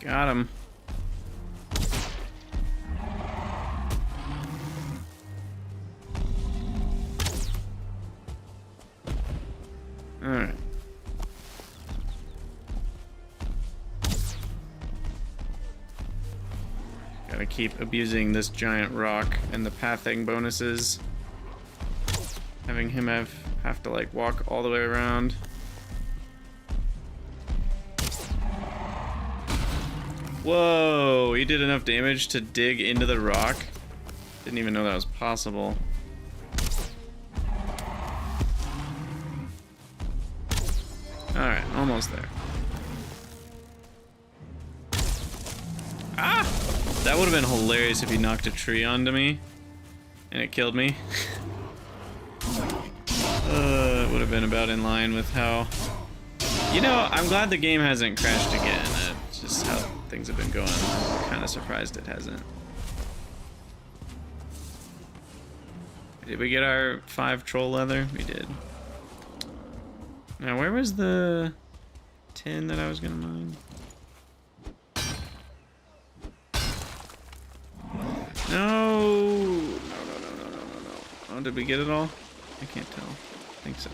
Got him. All right. Gotta keep abusing this giant rock and the pathing bonuses. Having him have to like walk all the way around. Whoa, he did enough damage to dig into the rock. Didn't even know that was possible. Alright, almost there. Ah! That would have been hilarious if he knocked a tree onto me and it killed me. would have been about in line with how... You know, I'm glad the game hasn't crashed again. It's just how things have been going. I'm kind of surprised it hasn't. Did we get our 5 troll leather? We did. Now, where was the tin that I was gonna mine? No! No. Oh, did we get it all? I can't tell. I think so.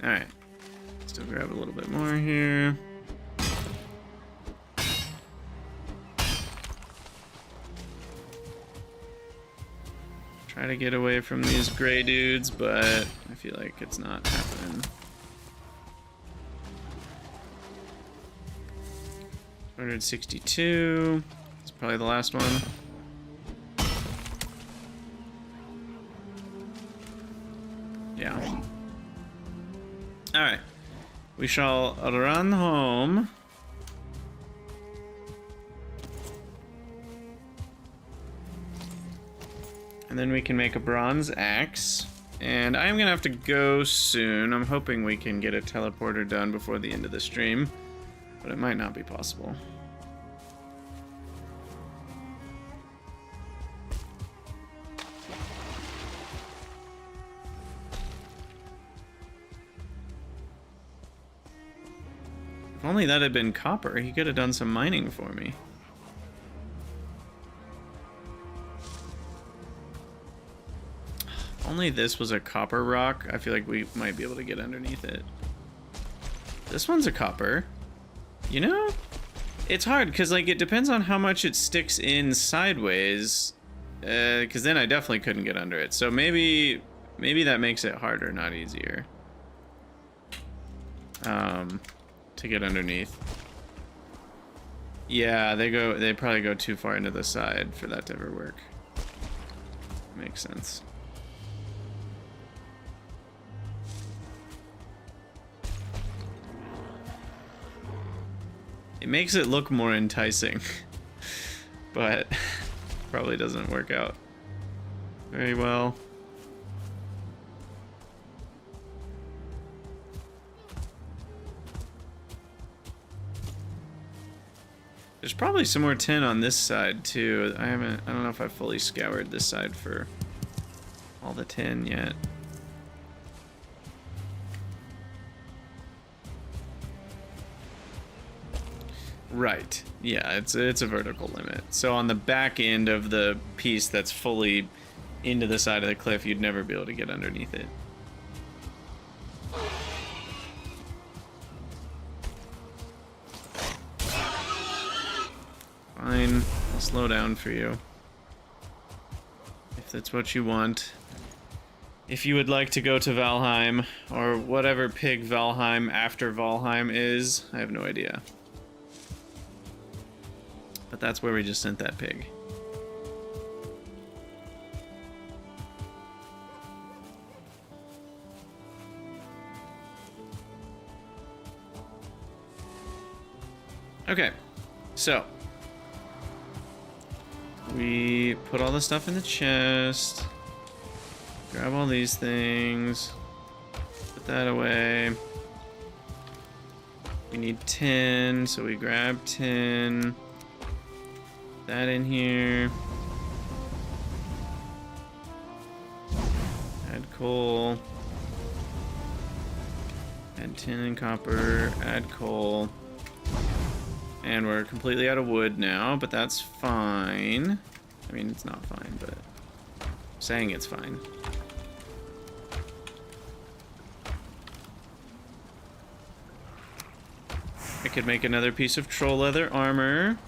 Alright. Still grab a little bit more here. Try to get away from these gray dudes, but I feel like it's not happening. 262. It's probably the last one. Yeah. Alright. We shall run home. And then we can make a bronze axe. And I'm gonna have to go soon. I'm hoping we can get a teleporter done before the end of the stream, but it might not be possible. If only that had been copper, he could have done some mining for me. If only this was a copper rock, I feel like we might be able to get underneath it. This one's a copper. You know? It's hard, because like, it depends on how much it sticks in sideways. Because then I definitely couldn't get under it. So maybe that makes it harder, not easier. To get underneath. Yeah, they probably go too far into the side for that to ever work. Makes sense. It makes it look more enticing, but probably doesn't work out very well. There's probably some more tin on this side too. I don't know if I've fully scoured this side for all the tin yet. Right. Yeah, it's a vertical limit. So on the back end of the piece that's fully into the side of the cliff, you'd never be able to get underneath it. Fine, I'll slow down for you. If that's what you want. If you would like to go to Valheim, or whatever pig Valheim after Valheim is, I have no idea. But that's where we just sent that pig. Okay, so we put all the stuff in the chest, grab all these things, put that away. We need tin, so we grab tin. That in here. Add coal. Add tin and copper. Add coal. And we're completely out of wood now, but that's fine. I mean, it's not fine, but I'm saying it's fine. I could make another piece of troll leather armor.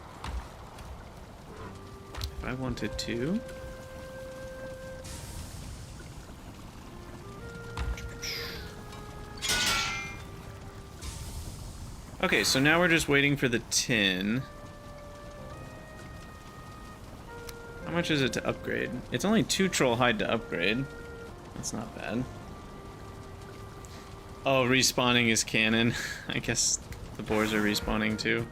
If I wanted to. Okay, so now we're just waiting for the tin. How much is it to upgrade? It's only 2 troll hide to upgrade. That's not bad. Oh, respawning is canon. I guess the boars are respawning too.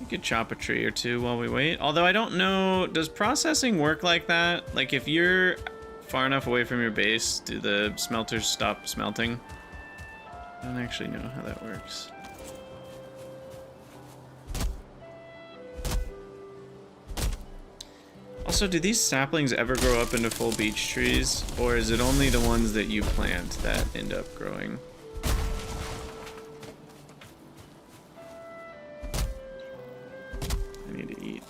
We could chop a tree or two while we wait. Although I don't know, does processing work like that? Like if you're far enough away from your base, do the smelters stop smelting? I don't actually know how that works. Also, do these saplings ever grow up into full beech trees? Or is it only the ones that you plant that end up growing? I need to eat.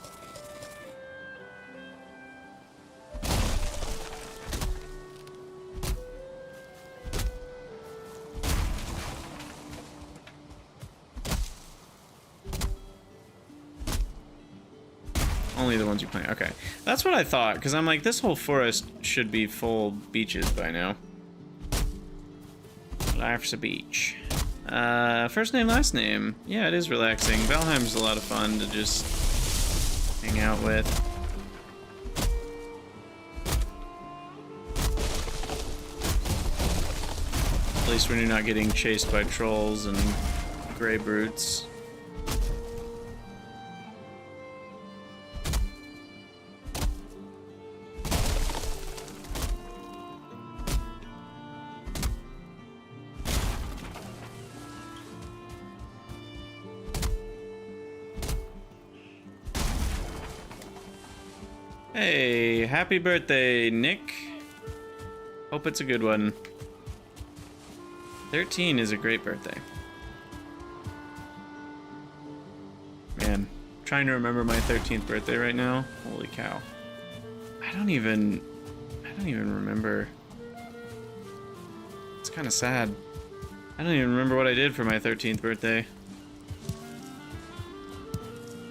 Only the ones you plant. Okay. That's what I thought, because I'm like, this whole forest should be full beaches by now. Life's a beach. First name, last name. Yeah, it is relaxing. Valheim's a lot of fun to just hang out with. At least when you're not getting chased by trolls and gray brutes. Hey, happy birthday, Nick. Hope it's a good one. 13 is a great birthday. Man, trying to remember my 13th birthday right now. Holy cow. I don't even remember. It's kind of sad. I don't even remember what I did for my 13th birthday.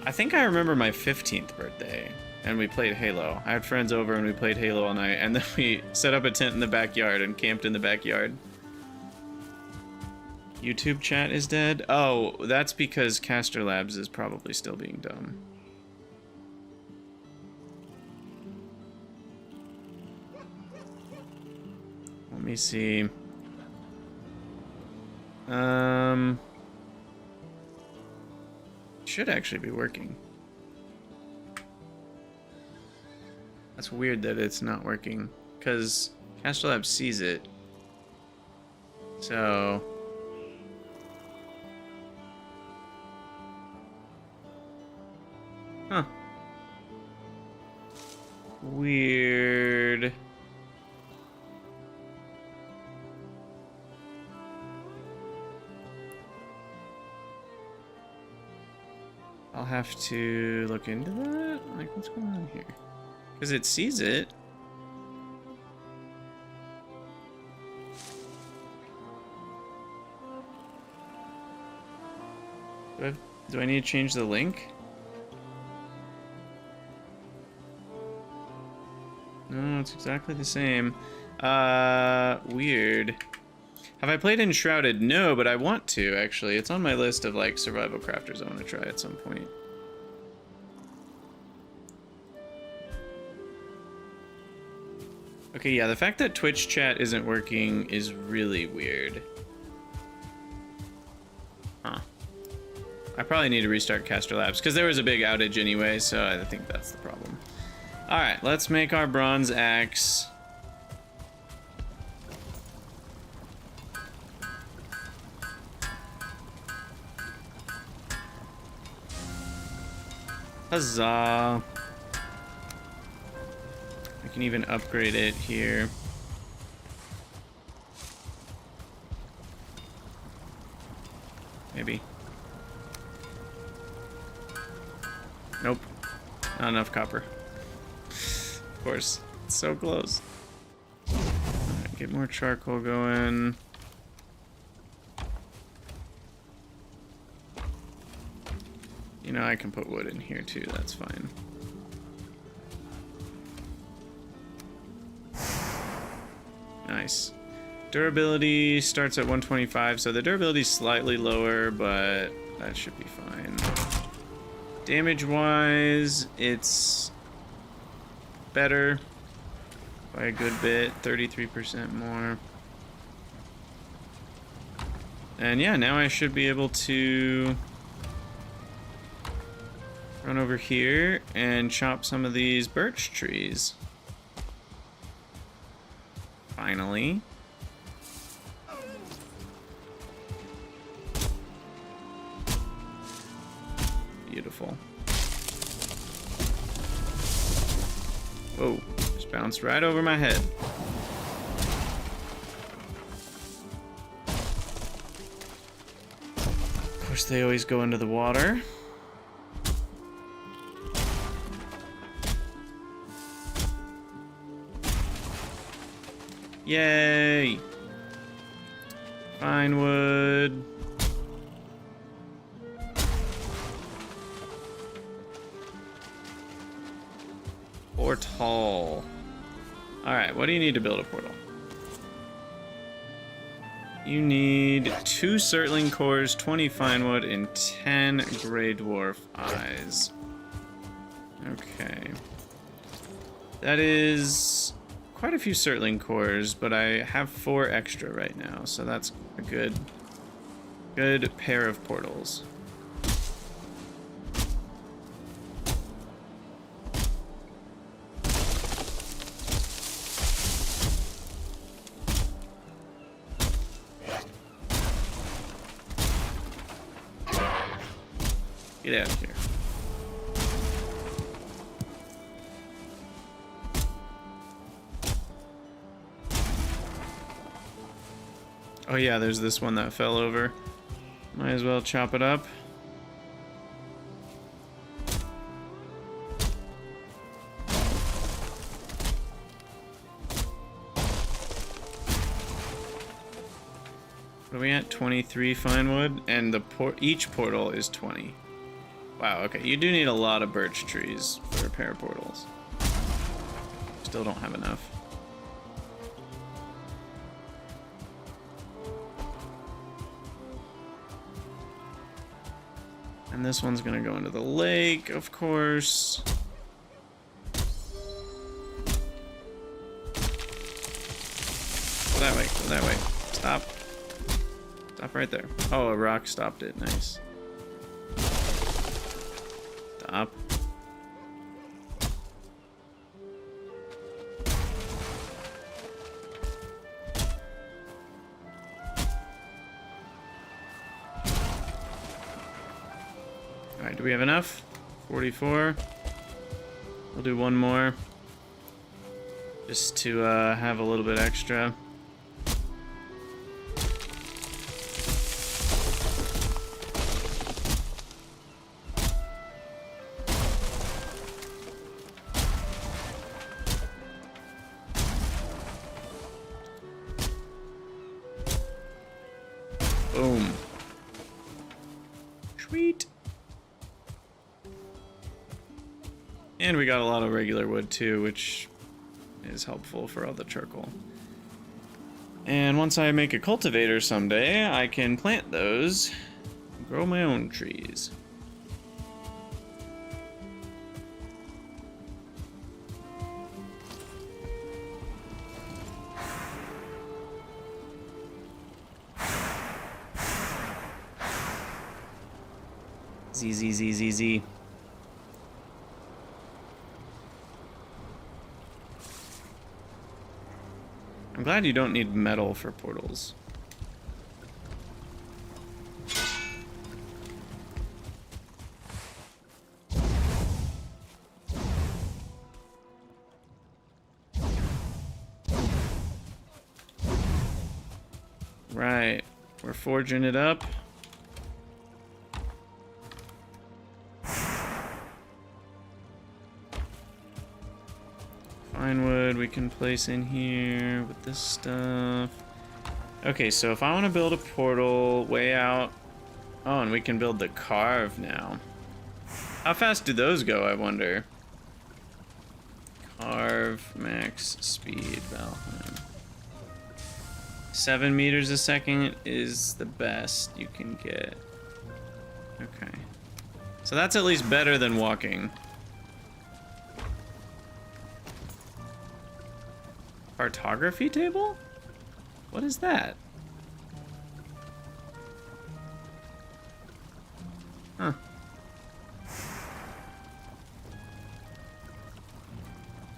I think I remember my 15th birthday. And we played Halo. I had friends over and we played Halo all night, and then we set up a tent in the backyard and camped in the backyard. YouTube chat is dead? Oh, that's because Caster Labs is probably still being done. Let me see. Should actually be working. That's weird that it's not working, because Caster Labs sees it. So... Huh. Weird. I'll have to look into that. Like, what's going on here? Because it sees it. Do I need to change the link? No, it's exactly the same. Weird. Have I played Enshrouded? No, but I want to, actually. It's on my list of, like, survival crafters I want to try at some point. Okay, yeah, the fact that Twitch chat isn't working is really weird. Huh. I probably need to restart Caster Labs, because there was a big outage anyway, so I think that's the problem. Alright, let's make our bronze axe. Huzzah! I can even upgrade it here. Maybe. Nope. Not enough copper. Of course. It's so close. Alright, get more charcoal going. You know, I can put wood in here too, that's fine. Nice. Durability starts at 125, so the durability is slightly lower, but that should be fine. Damage-wise, it's better, by a good bit, 33% more. And yeah, now I should be able to run over here and chop some of these birch trees. Finally. Beautiful. Whoa, just bounced right over my head. Of course, they always go into the water. Yay! Fine wood. Portal. Alright, what do you need to build a portal? You need 2 Surtling cores, 20 fine wood, and 10 gray dwarf eyes. Okay. That is quite a few Surtling cores, but I have 4 extra right now, so that's a good pair of portals. Get out of here. Oh yeah, there's this one that fell over. Might as well chop it up. What are we at? 23 fine wood, and the each portal is 20. Wow, okay, you do need a lot of birch trees for repair portals. Still don't have enough. And this one's gonna go into the lake, of course. Go that way, go that way. Stop. Stop right there. Oh, a rock stopped it, nice. Stop. Alright, do we have enough? 44. We'll do one more. Just to have a little bit extra. Boom. Sweet. And we got a lot of regular wood too, which is helpful for all the charcoal. And once I make a cultivator someday, I can plant those and grow my own trees. Z. I'm glad you don't need metal for portals. Right, we're forging it up. Fine wood we can place in here with this stuff. Okay, so if I want to build a portal way out... Oh, and we can build the carve now. How fast do those go, I wonder? Carve, max speed, Valheim. 7 meters a second is the best you can get. Okay. So that's at least better than walking. Cartography table? What is that? Huh.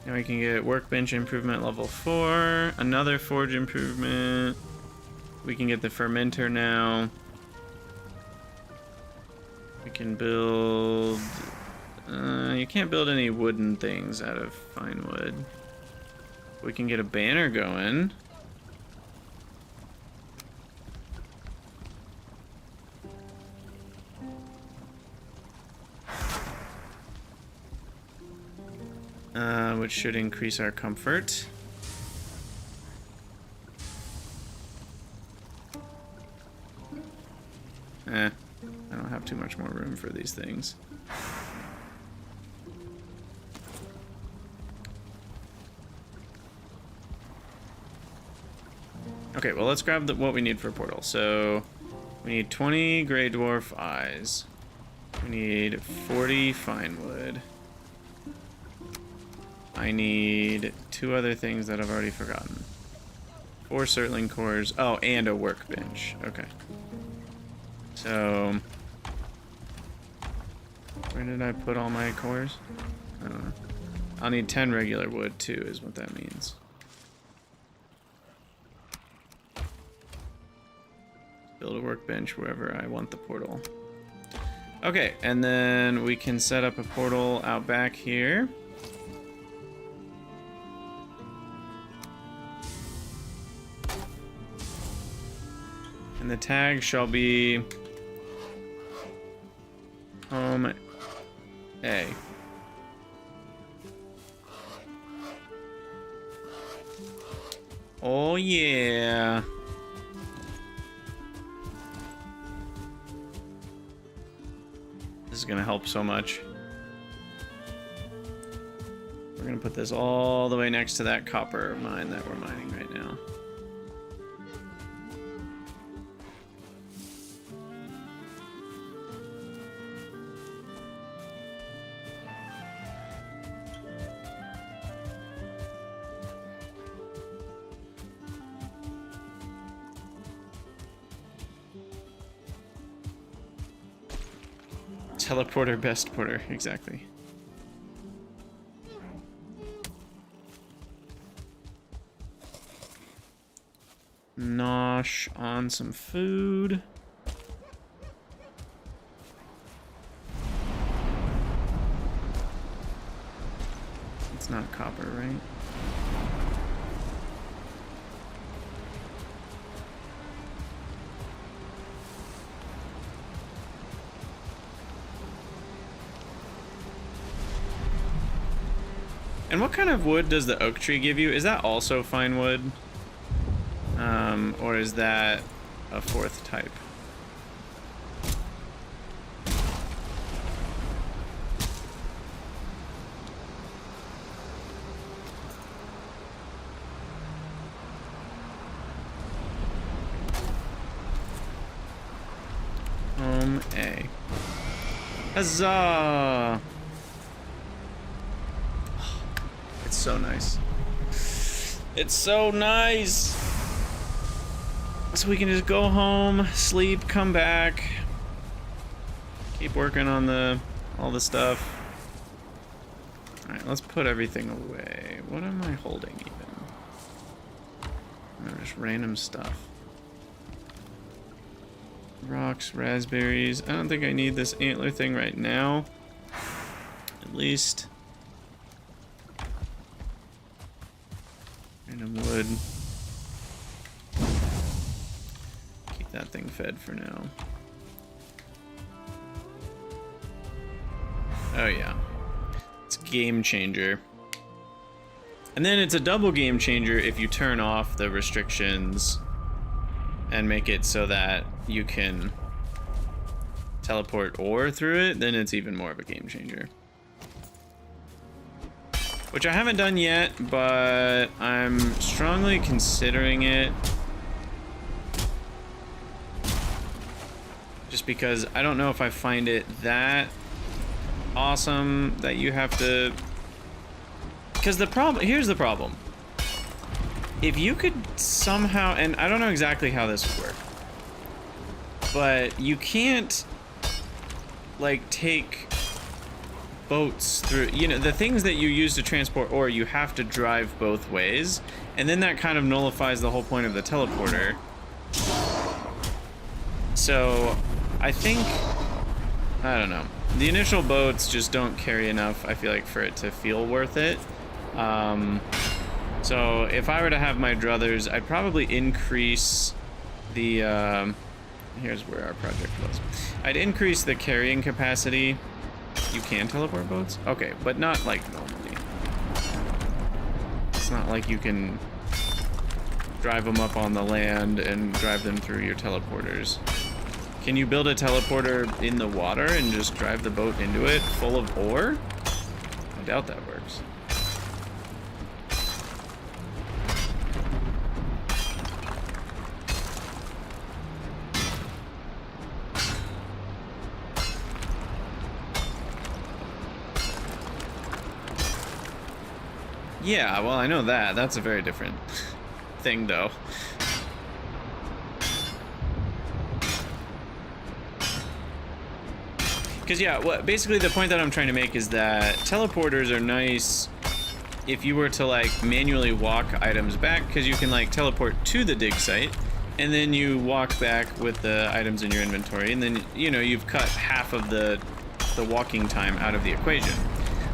Now we can get workbench improvement level 4, another forge improvement. We can get the fermenter now. We can build... you can't build any wooden things out of fine wood. We can get a banner going. Which should increase our comfort. I don't have too much more room for these things. Okay, well, let's grab what we need for a portal. So we need 20 gray dwarf eyes. We need 40 fine wood. I need 2 other things that I've already forgotten. 4 surtling cores. Oh, and a workbench. Okay. So where did I put all my cores? I don't know. I'll need 10 regular wood too, is what that means. Build a workbench wherever I want the portal. Okay, and then we can set up a portal out back here. And the tag shall be home A. Oh yeah. This is gonna help so much. We're gonna put this all the way next to that copper mine that we're mining right now. Teleporter, best porter, exactly. Nosh on some food. It's not copper, right? And what kind of wood does the oak tree give you? Is that also fine wood? Or is that a 4th type? A. Huzzah! It's so nice. It's so nice! So we can just go home, sleep, come back, keep working on all the stuff. Alright, let's put everything away. What am I holding even? No, just random stuff. Rocks, raspberries. I don't think I need this antler thing right now. At least. Random wood. Keep that thing fed for now. Oh yeah. It's a game changer. And then it's a double game changer if you turn off the restrictions and make it so that you can teleport ore through it, then it's even more of a game changer. Which I haven't done yet, but I'm strongly considering it. Just because I don't know if I find it that awesome that you have to... Because the problem... Here's the problem. if you could somehow, and I don't know exactly how this would work, but you can't like take boats through, you know, the things that you use to transport ore, you have to drive both ways, and then that kind of nullifies the whole point of the teleporter. So I think, I don't know, the initial boats just don't carry enough, I feel like, for it to feel worth it. So if I were to have my druthers, I'd probably increase the, here's where our project was. I'd increase the carrying capacity. You can teleport boats? Okay, but not like normally. It's not like you can drive them up on the land and drive them through your teleporters. Can you build a teleporter in the water and just drive the boat into it full of ore? I doubt that works. Yeah, well, I know that. That's a very different thing, though. Because, yeah, basically the point that I'm trying to make is that teleporters are nice if you were to, like, manually walk items back, because you can, like, teleport to the dig site, and then you walk back with the items in your inventory, and then, you know, you've cut half of the walking time out of the equation.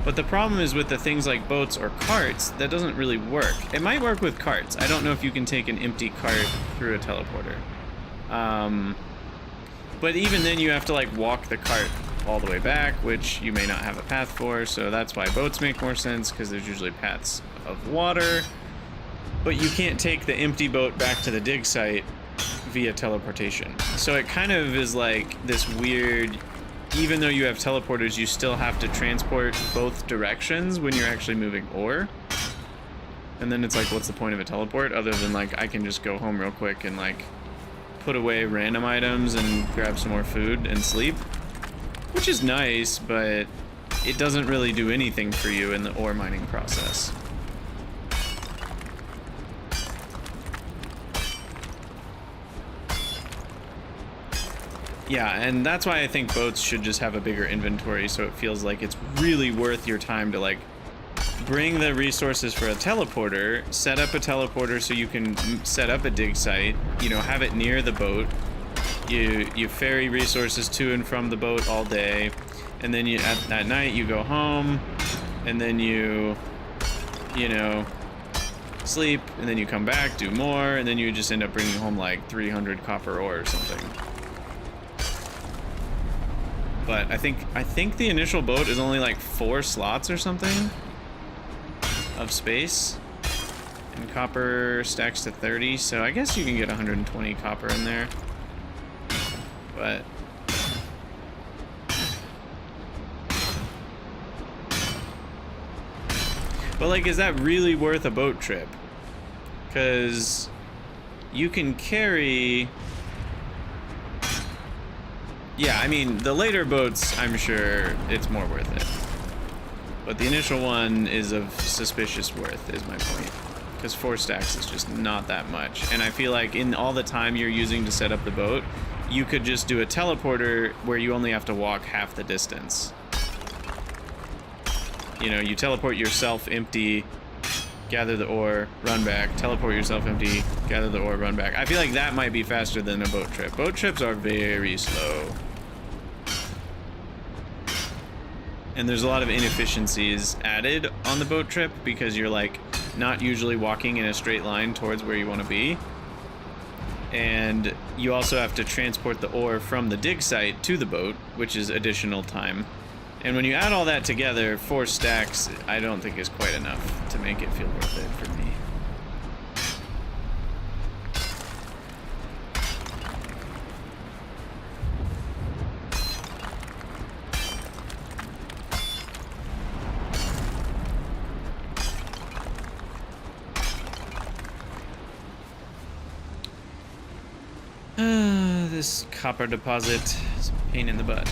But the problem is with the things like boats or carts, that doesn't really work. It might work with carts. I don't know if you can take an empty cart through a teleporter. But even then you have to like walk the cart all the way back, which you may not have a path for, so that's why boats make more sense, because there's usually paths of water. But you can't take the empty boat back to the dig site via teleportation. So it kind of is like this weird, even though you have teleporters, you still have to transport both directions when you're actually moving ore. And then it's like, what's the point of a teleport other than like I can just go home real quick and like put away random items and grab some more food and sleep, which is nice, but it doesn't really do anything for you in the ore mining process. Yeah, and that's why I think boats should just have a bigger inventory, so it feels like it's really worth your time to like bring the resources for a teleporter, set up a teleporter so you can set up a dig site, you know, have it near the boat. You ferry resources to and from the boat all day, and then you at night you go home, and then you know, sleep, and then you come back, do more, and then you just end up bringing home like 300 copper ore or something. But I think the initial boat is only like 4 slots or something of space, and copper stacks to 30, so I guess you can get 120 copper in there. But like, is that really worth a boat trip? Because you can carry, yeah, I mean, the later boats, I'm sure it's more worth it. But the initial one is of suspicious worth, is my point. Because 4 stacks is just not that much. And I feel like in all the time you're using to set up the boat, you could just do a teleporter where you only have to walk half the distance. You know, you teleport yourself empty, gather the ore, run back, teleport yourself empty, gather the ore, run back. I feel like that might be faster than a boat trip. Boat trips are very slow. And there's a lot of inefficiencies added on the boat trip because you're like not usually walking in a straight line towards where you want to be. And you also have to transport the ore from the dig site to the boat, which is additional time. And when you add all that together, 4 stacks, I don't think is quite enough to make it feel worth it for me. This copper deposit is a pain in the butt.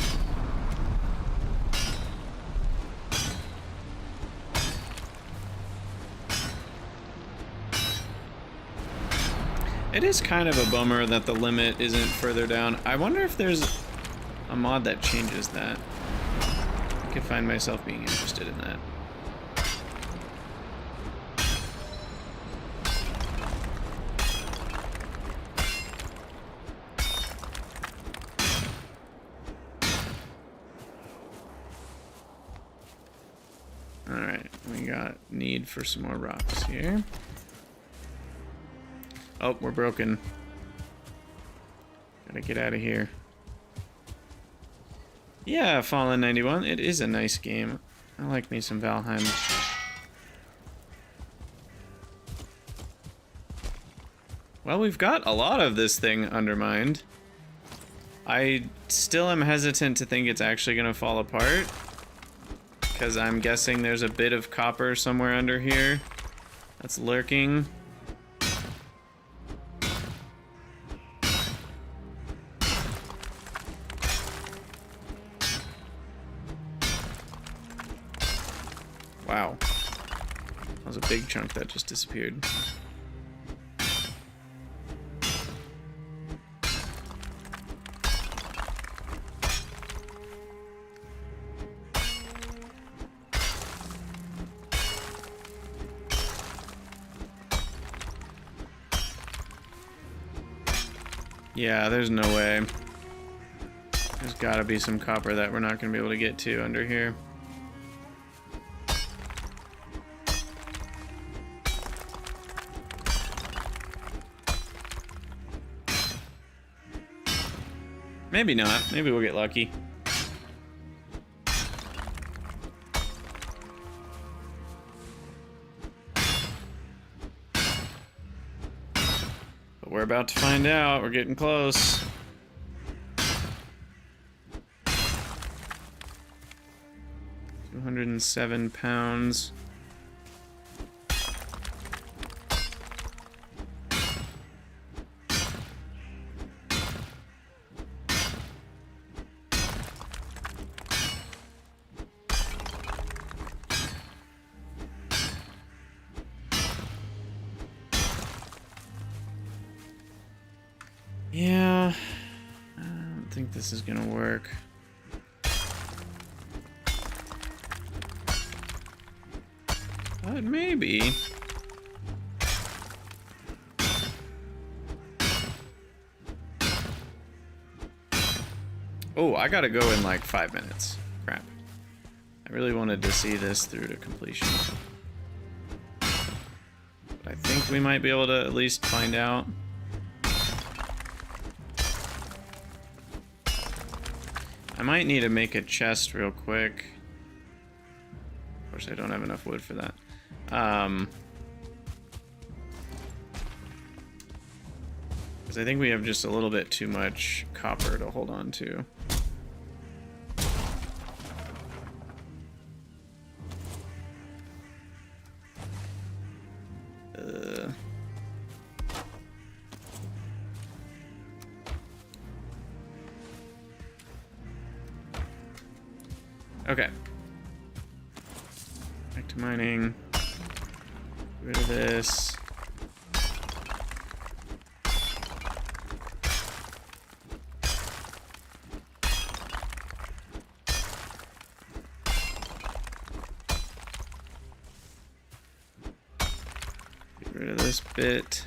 It is kind of a bummer that the limit isn't further down. I wonder if there's a mod that changes that. I could find myself being interested in that. Alright, we got need for some more rocks here. Oh, we're broken. Gotta get out of here. Yeah, Fallen 91. It is a nice game. I like me some Valheim. Well, we've got a lot of this thing undermined. I still am hesitant to think it's actually gonna fall apart, because I'm guessing there's a bit of copper somewhere under here that's lurking. Wow. That was a big chunk that just disappeared. Yeah, there's no way. There's gotta be some copper that we're not gonna be able to get to under here. Maybe not. Maybe we'll get lucky. But we're about to find out. We're getting close. £207. Yeah, I don't think this is gonna work. But maybe. Oh, I gotta go in like 5 minutes. Crap. I really wanted to see this through to completion. But I think we might be able to at least find out. I might need to make a chest real quick. Of course, I don't have enough wood for that. Because I think we have just a little bit too much copper to hold on to. Okay. Back to mining. Get rid of this. Get rid of this bit.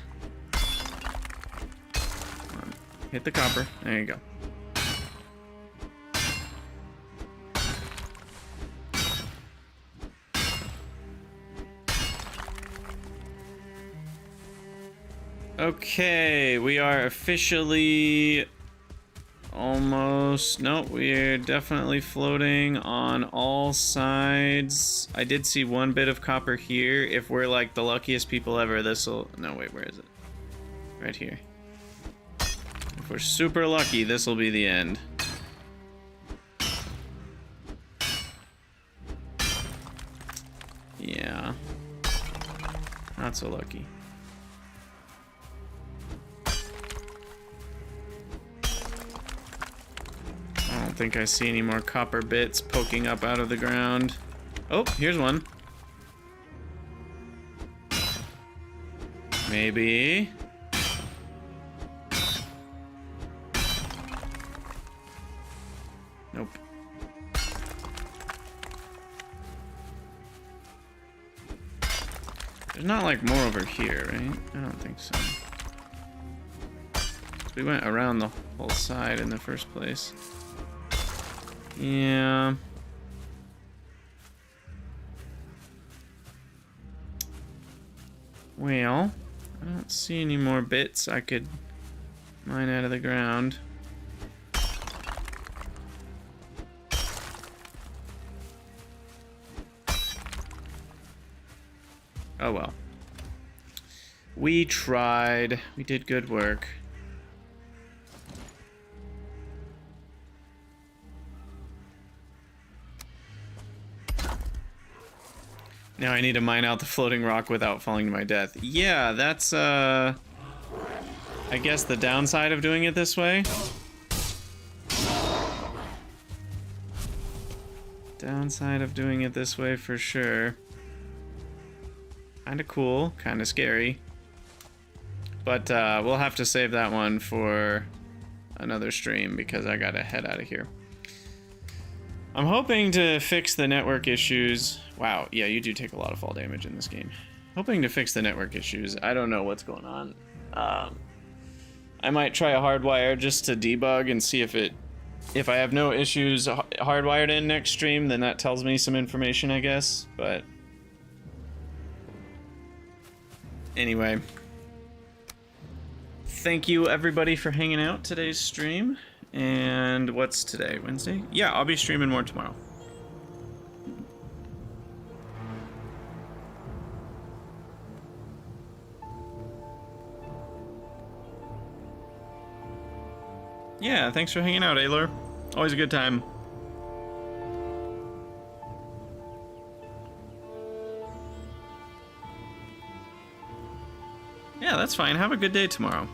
Come on. Hit the copper. There you go. Okay, we are officially almost... No, we're definitely floating on all sides. I did see one bit of copper here. If we're like the luckiest people ever, this'll... No, wait, where is it? Right here. If we're super lucky, this'll be the end. Yeah. Not so lucky. I don't think I see any more copper bits poking up out of the ground. Oh, here's one. Maybe. Nope. There's not like more over here, right? I don't think so. We went around the whole side in the first place. Yeah. Well, I don't see any more bits I could mine out of the ground. Oh well. We tried. We did good work. Now I need to mine out the floating rock without falling to my death. Yeah, that's, I guess the downside of doing it this way. Downside of doing it this way for sure. Kinda cool, kinda scary. But we'll have to save that one for another stream because I gotta head out of here. I'm hoping to fix the network issues. Wow, yeah, you do take a lot of fall damage in this game. Hoping to fix the network issues. I don't know what's going on. I might try a hardwire just to debug and see if I have no issues hardwired in next stream, then that tells me some information, I guess. But anyway, thank you everybody for hanging out today's stream. And what's today? Wednesday? Yeah, I'll be streaming more tomorrow. Yeah, thanks for hanging out, Aylor. Always a good time. Yeah, that's fine. Have a good day tomorrow.